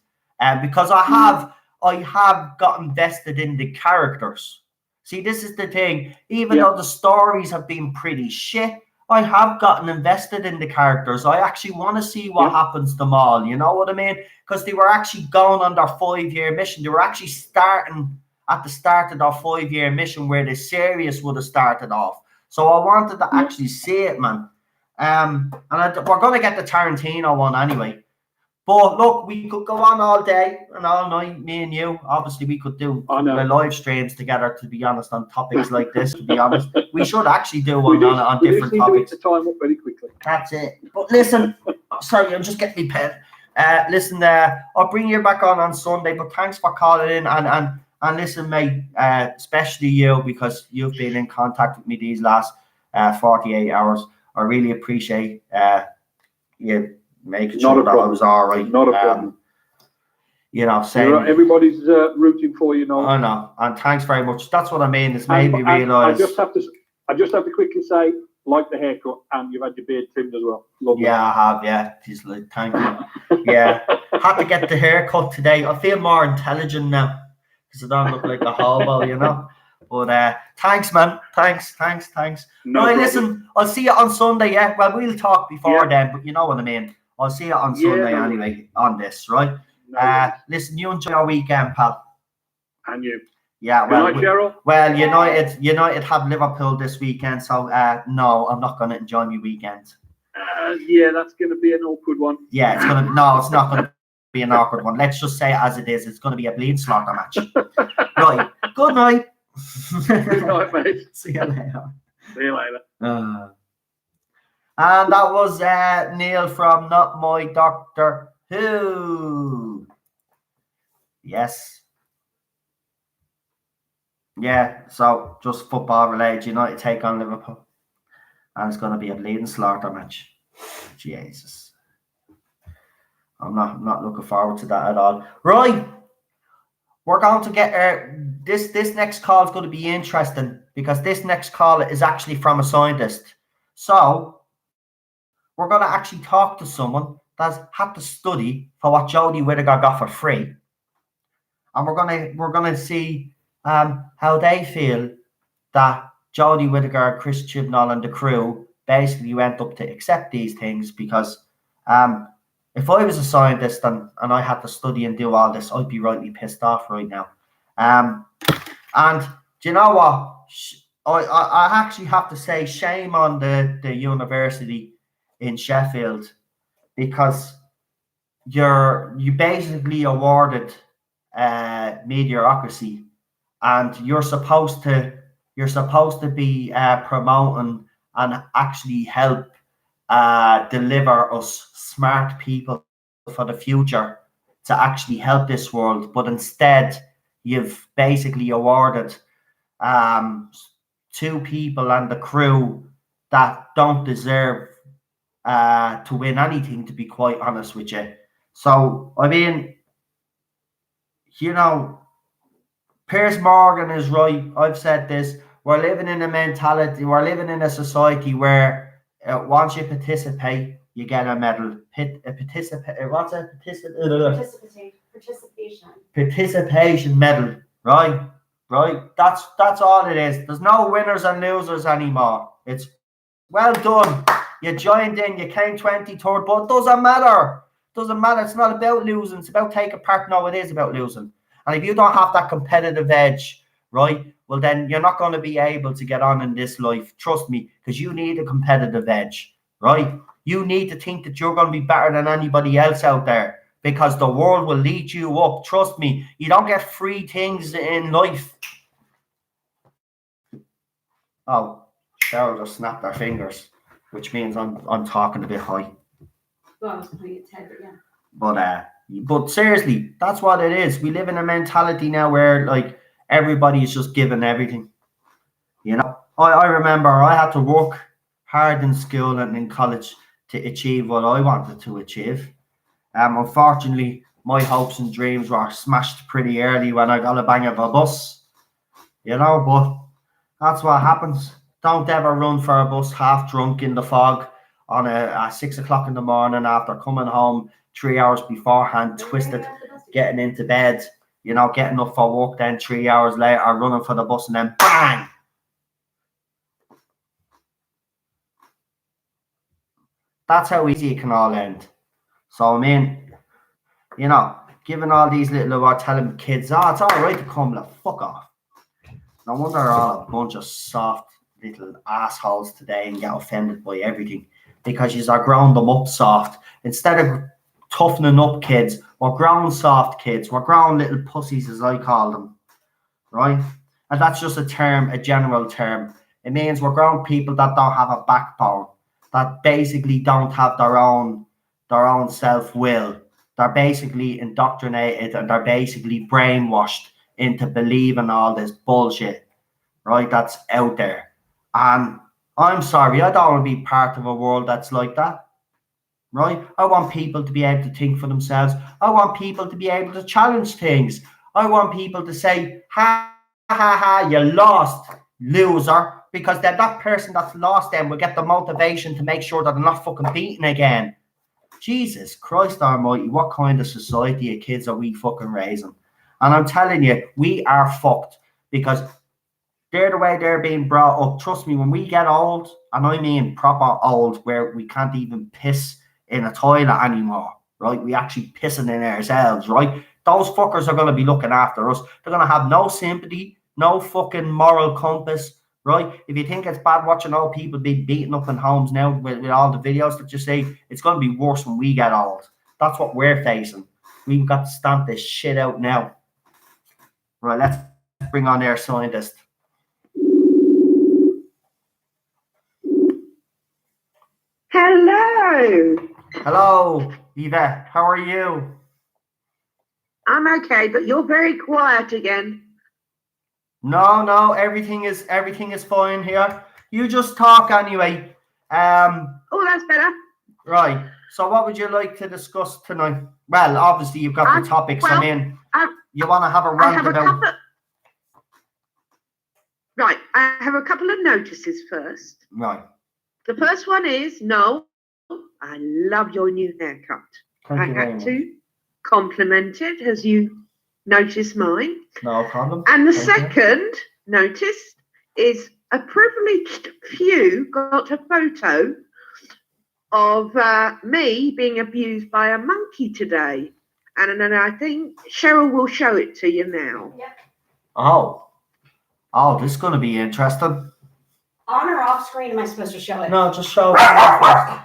Because I have got invested in the characters. See, this is the thing. Even though the stories have been pretty shit, I have gotten invested in the characters. I actually want to see what happens to them all. You know what I mean? Because they were actually going on their 5-year mission. They were actually starting at the start of their 5-year mission where the series would have started off. So I wanted to actually see it, man. And we're going to get the Tarantino one anyway. But look, we could go on all day and all night, me and you. Obviously, we could do live streams together, to be honest, on topics like this, to be honest. We should actually do one on different topics. To time up very quickly. That's it. But listen, sorry, I'm just getting my pen. Listen, I'll bring you back on Sunday, but thanks for calling in. And listen, mate, especially you, because you've been in contact with me these last 48 hours. I really appreciate you making sure that I was all right. Not a problem. You know, saying everybody's rooting for you now. I know, and thanks very much. That's what I mean. It's made me realise. I just have to quickly say, like the haircut, and you've had your beard trimmed as well. Love that. I have. Yeah, just like thank you. Had to get the haircut today. I feel more intelligent now because I don't look like a hobo, you know. But thanks, man. Thanks. No right, problem. Listen, I'll see you on Sunday. Yeah, well, we'll talk before then, but you know what I mean. I'll see you on Sunday anyway on this, right? Listen, you enjoy your weekend, pal. And you. Yeah, well, good night, Cheryl. Well, United have Liverpool this weekend, so no, I'm not going to enjoy my weekend. That's going to be an awkward one. Yeah, it's not going to be an awkward one. Let's just say it as it is. It's going to be a bleed slaughter match. Right. Good night. Good night, mate. See you later. See you later. And that was Neil from Not My Doctor Who. Yes. Yeah, so just football related. United take on Liverpool. And it's going to be a bleeding slaughter match. Jesus. I'm not looking forward to that at all. Right. We're going to get this next call is going to be interesting because this next call is actually from a scientist. So we're going to actually talk to someone that's had to study for what Jodie Whittaker got for free, and we're going to see how they feel that Jodie Whittaker, Chris Chibnall, and the crew basically went up to accept these things. Because if I was a scientist and I had to study and do all this, I'd be rightly pissed off right now. And do you know what? I actually have to say shame on the university in Sheffield, because you basically awarded mediocrity, and you're supposed to be promoting and actually help deliver us smart people for the future to actually help this world, but instead you've basically awarded 2 people and the crew that don't deserve to win anything, to be quite honest with you. So, I mean, you know, Piers Morgan is right. I've said this. We're living in a society where once you participate, you get a medal. Participation medal, right? That's all it is. There's no winners and losers anymore. It's well done. You joined in, you came 23rd, but it doesn't matter. It's not about losing. It's about taking part. No, it is about losing. And if you don't have that competitive edge, right, well, then you're not going to be able to get on in this life. Trust me, because you need a competitive edge, right? You need to think that you're going to be better than anybody else out there, because the world will lead you up. Trust me, you don't get free things in life. Oh, Cheryl just snapped her fingers, which means I'm talking a bit high. Well, I was playing it Ted, but yeah. But seriously, that's what it is. We live in a mentality now where like everybody is just given everything. You know, I remember I had to work hard in school and in college to achieve what I wanted to achieve. Unfortunately, my hopes and dreams were smashed pretty early when I got a bang of a bus. You know, but that's what happens. Don't ever run for a bus half drunk in the fog on at 6 o'clock in the morning after coming home 3 hours beforehand, twisted, getting into bed, you know, getting up for work, then 3 hours later, running for the bus, and then bang! That's how easy it can all end. So, I mean, you know, giving all these little, telling kids, oh, it's all right to come, like, fuck off. No wonder they're all a bunch of soft little assholes today and get offended by everything because you're growing them up soft. Instead of toughening up kids, we're growing soft kids. We're growing little pussies, as I call them, right? And that's just a term, a general term. It means we're growing people that don't have a backbone, that basically don't have their own self-will. They're basically indoctrinated and they're basically brainwashed into believing all this bullshit, right? That's out there. And I'm sorry, I don't want to be part of a world that's like that, right? I want people to be able to think for themselves. I want people to be able to challenge things. I want people to say, ha, ha, ha, you lost, loser, because then that person that's lost then will get the motivation to make sure that they're not fucking beaten again. Jesus Christ almighty, what kind of society of kids are we fucking raising? And I'm telling you, we are fucked because they're the way they're being brought up. Trust me, when we get old, and I mean proper old, where we can't even piss in a toilet anymore, right? We actually pissing in ourselves, right? Those fuckers are going to be looking after us. They're going to have no sympathy, no fucking moral compass, right? If you think it's bad watching old people being beaten up in homes now with all the videos that you see, it's going to be worse when we get old. That's what we're facing. We've got to stamp this shit out now. Right, let's bring on our scientist. Hello. Hello, Eva. How are you? I'm okay, but you're very quiet again. No, everything is fine here. You just talk anyway. Oh, that's better. Right. So what would you like to discuss tonight? Well, obviously you've got the topics. Well, I mean, you want to have a rant about... Right, I have a couple of notices first. Right. The first one is, no, I love your new haircut. I had to compliment it as you noticed mine. No problem. And the second notice is a privileged few got a photo of me being abused by a monkey today. And then I think Cheryl will show it to you now. Yep. Oh, this is going to be interesting. On or off screen am I supposed to show it? No, just show it first.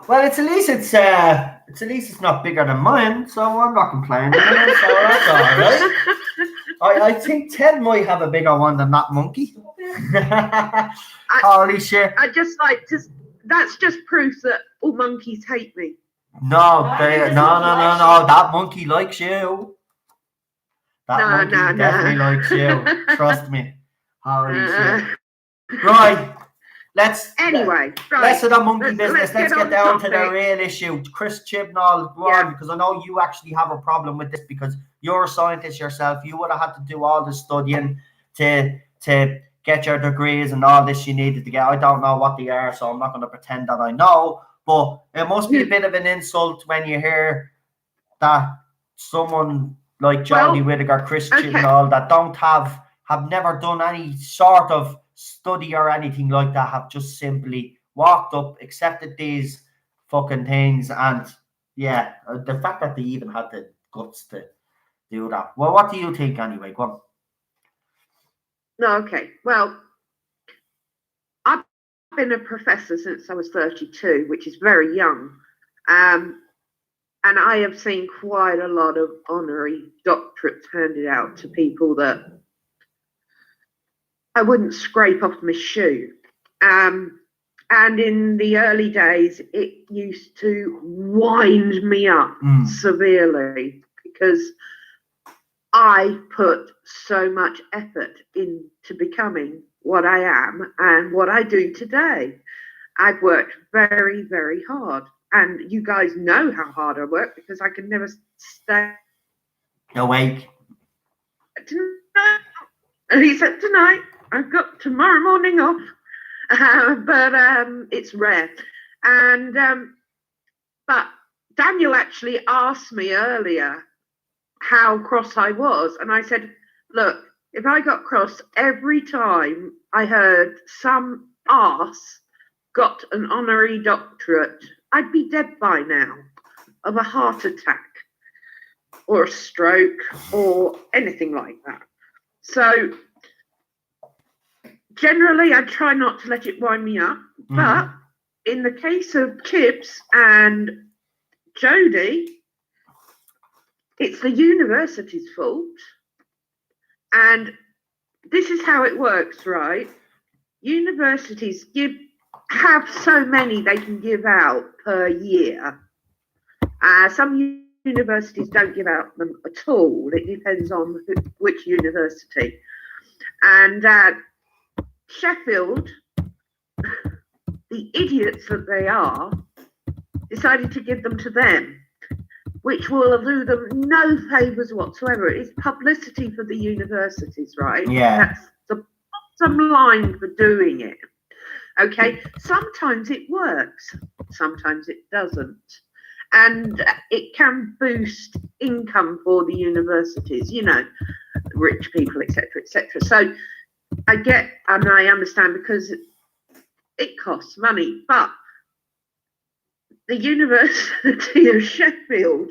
Well, at least it's not bigger than mine, so I'm not complaining. So that's all right. I think Ted might have a bigger one than that monkey. Holy shit! That's just proof that all monkeys hate me. No. That monkey likes you. That monkey definitely likes you. Trust me. Holy shit! Right. Let's of the monkey business. Let's get down to the real issue. Chris Chibnall, go on, because I know you actually have a problem with this because you're a scientist yourself. You would have had to do all the studying to get your degrees and all this you needed to get. I don't know what they are, so I'm not going to pretend that I know. But it must be a bit of an insult when you hear that someone like Jodie Whittaker, Chris Chibnall, that don't have never done any sort of study or anything like that, have just simply walked up, accepted these fucking things, and the fact that they even had the guts to do that. Well, what do you think anyway? Go on. No, okay. Well, I been a professor since I was 32, which is very young. And I have seen quite a lot of honorary doctorates handed out to people that I wouldn't scrape off my shoe. And in the early days, it used to wind me up severely because I put so much effort into becoming what I am and what I do today. I've worked very, very hard. And you guys know how hard I work because I can never stay awake. Tonight, except tonight. I've got tomorrow morning off, but it's rare. And but Daniel actually asked me earlier how cross I was, and I said, look, if I got cross every time I heard some arse got an honorary doctorate, I'd be dead by now of a heart attack or a stroke or anything like that. So generally, I try not to let it wind me up. But in the case of Chibs and Jodie, it's the university's fault. And this is how it works, right? Universities have so many they can give out per year. Some universities don't give out them at all. It depends on which university. And Sheffield, the idiots that they are, decided to give them to them, which will do them no favours whatsoever. It's publicity for the universities, right? Yeah. That's the bottom line for doing it. Okay, sometimes it works, sometimes it doesn't. And it can boost income for the universities, you know, rich people, etc., etc. So I get and I understand because it costs money, but the University of Sheffield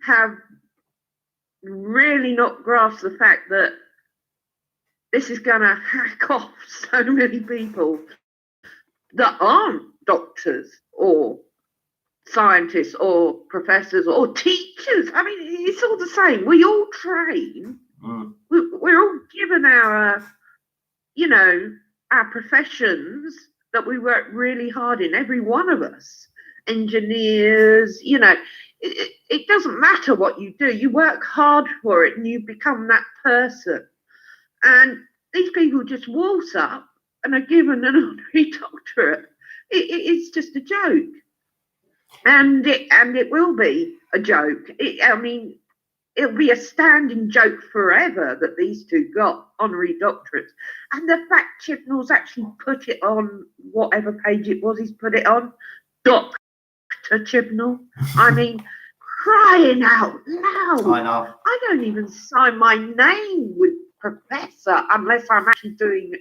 have really not grasped the fact that this is going to hack off so many people that aren't doctors or scientists or professors or teachers. I mean, it's all the same. We all train. We're all given our, you know, our professions that we work really hard in, every one of us. Engineers, you know, it doesn't matter what you do. You work hard for it and you become that person. And these people just waltz up and are given an honorary doctorate. It's just a joke. And it will be a joke. I mean, it'll be a standing joke forever that these two got honorary doctorates. And the fact Chibnall's actually put it on whatever page it was he's put it on, Dr. Chibnall. I mean, crying out loud. I know. I don't even sign my name with professor unless I'm actually doing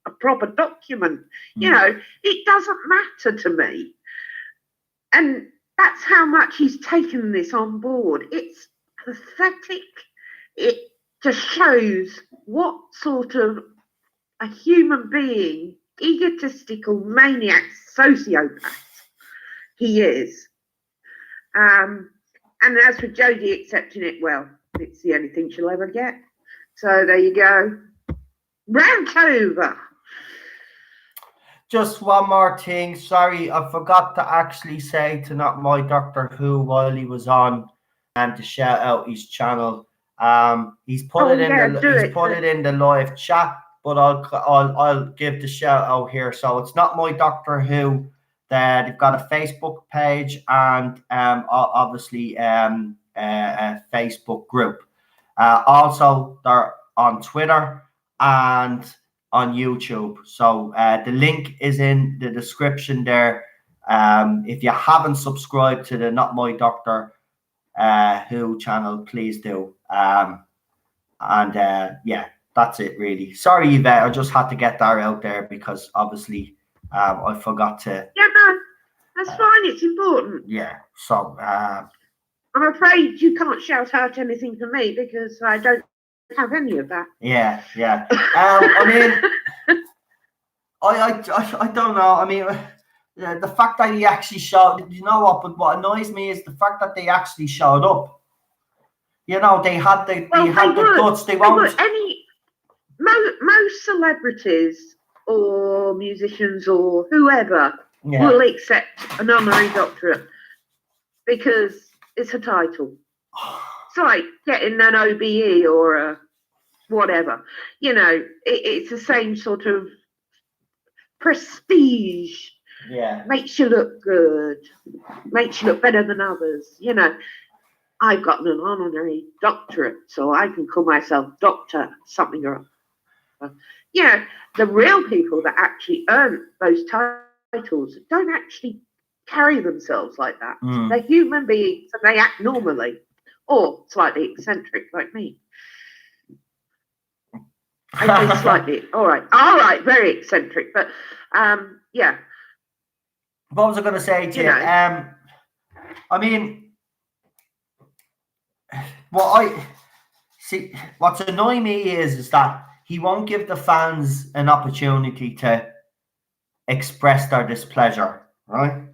a proper document. You know, it doesn't matter to me. And that's how much he's taken this on board. It's pathetic. It just shows what sort of a human being, egotistical maniac, sociopath he is. And as for Jodie accepting it, well, it's the only thing she'll ever get. So there you go. Rant over. Just one more thing. Sorry, I forgot to actually say to Not My Doctor Who while he was on and to shout out his channel. He's put it in the live chat, but I'll give the shout out here. So it's Not My Doctor Who. They've got a Facebook page and obviously a Facebook group. Also, they're on Twitter and on YouTube. So the link is in the description there. If you haven't subscribed to the Not My Doctor Who channel, please do. Yeah, that's it really. Sorry, Yvette, I just had to get that out there because obviously I forgot to. Yeah, no, that's fine. It's important. Yeah. So I'm afraid you can't shout out anything for me because I don't have any of that. Yeah. I mean, I don't know. I mean, the fact that he actually showed, you know what? But what annoys me is the fact that they actually showed up. You know, they had the guts. They won't. Most celebrities or musicians or whoever will accept an honorary doctorate because it's a title. It's like getting an OBE or a whatever. You know, it's the same sort of prestige. Yeah. Makes you look good. Makes you look better than others. You know, I've got an honorary doctorate, so I can call myself Doctor something or other. You know, the real people that actually earn those titles don't actually carry themselves like that. They're human beings and they act normally, or slightly eccentric like me. I say slightly, all right, very eccentric, but yeah. What was I going to say to you? I mean, what's annoying me is that he won't give the fans an opportunity to express their displeasure, right?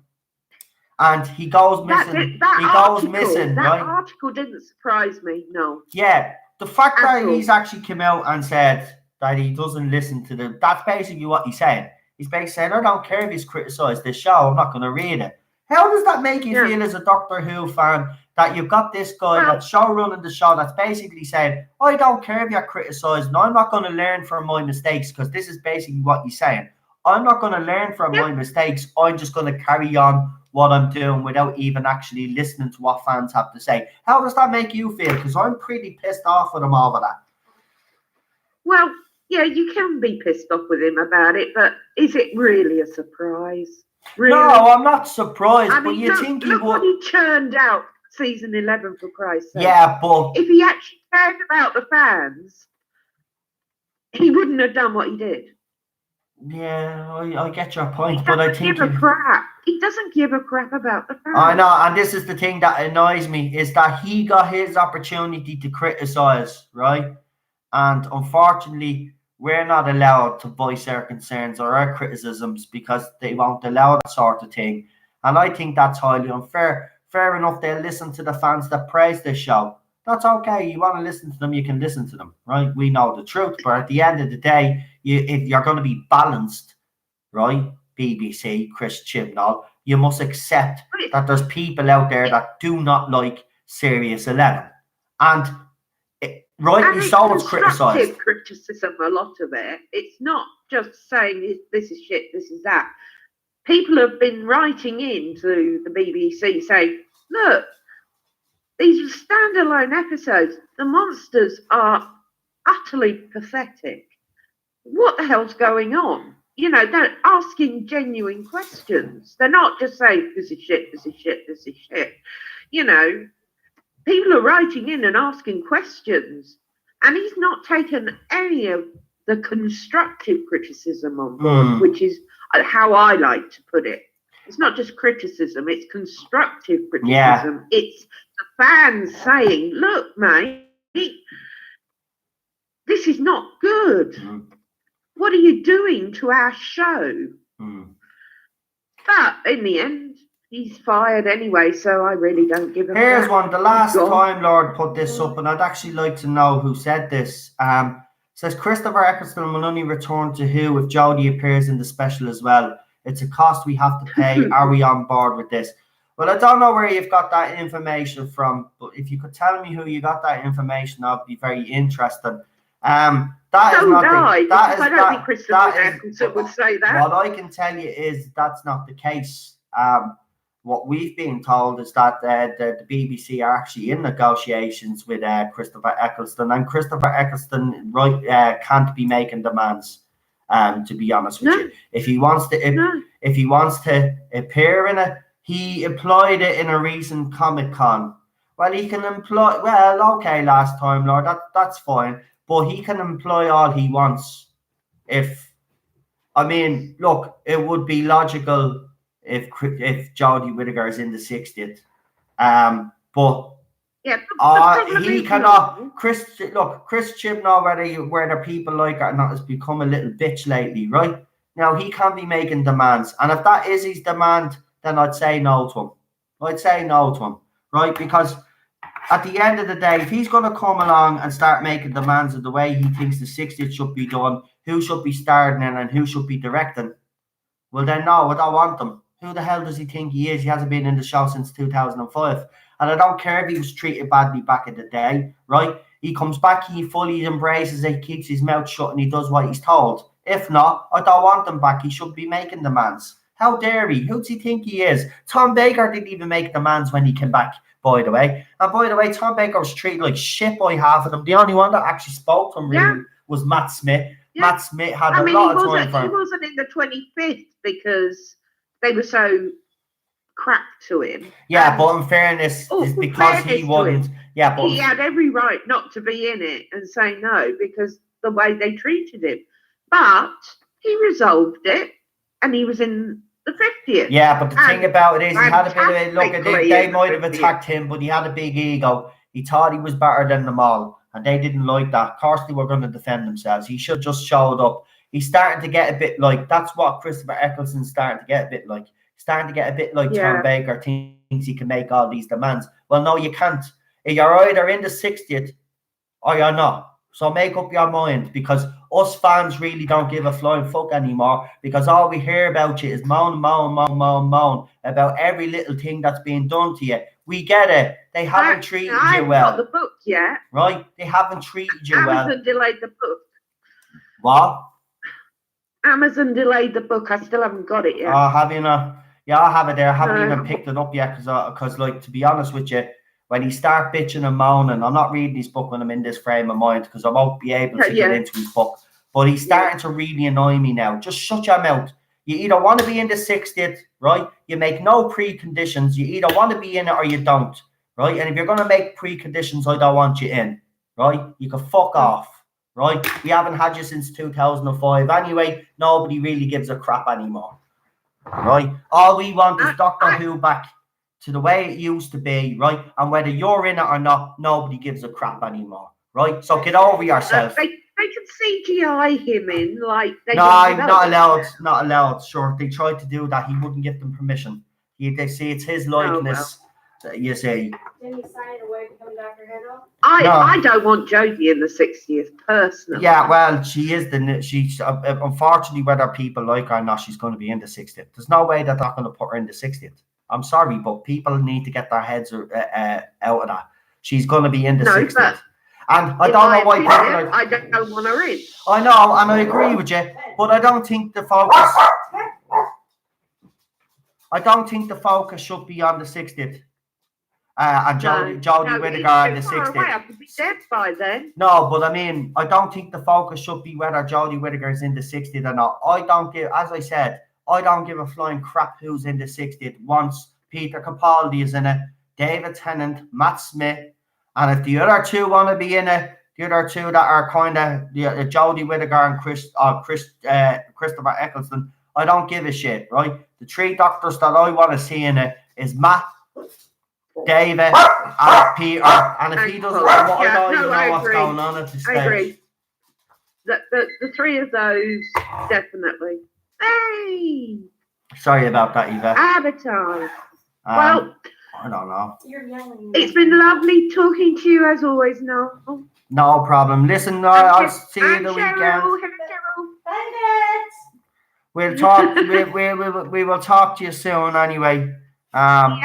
And he goes missing. That article didn't surprise me, no. Yeah, the fact that he's actually come out and said that he doesn't listen to them, that's basically what he's saying. He's basically saying, I don't care if he's criticised this show, I'm not going to read it. How does that make you feel as a Doctor Who fan that you've got this guy that's show running the show that's basically saying, I don't care if you're criticising, I'm not going to learn from my mistakes, because this is basically what he's saying. I'm not going to learn from my mistakes, I'm just going to carry on what I'm doing without even actually listening to what fans have to say. How does that make you feel? Because I'm pretty pissed off with him over that. Well, yeah, you can be pissed off with him about it, but is it really a surprise? Really? No, I'm not surprised, but you think he would. Look what he churned out season 11, for Christ's sake. Yeah, but if he actually cared about the fans, he wouldn't have done what he did. Yeah, I get your point, but I think he doesn't give a crap about the fans. I know, and this is the thing that annoys me, is that he got his opportunity to criticise, right? And unfortunately, we're not allowed to voice our concerns or our criticisms because they won't allow that sort of thing. And I think that's highly unfair. Fair enough, they'll listen to the fans that praise this show. That's okay. You want to listen to them, you can listen to them, right? We know the truth. But at the end of the day, if you're going to be balanced, right, BBC, Chris Chibnall, you must accept that there's people out there that do not like Series 11. And rightly so, it's criticised. Criticism, a lot of it. It's not just saying this is shit, this is that. People have been writing in to the BBC saying, look, these are standalone episodes. The monsters are utterly pathetic. What the hell's going on? You know, they're asking genuine questions. They're not just saying, this is shit, this is shit, this is shit. You know, people are writing in and asking questions. And he's not taken any of the constructive criticism on board, which is how I like to put it. It's not just criticism, it's constructive criticism. Yeah. It's the fans saying, look, mate, this is not good. What are you doing to our show? But in the end, he's fired anyway, so I really don't give a Here's one. The last Time Lord put this up, and I'd actually like to know who said this. Says Christopher Eccleston will only return to Who if Jodie appears in the special as well. It's a cost we have to pay. Are we on board with this? Well, I don't know where you've got that information from, but if you could tell me who you got that information, I'd be very interested. I don't think Christopher Eccleston would say that. What I can tell you is that's not the case. What we've been told is that the BBC are actually in negotiations with Christopher Eccleston, and Christopher Eccleston can't be making demands. To be honest with you, if he wants to appear in it, he employed it in a recent Comic-Con. Well, he can employ. Well, okay, Last Time Lord, that's fine, but he can employ all he wants. Look, it would be logical if Jodie Whittaker is in the 60th, but he cannot. Chris Chibnall, whether people like it or not, has become a little bitch lately, right? Now, he can't be making demands. And if that is his demand, then I'd say no to him. I'd say no to him, right? Because at the end of the day, if he's going to come along and start making demands of the way he thinks the 60th should be done, who should be starting in and who should be directing, well, then no, I don't want him. Who the hell does he think he is? He hasn't been in the show since 2005. And I don't care if he was treated badly back in the day, right? He comes back, he fully embraces it, keeps his mouth shut, and he does what he's told. If not, I don't want him back. He should be making demands. How dare he? Who does he think he is? Tom Baker didn't even make demands when he came back, by the way. And by the way, Tom Baker was treated like shit by half of them. The only one that actually spoke to him really was Matt Smith. Yeah. Matt Smith had a lot of time for him. He wasn't in the 25th because they were so crap to him. Yeah, but in fairness, it's because he wouldn't. Yeah, but he had every right not to be in it and say no because the way they treated him. But he resolved it, and he was in the 50th. Yeah, but the thing about it is, he had a bit of a look. They might have attacked him, but he had a big ego. He thought he was better than them all, and they didn't like that. Of course, they were going to defend themselves. He should just showed up. He's starting to get a bit like, that's what Christopher Eccleston's starting to get a bit like. Starting to get a bit like Tom Baker thinks he can make all these demands. Well, no, you can't. You're either in the 60th or you're not. So make up your mind, because us fans really don't give a flying fuck anymore, because all we hear about you is moan about every little thing that's being done to you. We get it. They haven't treated you well. Got the book yet. Right? They haven't treated you well. Amazon delayed the book. What? Amazon delayed the book. I still haven't got it yet. Oh, have you not? Yeah, I have it there. I haven't even picked it up yet because, like, to be honest with you, when he start bitching and moaning, I'm not reading his book when I'm in this frame of mind because I won't be able to get into his book. But he's starting to really annoy me now. Just shut your mouth. You either want to be in the 60th, right? You make no preconditions. You either want to be in it or you don't, right? And if you're going to make preconditions, I don't want you in, right? You can fuck off, right? We haven't had you since 2005. Anyway, nobody really gives a crap anymore, right? All we want is Doctor Who back to the way it used to be, right? And whether you're in it or not, nobody gives a crap anymore, right? So get over yourself. They can CGI him in, like... No, I'm not allowed. Sure, they tried to do that. He wouldn't give them permission. They see it's his likeness, you see. Didn't he sign away to become Dr. Who? I don't want Jodie in the 60th, personally. Yeah, well, she's unfortunately, whether people like her or not, she's going to be in the 60th. There's no way that they're going to put her in the 60th. I'm sorry, but people need to get their heads out of that. She's going to be in the 60th. And I don't know why people are... I don't want her in. I know, and I agree with you, but I don't think the focus... I don't think the focus should be on the 60th. And Jodie Whittaker on the 60th. I could be dead by then. No, but I mean, I don't think the focus should be whether Jodie Whittaker is in the 60th or not. As I said, I don't give a flying crap who's in the 60th. Once Peter Capaldi is in it, David Tennant, Matt Smith, and if the other two want to be in it, the other two that are kind of Jodie Whittaker and Christopher Eccleston, I don't give a shit, right? The three doctors that I want to see in it is Matt, David, and Peter. And if he doesn't, I don't even know what's going on at this stage. I agree. The three of those, definitely. Hey! Sorry about that, Eva. Avatar. Well, I don't know. You're yelling. It's been lovely talking to you as always, Noel. No problem. Listen, I'll see you the weekend. Cheryl. Bye, We'll talk. we will talk to you soon. Anyway. Love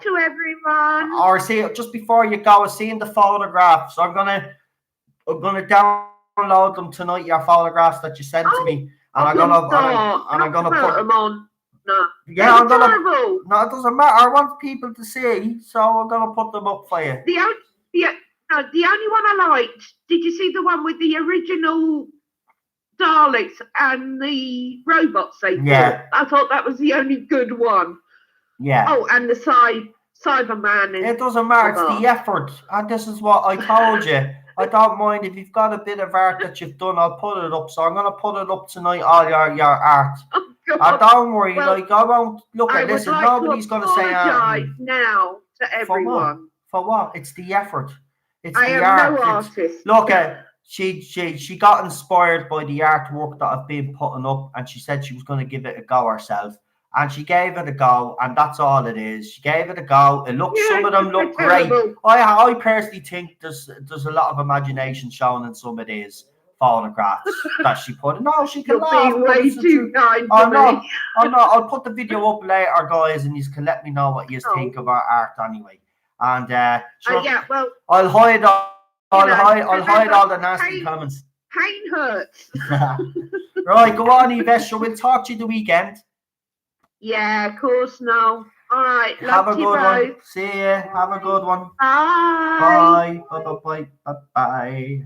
to everyone. Or see, just before you go, seeing the photographs. I'm gonna download them tonight. Your photographs that you sent to me, and I'm gonna put them on. No. Yeah, I'm gonna. No, it doesn't matter. I want people to see, so I'm gonna put them up for you. The only one I liked. Did you see the one with the original Daleks and the robots? Yeah. I thought that was the only good one. Yeah. Oh, and the Cyberman. It doesn't matter. It's the effort, and this is what I told you. I don't mind if you've got a bit of art that you've done. I'll put it up. So I'm gonna put it up tonight. All your art. Don't worry. I won't look at this. And nobody's gonna say. Now to everyone. For what? It's the effort. It's I the am art. no artist. Look at. she got inspired by the artwork that I've been putting up, and she said she was going to give it a go herself. And she gave it a go, and that's all it is. She gave it a go. It looks, some of them look great. I personally think there's a lot of imagination shown in some of these photographs that she put. No, she can laugh. You're being way too kind to me. I'm not. I'll put the video up later, guys, and you can let me know what you think of our art anyway. And sure, yeah, well, I'll hide all the nasty comments. Pain hurts. Right, go on, Yvette. So we'll talk to you the weekend. Yeah, of course, no. All right, Have a love you good both. one. See ya. Have a good one. Bye. Bye. Bye. Bye. Bye. Bye.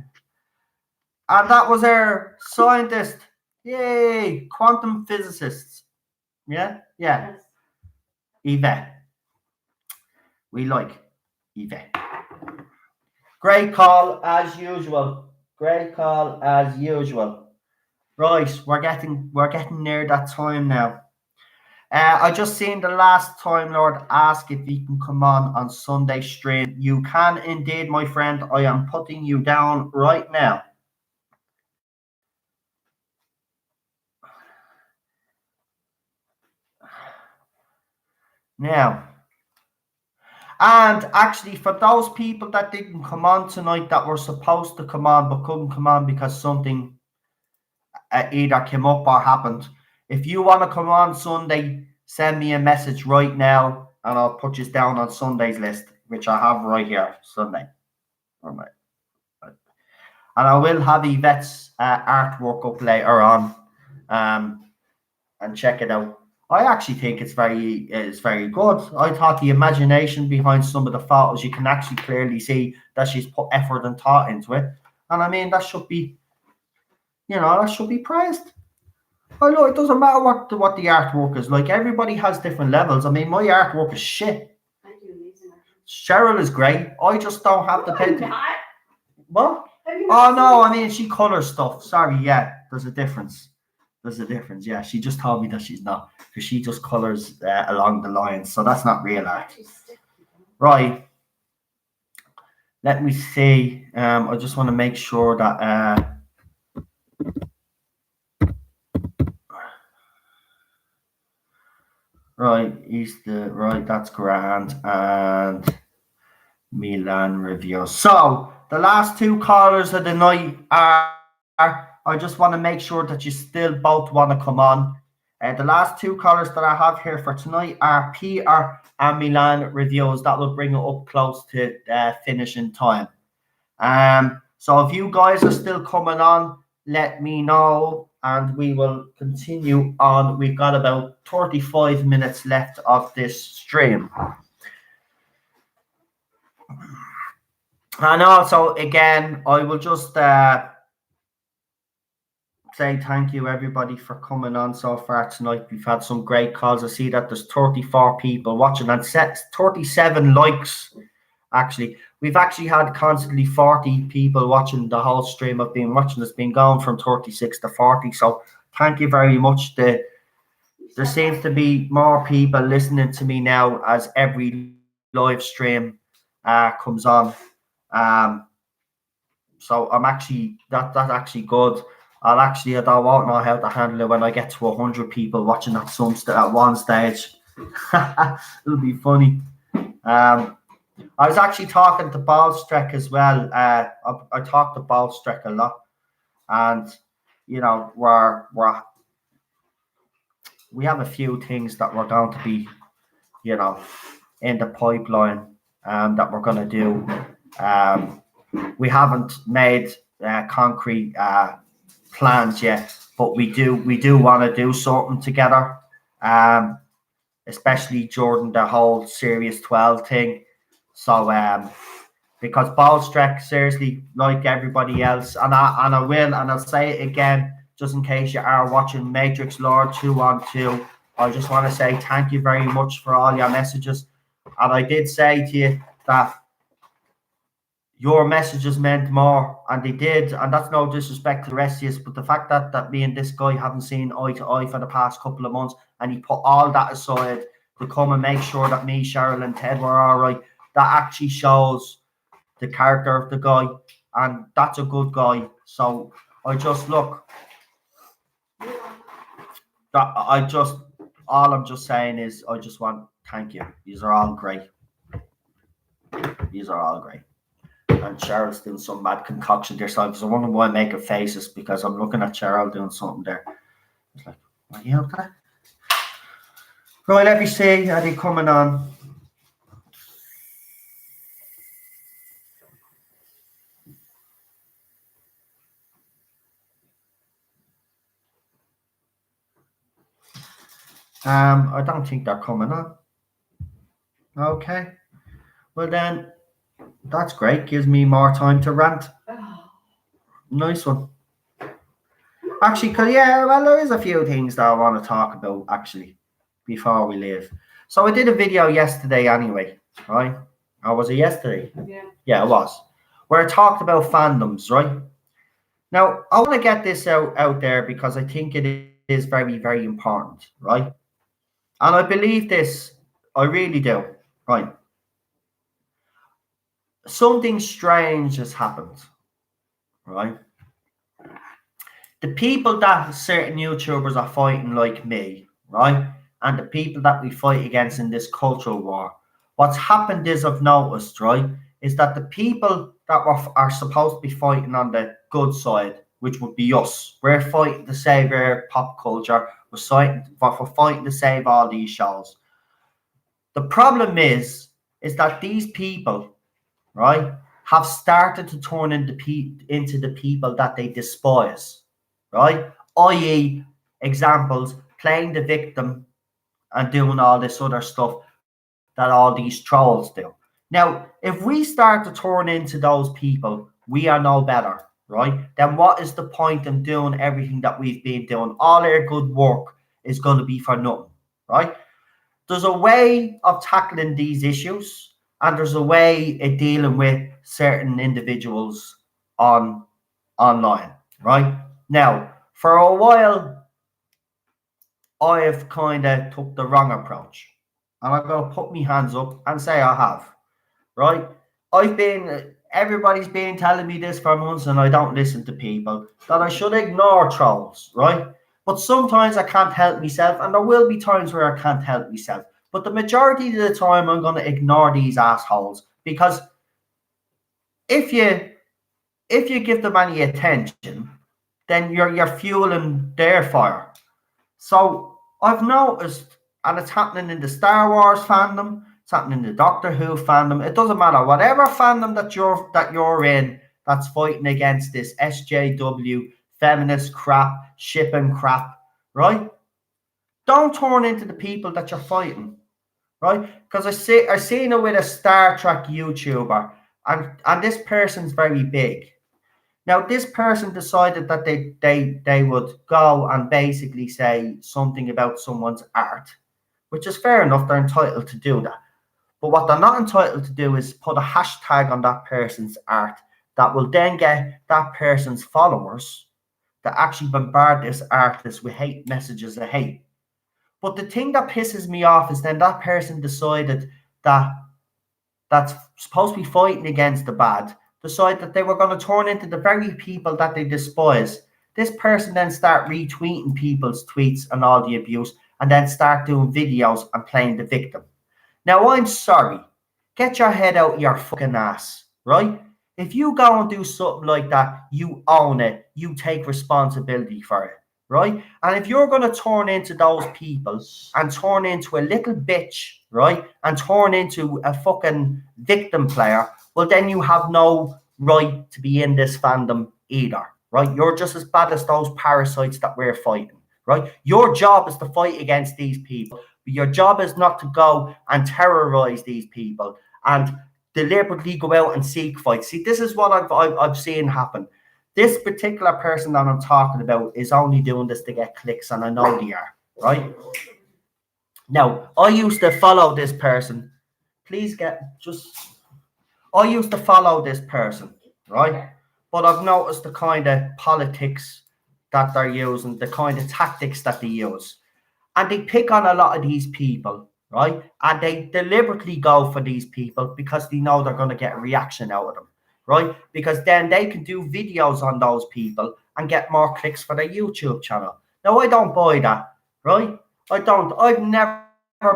And that was our scientist. Yay! Quantum physicists. Yeah. Yeah. Yvette. We like Yvette. Great call as usual. Great call as usual. Right, we're getting near that time now. I just seen the last Time Lord ask if he can come on Sunday stream. You can indeed, my friend. I am putting you down right now. Now, and actually, for those people that didn't come on tonight that were supposed to come on but couldn't come on because something either came up or happened, if you want to come on Sunday, send me a message right now and I'll put you down on Sunday's list, which I have right here, Sunday. All right. And I will have Yvette's artwork up later on, and check it out. I actually think it's very good. I thought the imagination behind some of the photos, you can actually clearly see that she's put effort and thought into it. And I mean, that should be, that should be praised. I know it doesn't matter what the artwork is like. Everybody has different levels. I mean, my artwork is shit. Cheryl is great. I just don't have the pen. What? Oh no, I mean, she colors stuff. Sorry, yeah, there's a difference. Yeah, she just told me that she's not, because she just colors along the lines, so that's not real art. Right. Let me see. I just want to make sure that right, that's grand, and Milan review. So the last two callers of the night are, I just want to make sure that you still both want to come on. The last two callers that I have here for tonight are Peter and Milan reviews. That will bring it up close to finishing time. So if you guys are still coming on, let me know and we will continue on. We've got about 35 minutes left of this stream. And also, again, I will just say thank you, everybody, for coming on so far tonight. We've had some great calls. I see that there's 34 people watching and 37 likes, actually. We've actually had constantly 40 people watching the whole stream. I've been watching. It's been going from 36 to 40. So thank you very much. There seems to be more people listening to me now as every live stream comes on. So I'm actually, that's actually good. I won't know how to handle it when I get to 100 people watching at one stage. It'll be funny. I was actually talking to Ballstreck as well. I talk to Ballstreck a lot, and we have a few things that we're going to be, in the pipeline that we're going to do. We haven't made concrete plans yet, but we do want to do something together, especially during the whole Series 12 thing. So because Ballstreck, seriously, like everybody else, and I'll say it again just in case you are watching Matrix Lord 2-on-2, I just want to say thank you very much for all your messages. And I did say to you that your messages meant more, and they did, and that's no disrespect to the rest of you, but the fact that me and this guy haven't seen eye to eye for the past couple of months, and he put all that aside to come and make sure that me, Cheryl, and Ted were all right, that actually shows the character of the guy. and that's a good guy. So I just look. All I'm just saying is I just want thank you. These are all great. These are all great. And Cheryl's doing some mad concoction there. So I wonder why I'm making faces because I'm looking at Cheryl doing something there. It's like, are you okay? Right, let me see. Are they coming on? I don't think they're coming on. Okay. Well then, that's great. Gives me more time to rant. Nice one. Actually, well, there is a few things that I want to talk about actually before we leave. So I did a video yesterday anyway, right? Or was it yesterday? Yeah, it was. Where I talked about fandoms, right? Now, I want to get this out there because I think it is very, very important, right? And I believe this, I really do, right? Something strange has happened, right? The people that certain YouTubers are fighting like me, right? And the people that we fight against in this cultural war, what's happened is I've noticed, right, is that the people that are supposed to be fighting on the good side, which would be us, we're fighting to save our pop culture, we're fighting to save all these shows. The problem is that these people, right, have started to turn into the people that they despise, right? I.e., examples, playing the victim and doing all this other stuff that all these trolls do. Now, if we start to turn into those people, we are no better, right? Then what is the point in doing everything that we've been doing? All our good work is going to be for nothing, right? There's a way of tackling these issues, and there's a way of dealing with certain individuals online, right? Now, for a while, I have kind of took the wrong approach. And I'm going to put my hands up and say I have, right? Everybody's been telling me this for months and I don't listen to people, that I should ignore trolls, right? But sometimes I can't help myself, and there will be times where I can't help myself. But the majority of the time, I'm going to ignore these assholes, because if you give them any attention, then you're fueling their fire. So I've noticed, and it's happening in the Star Wars fandom, it's happening in the Doctor Who fandom. It doesn't matter, whatever fandom that you're in, that's fighting against this SJW feminist crap, shipping crap, right? Don't turn into the people that you're fighting, right? Because I seen it with a Star Trek YouTuber, and this person's very big. Now, this person decided that they would go and basically say something about someone's art, which is fair enough. They're entitled to do that. But what they're not entitled to do is put a hashtag on that person's art that will then get that person's followers to actually bombard this artist with hate messages of hate. But the thing that pisses me off is then that person decided that's supposed to be fighting against the bad, decide that they were going to turn into the very people that they despise. This person then start retweeting people's tweets and all the abuse, and then start doing videos and playing the victim. Now, I'm sorry. Get your head out your fucking ass, right? If you go and do something like that, you own it. You take responsibility for it, right? And if you're going to turn into those people and turn into a little bitch, right, and turn into a fucking victim player, well, then you have no right to be in this fandom either, right? You're just as bad as those parasites that we're fighting, right? Your job is to fight against these people, but your job is not to go and terrorize these people and deliberately go out and seek fights. See, this is what I've seen happen. This particular person that I'm talking about is only doing this to get clicks, and I know they are, right? Now, I used to follow this person. I used to follow this person, right? But I've noticed the kind of politics that they're using, the kind of tactics that they use. And they pick on a lot of these people, right? And they deliberately go for these people because they know they're going to get a reaction out of them. right? Because then they can do videos on those people and get more clicks for their YouTube channel. Now, I don't buy that, right? I don't. I've never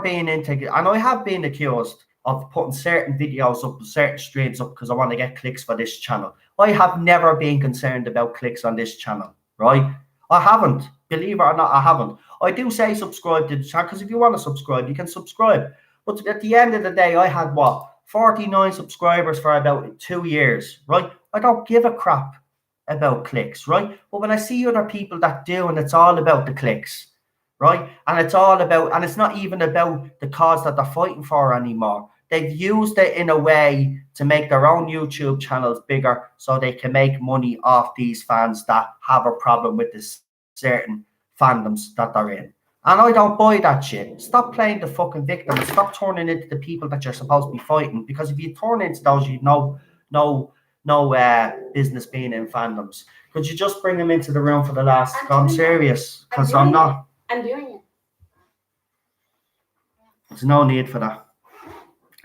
been into, and I have been accused of putting certain videos up, certain streams up because I want to get clicks for this channel. I have never been concerned about clicks on this channel, right? I haven't. Believe it or not, I haven't. I do say subscribe to the channel because if you want to subscribe, you can subscribe. But at the end of the day, I had what? 49 subscribers for about 2 years, right? I don't give a crap about clicks, right? But when I see other people that do, and it's all about the clicks, right? And it's all about, and it's not even about the cause that they're fighting for anymore. They've used it in a way to make their own YouTube channels bigger so they can make money off these fans that have a problem with this certain fandoms that they're in. And I don't buy that shit. Stop playing the fucking victim. Stop turning into the people that you're supposed to be fighting. Because if you turn into those, you know, no business being in fandoms. Could you just bring them into the room for the last? I'm serious, because I'm not. I'm doing it. There's no need for that.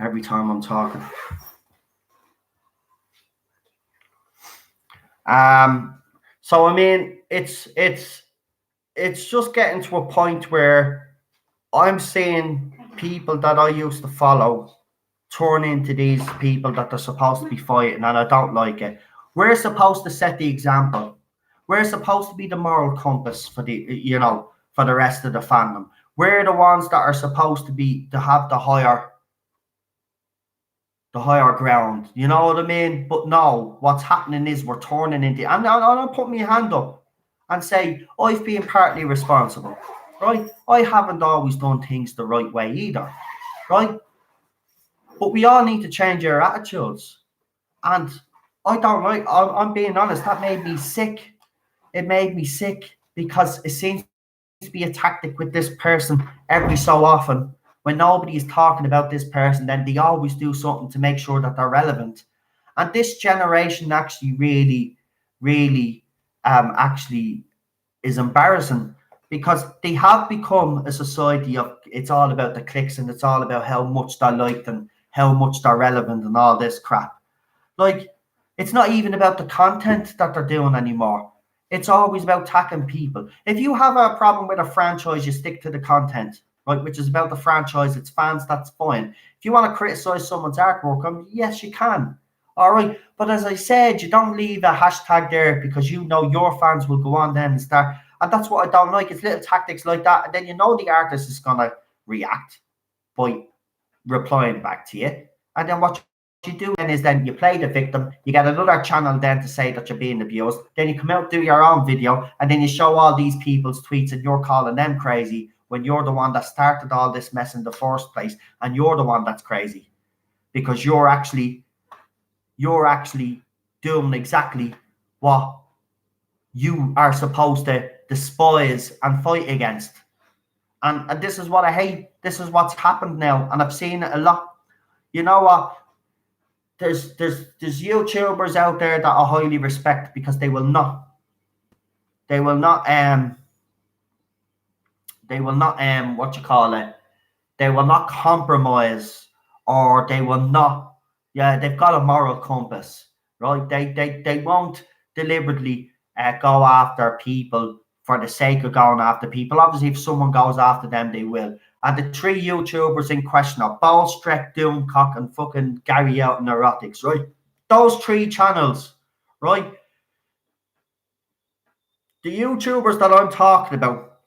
Every time I'm talking. So I mean, it's just getting to a point where I'm seeing people that I used to follow turn into these people that they're supposed to be fighting, and I don't like it. We're supposed to set the example. We're supposed to be the moral compass for the, for the rest of the fandom. We're the ones that are supposed to have the higher ground. You know what I mean? But no, what's happening is we're turning into, and I'll put my hand up and say, I've been partly responsible, right? I haven't always done things the right way either, right? But we all need to change our attitudes. And I don't like, I'm being honest, that made me sick. It made me sick because it seems to be a tactic with this person every so often. When nobody is talking about this person, then they always do something to make sure that they're relevant. And this generation actually really actually is embarrassing, because they have become a society of, it's all about the clicks and it's all about how much they're liked and how much they're relevant and all this crap. Like, it's not even about the content that they're doing anymore. It's always about attacking people. If you have a problem with a franchise, you stick to the content, right? Which is about the franchise, it's fans, that's fine. If you want to criticize someone's artwork, yes, you can. All right. But as I said, you don't leave a hashtag there because you know your fans will go on then and start. And that's what I don't like. It's little tactics like that. And then you know the artist is going to react by replying back to you. And then what you do then is then you play the victim. You get another channel then to say that you're being abused. Then you come out, do your own video, and then you show all these people's tweets and you're calling them crazy when you're the one that started all this mess in the first place. And you're the one that's crazy because you're actually doing exactly what you are supposed to despise and fight against. And this is what I hate. This is what's happened now. And I've seen it a lot. You know what? There's YouTubers out there that I highly respect because they will not compromise, or they will not, they've got a moral compass, right? They won't deliberately go after people for the sake of going after people. Obviously, if someone goes after them, they will. And the 3 YouTubers in question are Ballstrek, Doomcock, and fucking Gary Out in Erotics, right? Those 3 channels, right? The YouTubers that I'm talking about,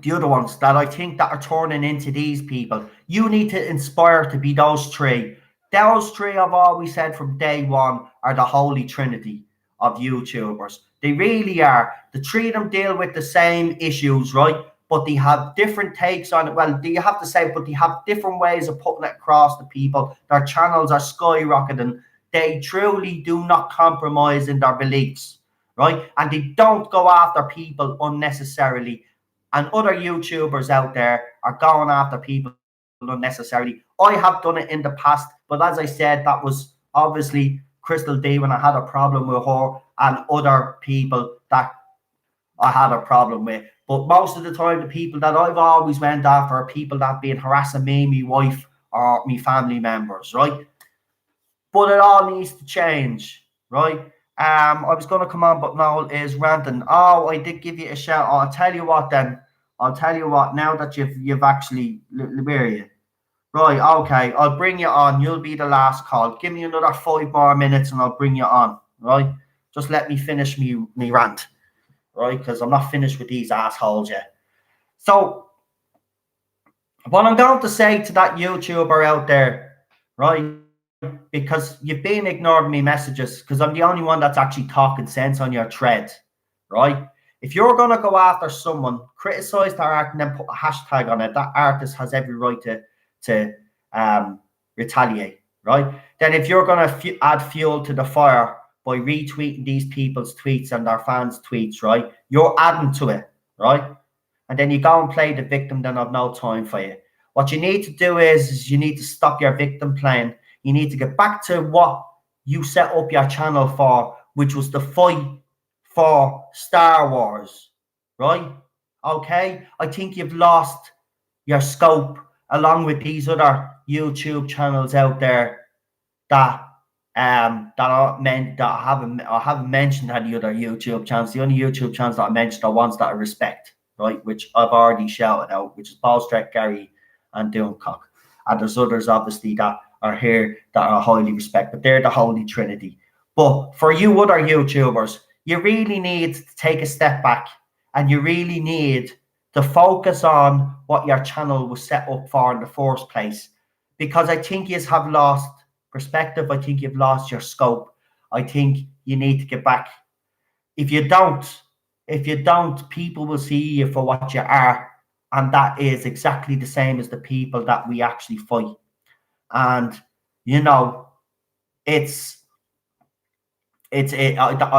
the other ones that I think that are turning into these people, you need to inspire to be those 3. Those 3 I've always said from day one are the holy trinity of YouTubers. They really are. The 3 of them deal with the same issues, right? But they have different takes on it. Well, you have to say, but they have different ways of putting it across to people. Their channels are skyrocketing. They truly do not compromise in their beliefs, right? And they don't go after people unnecessarily. And other YouTubers out there are going after people unnecessarily. I have done it in the past, but as I said, that was obviously Crystal D when I had a problem with her, and other people that I had a problem with. But most of the time, the people that I've always went after are people that have been harassing me, my wife, or my family members, right? but it all needs to change, right? I was going to come on, but Noel is ranting. Oh, I did give you a shout. I'll tell you what then. I'll tell you what, now that you've actually, where are you? Right, okay, I'll bring you on. You'll be the last call. Give me another 5 more minutes and I'll bring you on, right? Just let me finish me rant, right? Because I'm not finished with these assholes yet. So, what I'm going to say to that YouTuber out there, right? Because you've been ignoring me messages because I'm the only one that's actually talking sense on your thread, right? If you're going to go after someone, criticize their art and then put a hashtag on it, that artist has every right to retaliate, right? Then if you're going to add fuel to the fire by retweeting these people's tweets and their fans' tweets, right, you're adding to it, right? And then you go and play the victim, then I've no time for you. What you need to do is you need to stop your victim playing. You need to get back to what you set up your channel for, which was the fight for Star Wars, right? Okay? I think you've lost your scope along with these other YouTube channels out there that I haven't mentioned any other YouTube channels. The only YouTube channels that I mentioned are ones that I respect, right? Which I've already shouted out, which is Ballstrek, Gary, and Doomcock. And there's others obviously that are here that are highly respected, but they're the Holy Trinity. But for you other YouTubers, you really need to take a step back and you really need to focus on what your channel was set up for in the first place. Because I think you have lost perspective. I think you've lost your scope. I think you need to get back. If you don't, people will see you for what you are. And that is exactly the same as the people that we actually fight. And, you know, I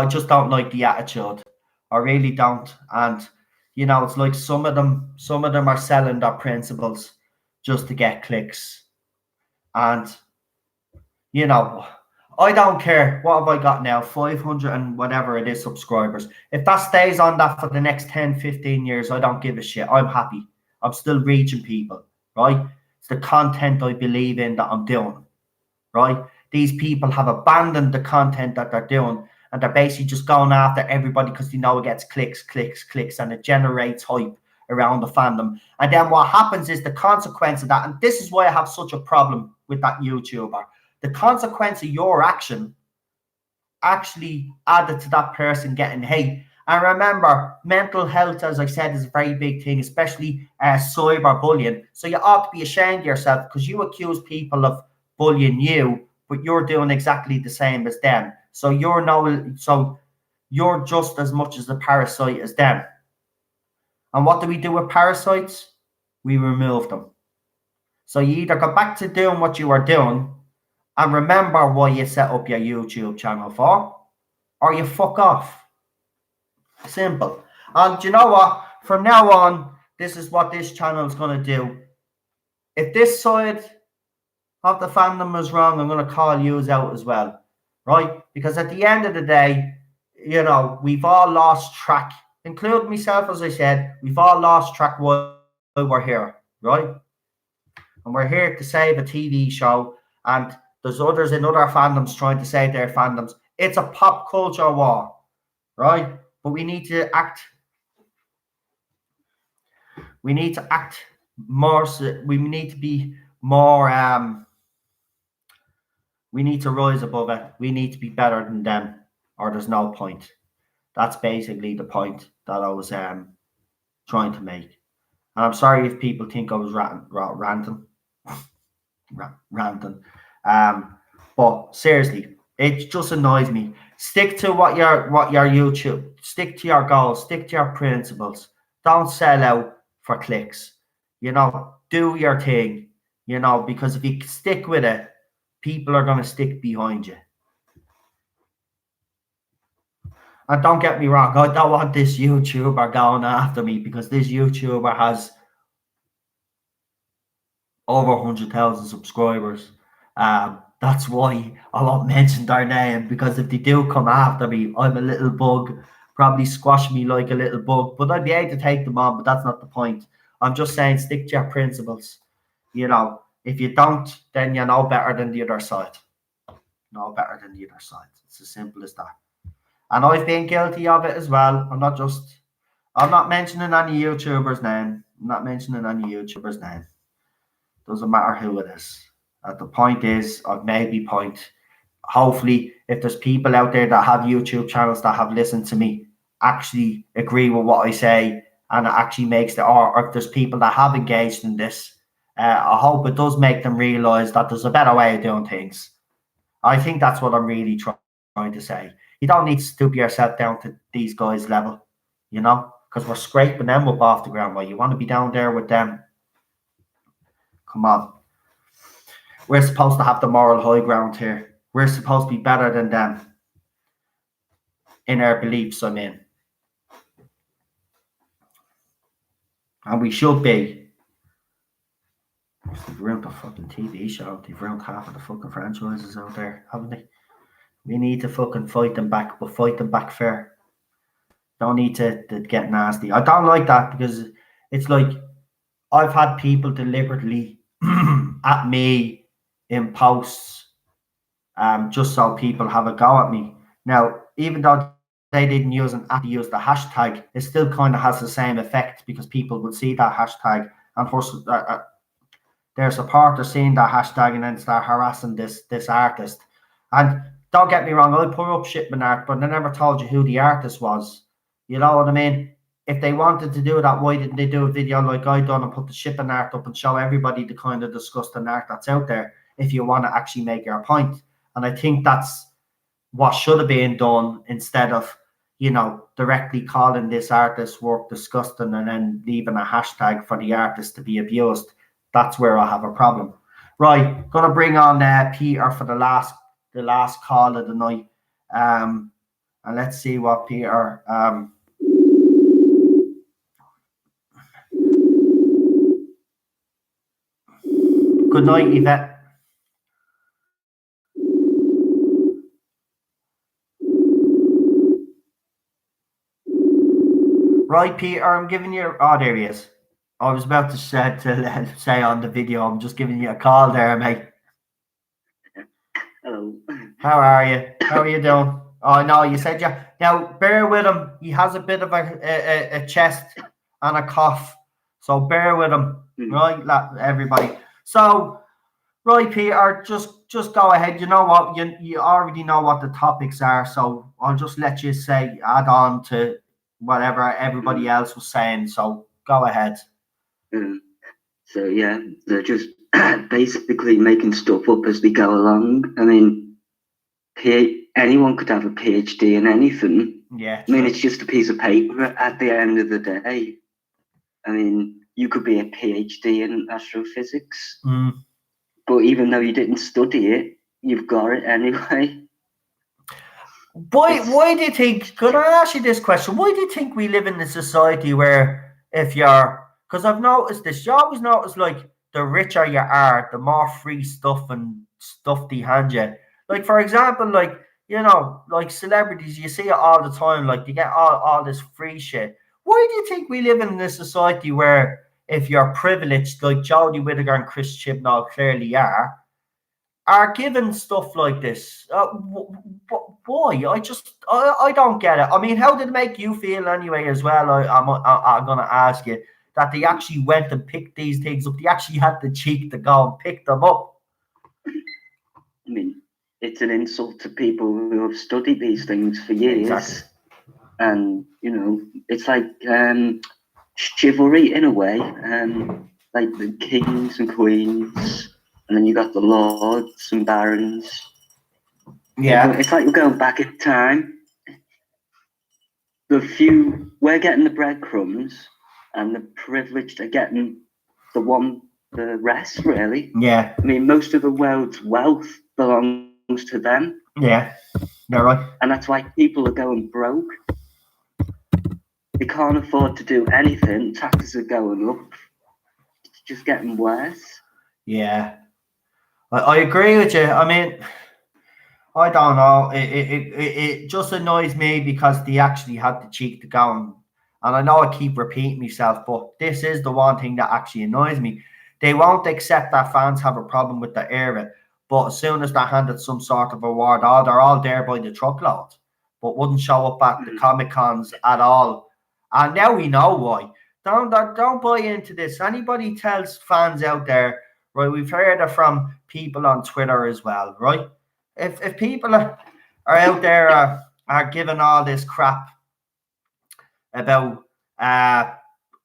just don't like the attitude. I really don't. And, you know, it's like some of them are selling their principles just to get clicks. And, you know, I don't care. What have I got now? 500 and whatever it is subscribers. If that stays on that for the next 10, 15 years, I don't give a shit. I'm happy. I'm still reaching people, right? It's the content I believe in that I'm doing, right? These people have abandoned the content that they're doing and they're basically just going after everybody because they know it gets clicks, and it generates hype around the fandom. And then what happens is the consequence of that, and this is why I have such a problem with that YouTuber, the consequence of your action actually added to that person getting hate. And remember, mental health, as I said, is a very big thing, especially cyberbullying. So you ought to be ashamed of yourself because you accuse people of bullying you, but you're doing exactly the same as them. So you're just as much as a parasite as them. And what do we do with parasites? We remove them. So you either go back to doing what you are doing and remember why you set up your YouTube channel for, or you fuck off. Simple. And you know what? From now on, this is what this channel is going to do. If this side of the fandom is wrong, I'm going to call you out as well, right? Because at the end of the day, you know, we've all lost track, including myself, as I said, we've all lost track while we're here, right? And we're here to save a TV show, and there's others in other fandoms trying to save their fandoms. It's a pop culture war, right? But we need to act. We need to act more. We need to be more. We need to rise above it. We need to be better than them, or there's no point. That's basically the point that I was trying to make. And I'm sorry if people think I was ranting. But seriously, it just annoys me. Stick to what your YouTube. Stick to your goals. Stick to your principles. Don't sell out for clicks. You know, do your thing. You know, because if you stick with it, people are going to stick behind you. And don't get me wrong, I don't want this YouTuber going after me because this YouTuber has over 100,000 subscribers. That's why I won't mention their name, because if they do come after me, I'm a little bug, probably squash me like a little bug, but I'd be able to take them on, but that's not the point. I'm just saying stick to your principles. You know, if you don't, then you know better than the other side. no better than the other side. It's as simple as that. And I've been guilty of it as well. I'm not mentioning any YouTubers' name. Doesn't matter who it is. The point is, I've made my point. Hopefully, if there's people out there that have YouTube channels that have listened to me, actually agree with what I say, and it actually makes or if there's people that have engaged in this, I hope it does make them realise that there's a better way of doing things. I think that's what I'm really trying to say. You don't need to stoop yourself down to these guys' level, you know, because we're scraping them up off the ground. Well, you want to be down there with them. Come on. We're supposed to have the moral high ground here. We're supposed to be better than them in our beliefs, I mean. And we should be. They've ruined the fucking TV show. They've ruined half of the fucking franchises out there, haven't they? We need to fucking fight them back, but fight them back fair. Don't need to get nasty. I don't like that because it's like I've had people deliberately at me in posts just so people have a go at me. Now, even though they didn't use the hashtag, it still kind of has the same effect because people would see that hashtag and their supporters seeing that hashtag and then start harassing this artist. And don't get me wrong, I put up Chibnall art, but I never told you who the artist was. You know what I mean? If they wanted to do that, why didn't they do a video like I done and put the Chibnall art up and show everybody the kind of disgusting art that's out there if you want to actually make your point? And I think that's what should have been done instead of, you know, directly calling this artist's work disgusting and then leaving a hashtag for the artist to be abused. That's where I have a problem. Right, gonna bring on Peter for the last call of the night. And let's see what Peter good night, Yvette. Right, Peter, I'm giving you... Oh, there he is. I was about to say on the video, I'm just giving you a call there, mate. Hello. How are you? How are you doing? Oh, no, you said yeah. Now, bear with him. He has a bit of a chest and a cough. So bear with him, right, everybody. So, right, Peter, just go ahead. You know what? You already know what the topics are. So I'll just let you add on to whatever everybody else was saying. So go ahead. So yeah, they're just basically making stuff up as we go along. I mean, anyone could have a PhD in anything. Yeah. I mean, it's just a piece of paper at the end of the day. I mean, you could be a PhD in astrophysics, but even though you didn't study it, you've got it anyway. Why do you think, could I ask you this question? Why do you think we live in a society where if you're, because I've noticed this, you always notice like the richer you are, the more free stuff they hand you. Like, for example, like, you know, like celebrities, you see it all the time, like they get all this free shit. Why do you think we live in this society where if you're privileged, like Jodie Whittaker and Chris Chibnall clearly are given stuff like this? Why? I don't get it. I mean, how did it make you feel anyway as well? I'm going to ask you that they actually went and picked these things up. They actually had the cheek to go and pick them up. I mean, it's an insult to people who have studied these things for years. Exactly. And, you know, it's like chivalry in a way. Like the kings and queens. And then you got the lords and barons. Yeah. It's like we're going back in time. We're getting the breadcrumbs, and the privileged are getting the rest, really. Yeah. I mean, most of the world's wealth belongs to them. Yeah. You're right. And that's why people are going broke. They can't afford to do anything. Taxes are going up. It's just getting worse. Yeah. I agree with you. I mean, I don't know. It just annoys me because they actually had the cheek to go and I know I keep repeating myself, but this is the one thing that actually annoys me. They won't accept that fans have a problem with the era, but as soon as they're handed some sort of award, oh, they're all there by the truckload, but wouldn't show up at the Comic Cons at all. And now we know why. Don't buy into this. Anybody tells fans out there, right? We've heard it from people on Twitter as well, right? If people are out there are giving all this crap about I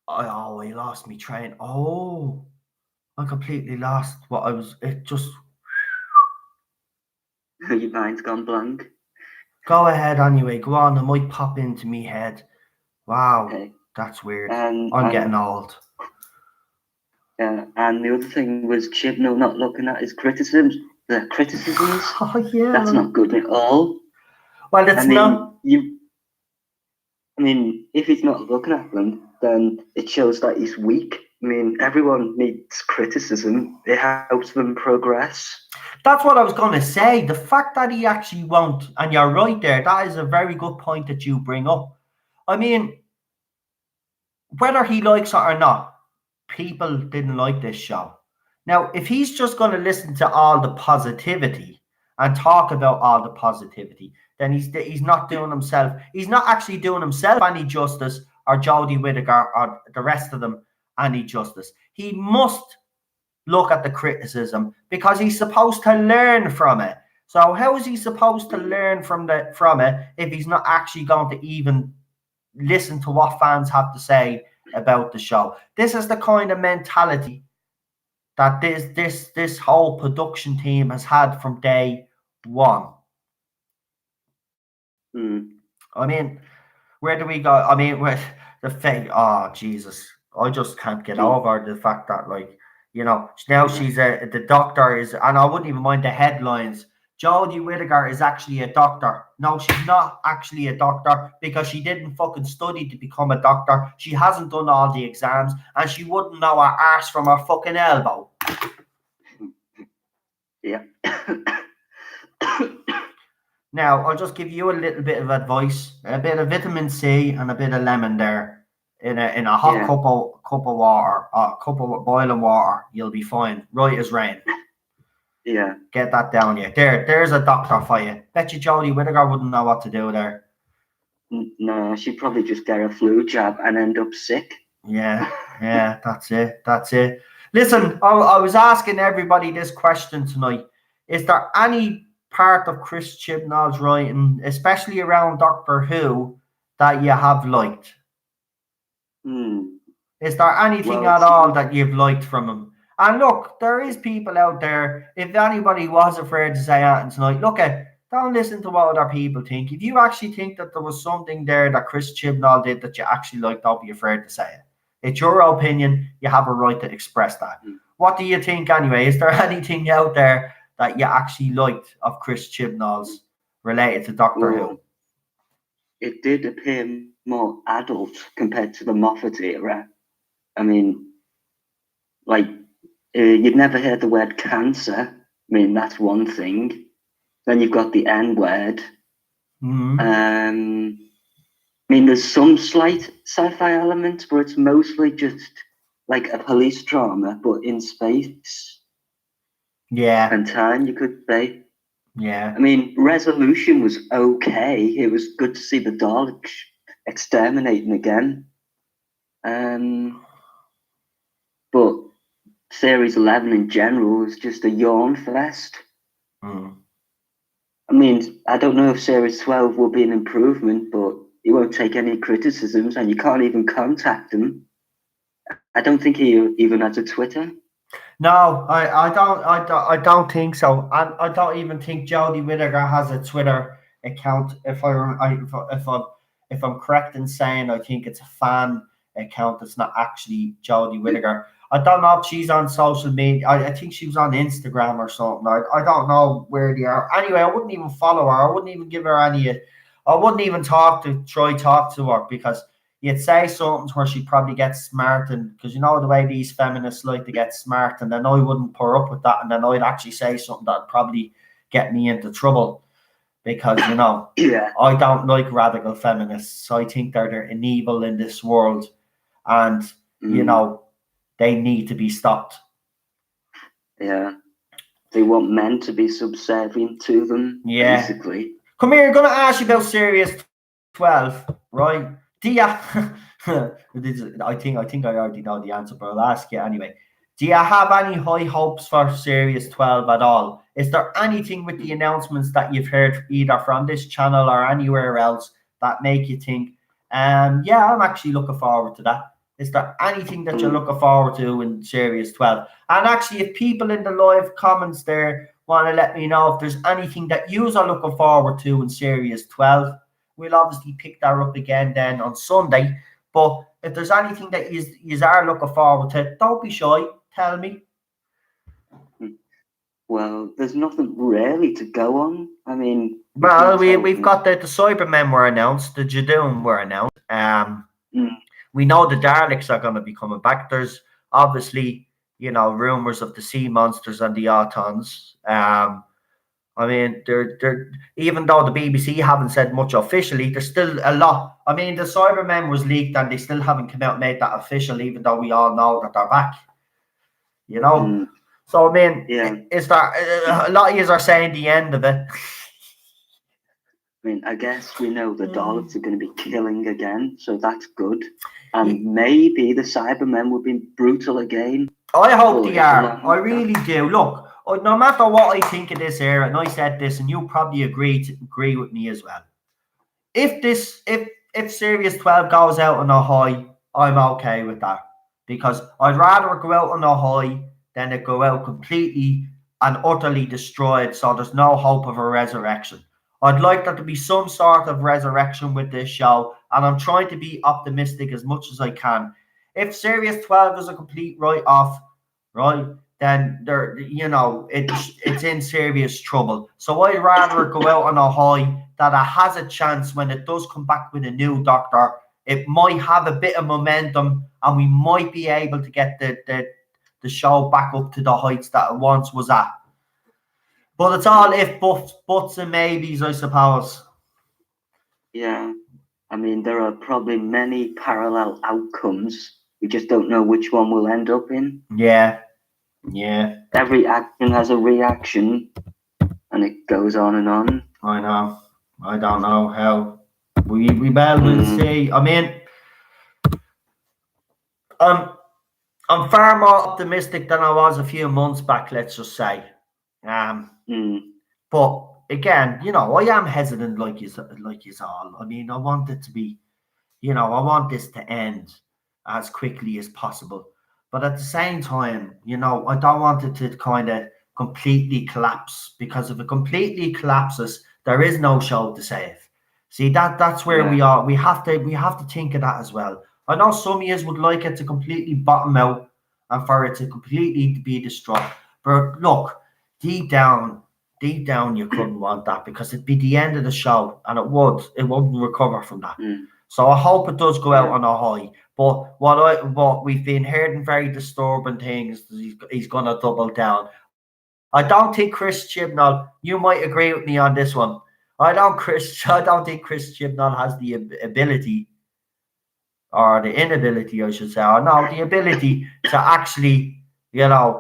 lost me train. Oh, I completely lost what I was. It just Your mind's gone blank. go ahead anyway. Go on. It might pop into me head. Wow, Okay. that's weird. And I'm getting old. Yeah, and the other thing was Chibnall not looking at his criticisms. Oh yeah, That's not good at all. Well, it's not. I mean, if he's not looking at them, then it shows that he's weak. I mean, everyone needs criticism. It helps them progress. That's what I was going to say. The fact that he actually won't, and you're right there, that is a very good point that you bring up. I mean, whether he likes it or not, people didn't like this show. Now, if he's just going to listen to all the positivity and talk about all the positivity, then he's not doing himself. He's not actually doing himself any justice, or Jodie Whittaker or the rest of them any justice. He must look at the criticism because he's supposed to learn from it. So how is he supposed to learn from it if he's not actually going to even listen to what fans have to say about the show? This is the kind of mentality that this whole production team has had from day one. I mean, where do we go? I mean, with the fake, oh Jesus, I just can't get over the fact that, like, you know, now she's the doctor is, and I wouldn't even mind the headlines. Jodie Whittaker is actually a doctor. No, she's not actually a doctor because she didn't fucking study to become a doctor. She hasn't done all the exams, and she wouldn't know her arse from her fucking elbow. Yeah. Now, I'll just give you a little bit of advice, a bit of vitamin C and a bit of lemon there in a hot cup of water, a cup of boiling water. You'll be fine. Right as rain. Yeah. Get that down you. There's a doctor for you. Bet you Jodie Whittaker wouldn't know what to do there. No, she'd probably just get a flu jab and end up sick. Yeah, that's it. Listen, I was asking everybody this question tonight. Is there any part of Chris Chibnall's writing, especially around Doctor Who, that you have liked? Is there anything at all that you've liked from him? And look, there is people out there, if anybody was afraid to say anything tonight, look don't listen to what other people think. If you actually think that there was something there that Chris Chibnall did that you actually liked, don't be afraid to say it. It's your opinion. You have a right to express that. What do you think anyway? Is there anything out there that you actually liked of Chris Chibnall's related to Doctor Who? It did appear more adult compared to the Moffat era. I mean, like, you'd never heard the word cancer. I mean, that's one thing. Then you've got the N word. I mean, there's some slight sci-fi elements, but it's mostly just like a police drama, but in space. Yeah. And time, you could say. Yeah. I mean, resolution was okay. It was good to see the Daleks exterminating again. But Series 11 in general was just a yawn fest. I mean, I don't know if Series 12 will be an improvement, but he won't take any criticisms, and you can't even contact him. I don't think he even has a Twitter. No, I don't think so. I don't even think Jodie Whittaker has a Twitter account. If I'm correct in saying, I think it's a fan account. It's not actually Jodie Whittaker. I don't know if she's on social media. I think she was on Instagram or something. I don't know where they are. Anyway, I wouldn't even follow her. I wouldn't even give her any. I wouldn't even talk to her because you'd say something where she'd probably get smart, and because you know the way these feminists like to get smart, and then I wouldn't put up with that, and then I'd actually say something that'd probably get me into trouble because you know I don't like radical feminists. I think they're an evil in this world, and you know they need to be stopped. Yeah. They want men to be subservient to them, Yeah. basically. Come here, I'm going to ask you about Series 12, right? Do you... I think I already know the answer, but I'll ask you anyway. Do you have any high hopes for Series 12 at all? Is there anything with the announcements that you've heard either from this channel or anywhere else that make you think, yeah, I'm actually looking forward to that? Is there anything that you're looking forward to in Series 12? And actually, if people in the live comments there want to let me know if there's anything that you are looking forward to in Series 12, we'll obviously pick that up again then on Sunday. But if there's anything that you are looking forward to, don't be shy. Tell me. Well, there's nothing really to go on. I mean, well, we've got the Cybermen were announced, the Jadoon were announced. We know the Daleks are going to be coming back. There's obviously, rumors of the sea monsters and the Autons. I mean, they're even though the BBC haven't said much officially, there's still a lot. I mean, the Cybermen was leaked and they still haven't come out and made that official, even though we all know that they're back. So I mean, is there a lot of you are saying the end of it? I mean, I guess we know the Daleks are going to be killing again, so that's good. And maybe the Cybermen will be brutal again. I hope they are. I really do. Look, no matter what I think of this era, and I said this, and you probably agree with me as well. If Series 12 goes out on a high, I'm okay with that, because I'd rather it go out on a high than it go out completely and utterly destroyed, so there's no hope of a resurrection. I'd like there to be some sort of resurrection with this show, and I'm trying to be optimistic as much as I can. If Series 12 is a complete write-off, right, then it's in serious trouble. So I'd rather go out on a high that it has a chance when it does come back with a new Doctor. It might have a bit of momentum, and we might be able to get the show back up to the heights that it once was at. But it's all if buts and maybes, I suppose. Yeah. I mean, there are probably many parallel outcomes. We just don't know which one we'll end up in. Yeah. Yeah. Every action has a reaction, and it goes on and on. I know. I don't know how. Will see. I mean, I'm far more optimistic than I was a few months back, let's just say. But again, I am hesitant like you all. I mean, I want it to be, I want this to end as quickly as possible. But at the same time, I don't want it to kind of completely collapse, because if it completely collapses, there is no show to save. See, that's where we are. We have to think of that as well. I know some of you would like it to completely bottom out and for it to completely be destroyed. But look, deep down, you couldn't want that, because it'd be the end of the show, and it wouldn't recover from that. So I hope it does go out on a high. But what we've been hearing very disturbing things. He's going to double down. I don't think Chris Chibnall. You might agree with me on this one. I don't think Chris Chibnall has the ability, or the inability, I should say, or no, the ability to actually,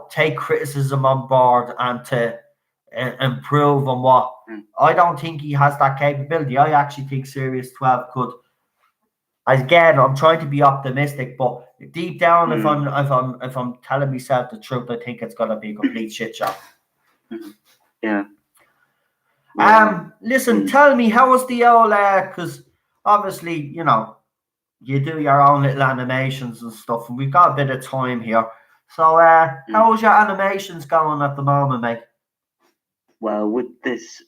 take criticism on board and to improve on what. I don't think he has that capability. I actually think Series 12 could. Again, I'm trying to be optimistic, but deep down, if I'm telling myself the truth, I think it's gonna be a complete shit show. Yeah. Listen, tell me, how was the old? Because obviously, you do your own little animations and stuff, and we've got a bit of time here. So, how's your animations going at the moment, mate? Well, with this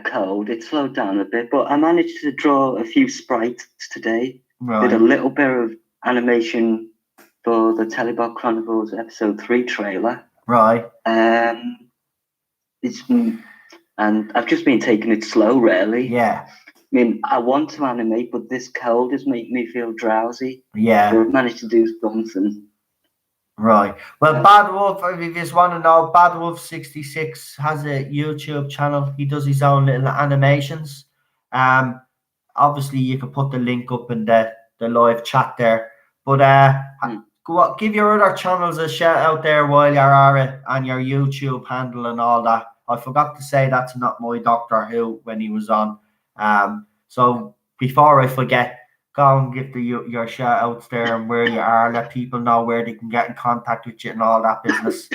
cold, it slowed down a bit, but I managed to draw a few sprites today. Right. Did a little bit of animation for the Telebot Chronicles episode 3 trailer. Right. And I've just been taking it slow, really. Yeah. I mean, I want to animate, but this cold is making me feel drowsy. Yeah. So I've managed to do something. Right. Well, Bad Wolf, if you just want to know, Bad Wolf 66 has a YouTube channel. He does his own little animations. Obviously, you can put the link up in the live chat there. But give your other channels a shout out there while you're at it, and your YouTube handle and all that. I forgot to say that's not my Doctor Who when he was on. So before I forget, go and give your shout outs there and where you are. Let people know where they can get in contact with you and all that business.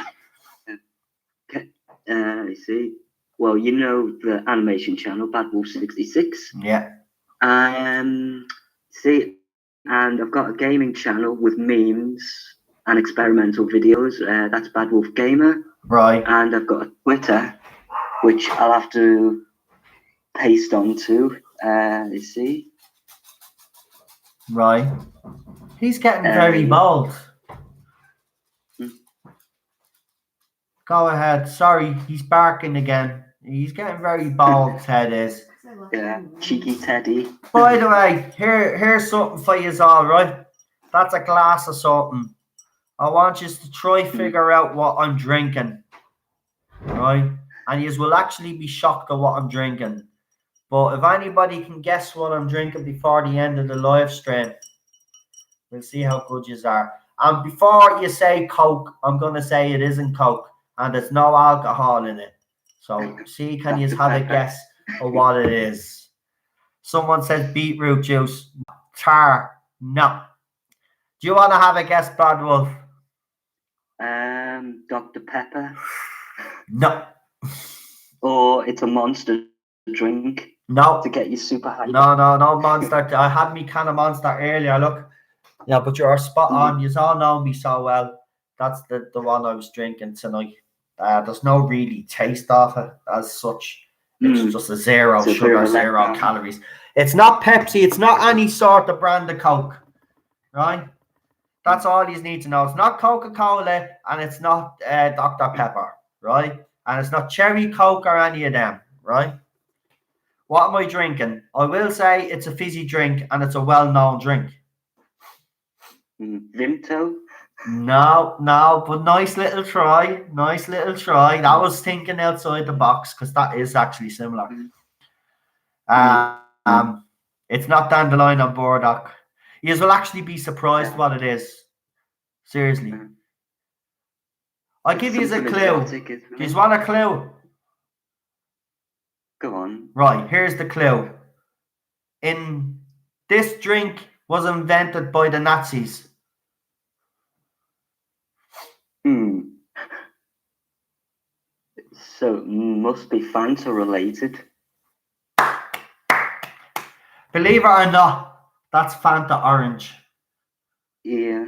I see. Well, you know the animation channel, Bad Wolf 66. Yeah. See, and I've got a gaming channel with memes and experimental videos. That's Bad Wolf Gamer. Right. And I've got a Twitter, which I'll have to paste onto. You see. Right. He's getting very bold. Go ahead. Sorry, he's barking again. He's getting very bold, Ted is. Yeah, cheeky Teddy. By the way, here's something for you all, right? That's a glass of something. I want you to try figure out what I'm drinking, right? And you will actually be shocked at what I'm drinking. But if anybody can guess what I'm drinking before the end of the live stream, we'll see how good you are. And before you say Coke, I'm going to say it isn't Coke. And there's no alcohol in it. So see, can you have a guess of what it is? Someone says beetroot juice. No. Do you want to have a guess, Bad Wolf? Dr. Pepper. No. Or it's a monster drink. No. To get you super high. No, Monster. I had me can of Monster earlier, look. Yeah, but you're spot on. You all know me so well. That's the one I was drinking tonight. There's no really taste of it as such. It's just a zero sugar, zero calories. It's not Pepsi. It's not any sort of brand of Coke, right? That's all you need to know. It's not Coca-Cola and it's not Dr. Pepper, right? And it's not Cherry Coke or any of them, right? What am I drinking? I will say it's a fizzy drink and it's a well-known drink. Vimto? No, but nice little try. That was thinking outside the box because that is actually similar. It's not dandelion or burdock. You will actually be surprised what it is. Seriously. I'll give you a clue. Do you want a clue? Go on. Right, here's the clue. This drink was invented by the Nazis. So must be Fanta related. Believe it or not, that's Fanta Orange. Yeah.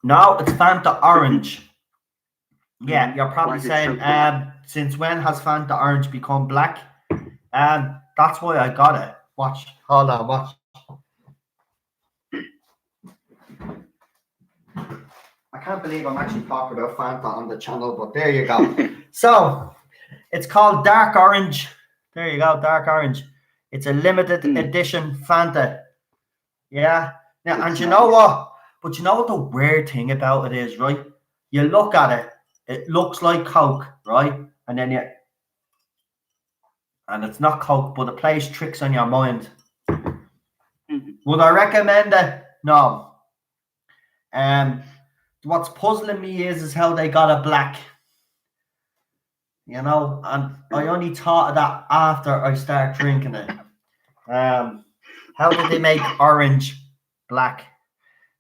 No, it's Fanta Orange. Yeah, you're probably saying, since when has Fanta Orange become black? That's why I got it. Watch. Hold on, watch. I can't believe I'm actually talking about Fanta on the channel, but there you go. So, it's called Dark Orange. There you go, Dark Orange. It's a limited edition Fanta. Yeah. Now, and you know what? But you know what the weird thing about it is, right? You look at it, it looks like Coke, right? And then and it's not Coke, but it plays tricks on your mind. Would I recommend it? No. What's puzzling me is how they got it black. You know, and I only thought of that after I started drinking it. How did they make orange black?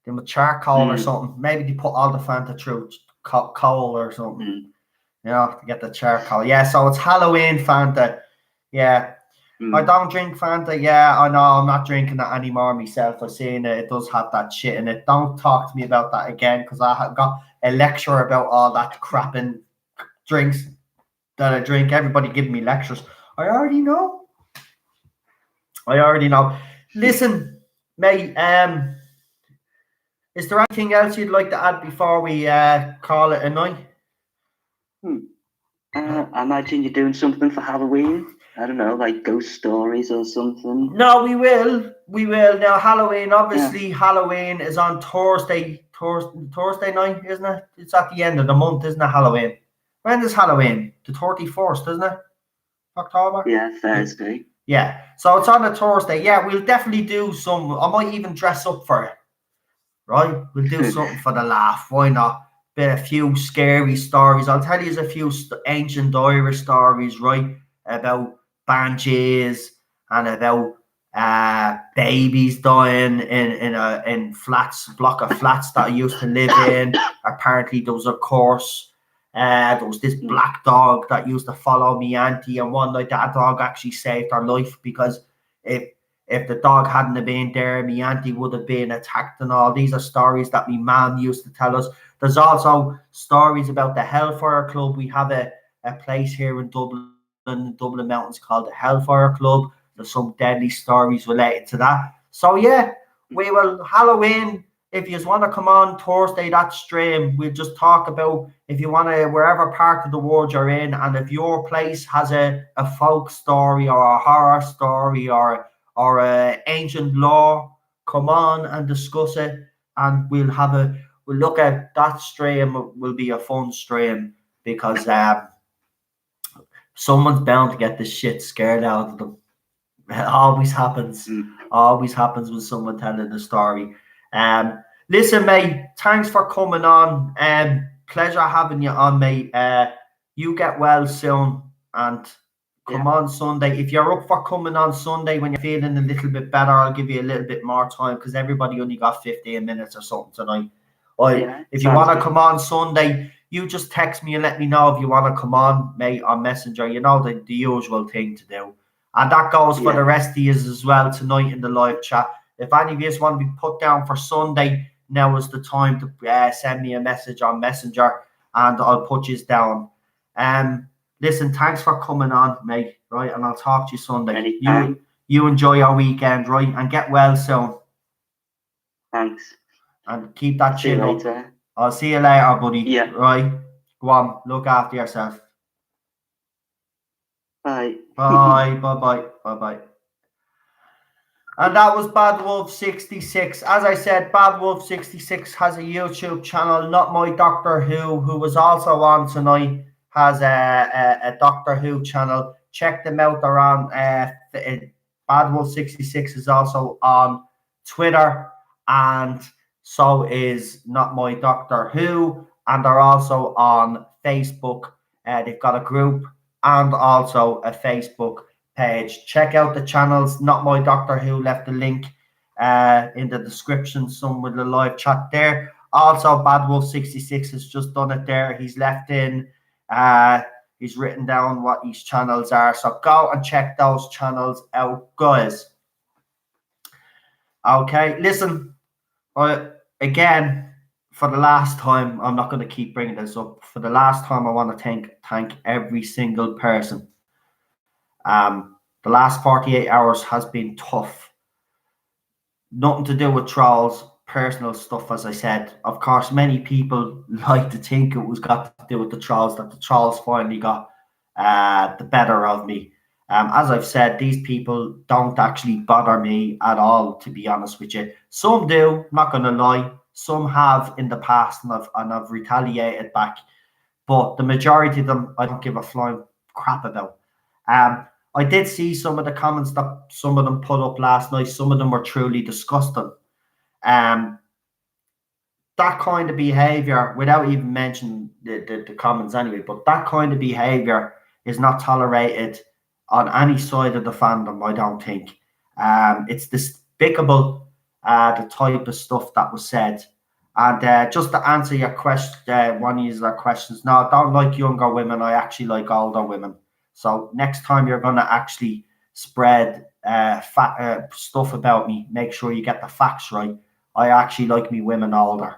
They with charcoal or something. Maybe they put all the Fanta through coal or something. You know, to get the charcoal. Yeah, so it's Halloween Fanta. Yeah. I don't drink Fanta. Yeah, I know. I'm not drinking it anymore myself. I've seen it. It does have that shit in it. Don't talk to me about that again because I have got a lecture about all that crap in drinks that I drink. Everybody giving me lectures. I already know. Listen, mate, is there anything else you'd like to add before we call it a night? I imagine you're doing something for Halloween. I don't know, like ghost stories or something. No, we will. Now, Halloween, obviously, Halloween is on Thursday night, isn't it? It's at the end of the month, isn't it, Halloween? When is Halloween? The 31st, isn't it? October? Yeah, Thursday. Yeah, so it's on a Thursday. Yeah, we'll definitely do some. I might even dress up for it. right? We'll do something for the laugh. Why not? Bit a few scary stories. I'll tell you a few ancient Irish stories, right? About banshees and about babies dying in flats, block of flats that I used to live in. Apparently, there was a course. There was this black dog that used to follow me auntie, and one night that dog actually saved her life, because if the dog hadn't have been there, me auntie would have been attacked and all. These are stories that my mum used to tell us. There's also stories about the Hellfire Club. We have a place here in Dublin Mountains called the Hellfire Club. There's some deadly stories related to that. So yeah, we will Halloween. If you want to come on Thursday, that stream, we'll just talk about, if you want to, wherever part of the world you're in, and if your place has a folk story or a horror story or a ancient law, come on and discuss it, and we'll look at that stream. Will be a fun stream, because someone's bound to get this shit scared out of them. It always happens. Always happens when someone telling a story. Listen, mate, thanks for coming on. Pleasure having you on, mate. You get well soon, and come on Sunday. If you're up for coming on Sunday when you're feeling a little bit better, I'll give you a little bit more time, because everybody only got 15 minutes or something tonight. If you want to come on Sunday, you just text me and let me know if you want to come on, mate, on Messenger. You know, the usual thing to do. And that goes for the rest of you as well tonight in the live chat. If any of you want to be put down for Sunday, now is the time to send me a message on Messenger, and I'll put you down. Listen, thanks for coming on, mate, right? And I'll talk to you Sunday. You enjoy your weekend, right? And get well soon. Thanks. And keep that See you chin up. later. I'll see you later, buddy. Yeah. Right? Go on, look after yourself. Bye. Bye, bye-bye, bye-bye. And that was Bad Wolf 66. As I said, Bad Wolf 66 has a YouTube channel. Not My Doctor Who was also on tonight, has a Doctor Who channel. Check them out. They're on Bad Wolf 66 is also on Twitter, and so is Not My Doctor Who, and they're also on Facebook. They've got a group and also a Facebook page. Check out the channels. Not My Doctor Who left the link in the description, some with the live chat there. Also, Bad Wolf 66 has just done it there. He's left in, he's written down what these channels are. So go and check those channels out, guys. Okay, listen, again, for the last time, I'm not going to keep bringing this up. For the last time, I want to thank every single person. The last 48 hours has been tough. Nothing to do with trolls, personal stuff, as I said. Of course, many people like to think it was got to do with the trolls, that the trolls finally got the better of me. As I've said, these people don't actually bother me at all, to be honest with you. Some do, not going to lie. Some have in the past, and I've retaliated back. But the majority of them, I don't give a flying crap about. I did see some of the comments that some of them put up last night. Some of them were truly disgusting. That kind of behaviour, without even mentioning the comments anyway, but that kind of behaviour is not tolerated on any side of the fandom, I don't think. It's despicable, the type of stuff that was said. And just to answer your question, one of your questions, no, I don't like younger women. I actually like older women. So next time you're going to actually spread stuff about me, make sure you get the facts right. I actually like me women older.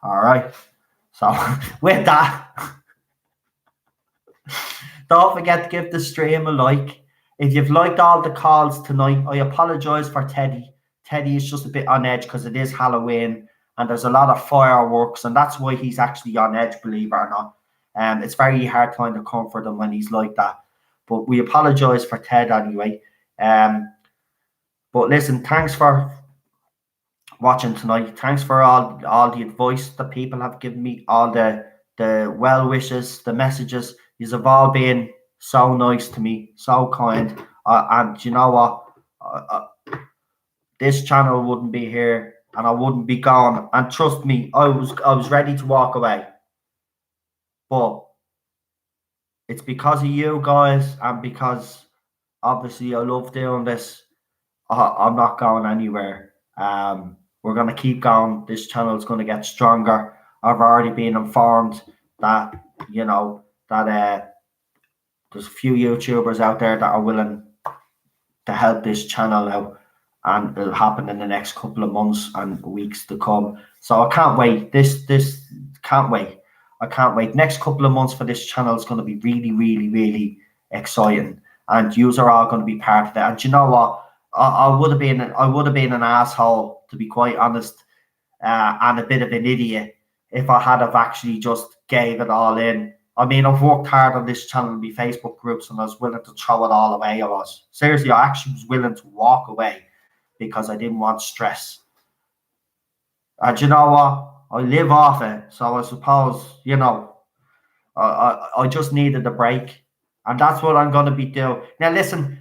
All right. So with that, don't forget to give the stream a like. If you've liked all the calls tonight, I apologize for Teddy. Teddy is just a bit on edge because it is Halloween and there's a lot of fireworks, and that's why he's actually on edge, believe it or not. It's very hard trying to comfort him when he's like that. But we apologize for Ted anyway. But listen, thanks for watching tonight. Thanks for all the advice that people have given me, all the well wishes, the messages. You've all been so nice to me, so kind. And you know what? This channel wouldn't be here and I wouldn't be gone. And trust me, I was ready to walk away. But it's because of you guys, and because obviously I love doing this. I'm not going anywhere. We're going to keep going. This channel is going to get stronger. I've already been informed that, you know, that there's a few YouTubers out there that are willing to help this channel out, and it'll happen in the next couple of months and weeks to come. So I can't wait. This can't wait. I can't wait. Next couple of months for this channel is going to be really, really, really exciting, and you are all going to be part of it. And you know what? I would have been an asshole, to be quite honest, and a bit of an idiot if I had have actually just gave it all in. I mean, I've worked hard on this channel and my Facebook groups, and I was willing to throw it all away. Seriously, I actually was willing to walk away because I didn't want stress. And you know what? I live off it, so I suppose, you know, I just needed a break, and that's what I'm going to be doing. Now, listen,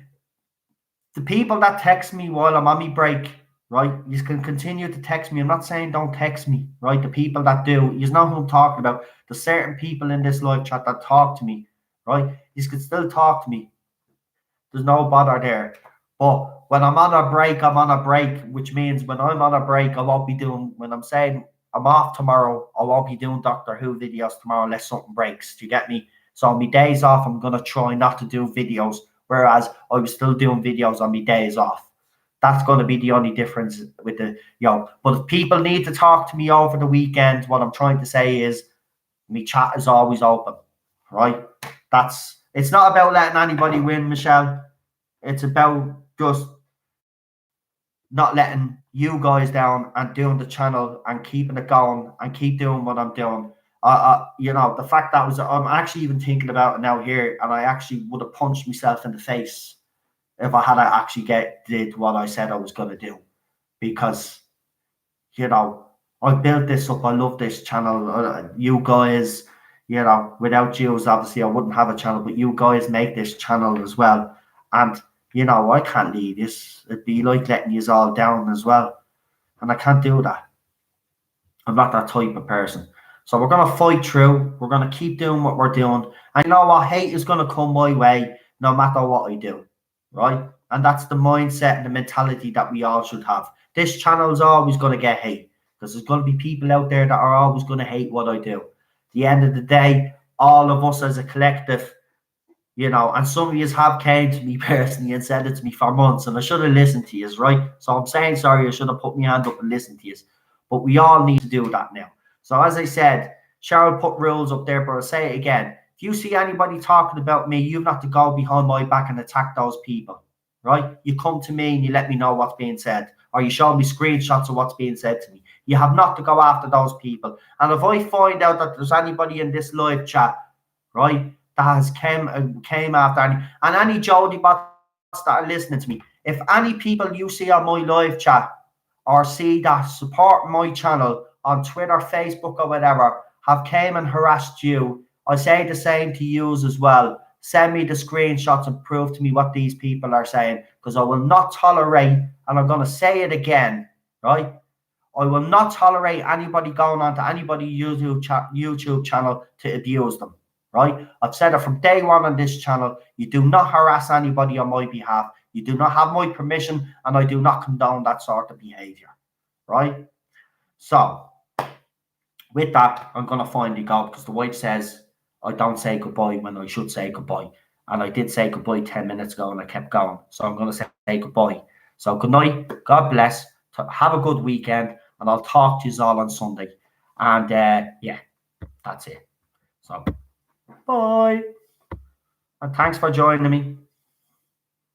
the people that text me while I'm on my break, right? You can continue to text me. I'm not saying don't text me, right? The people that do, you know who I'm talking about. There's certain people in this live chat that talk to me, right? You can still talk to me. There's no bother there. But when I'm on a break, I'm on a break, which means when I'm on a break, I won't be doing, when I'm saying I'm off tomorrow, I won't be doing Doctor Who videos tomorrow unless something breaks. Do you get me? So on my days off, I'm going to try not to do videos, whereas I was still doing videos on my days off. That's going to be the only difference with the, you know. But if people need to talk to me over the weekend, what I'm trying to say is my chat is always open, right? It's not about letting anybody win, Michelle. It's about just not letting you guys down and doing the channel and keeping it going and keep doing what I'm doing. You know, the fact that I'm actually even thinking about it now here, and I actually would have punched myself in the face if I had actually did what I said I was going to do, because, you know, I built this up. I love this channel. You guys, you know, without you, obviously I wouldn't have a channel, but you guys make this channel as well. And, you know, I can't leave this. It'd be like letting you all down as well. And I can't do that. I'm not that type of person. So we're going to fight through. We're going to keep doing what we're doing. I know what hate is going to come my way no matter what I do. Right? And that's the mindset and the mentality that we all should have. This channel is always going to get hate, because there's going to be people out there that are always going to hate what I do. At the end of the day, all of us as a collective, you know, and some of you have came to me personally and said it to me for months, and I should have listened to you, right? So I'm saying sorry, I should have put my hand up and listened to you. But we all need to do that now. So as I said, Cheryl put rules up there, but I'll say it again. If you see anybody talking about me, you've got to go behind my back and attack those people, right? You come to me and you let me know what's being said, or you show me screenshots of what's being said to me. You have not to go after those people. And if I find out that there's anybody in this live chat, right, that has came after any Jody bots that are listening to me, if any people you see on my live chat or see that support my channel on Twitter, Facebook, or whatever, have came and harassed you, I say the same to you as well. Send me the screenshots and prove to me what these people are saying, because I will not tolerate, and I'm going to say it again, right? I will not tolerate anybody going on to anybody's YouTube channel to abuse them, right? I've said it from day one on this channel. You do not harass anybody on my behalf. You do not have my permission, and I do not condone that sort of behavior, right? So, with that, I'm going to finally go, because the wife says I don't say goodbye when I should say goodbye. And I did say goodbye 10 minutes ago and I kept going. So I'm going to say goodbye. So good night. God bless. Have a good weekend. And I'll talk to you all on Sunday. And yeah, that's it. So bye. And thanks for joining me.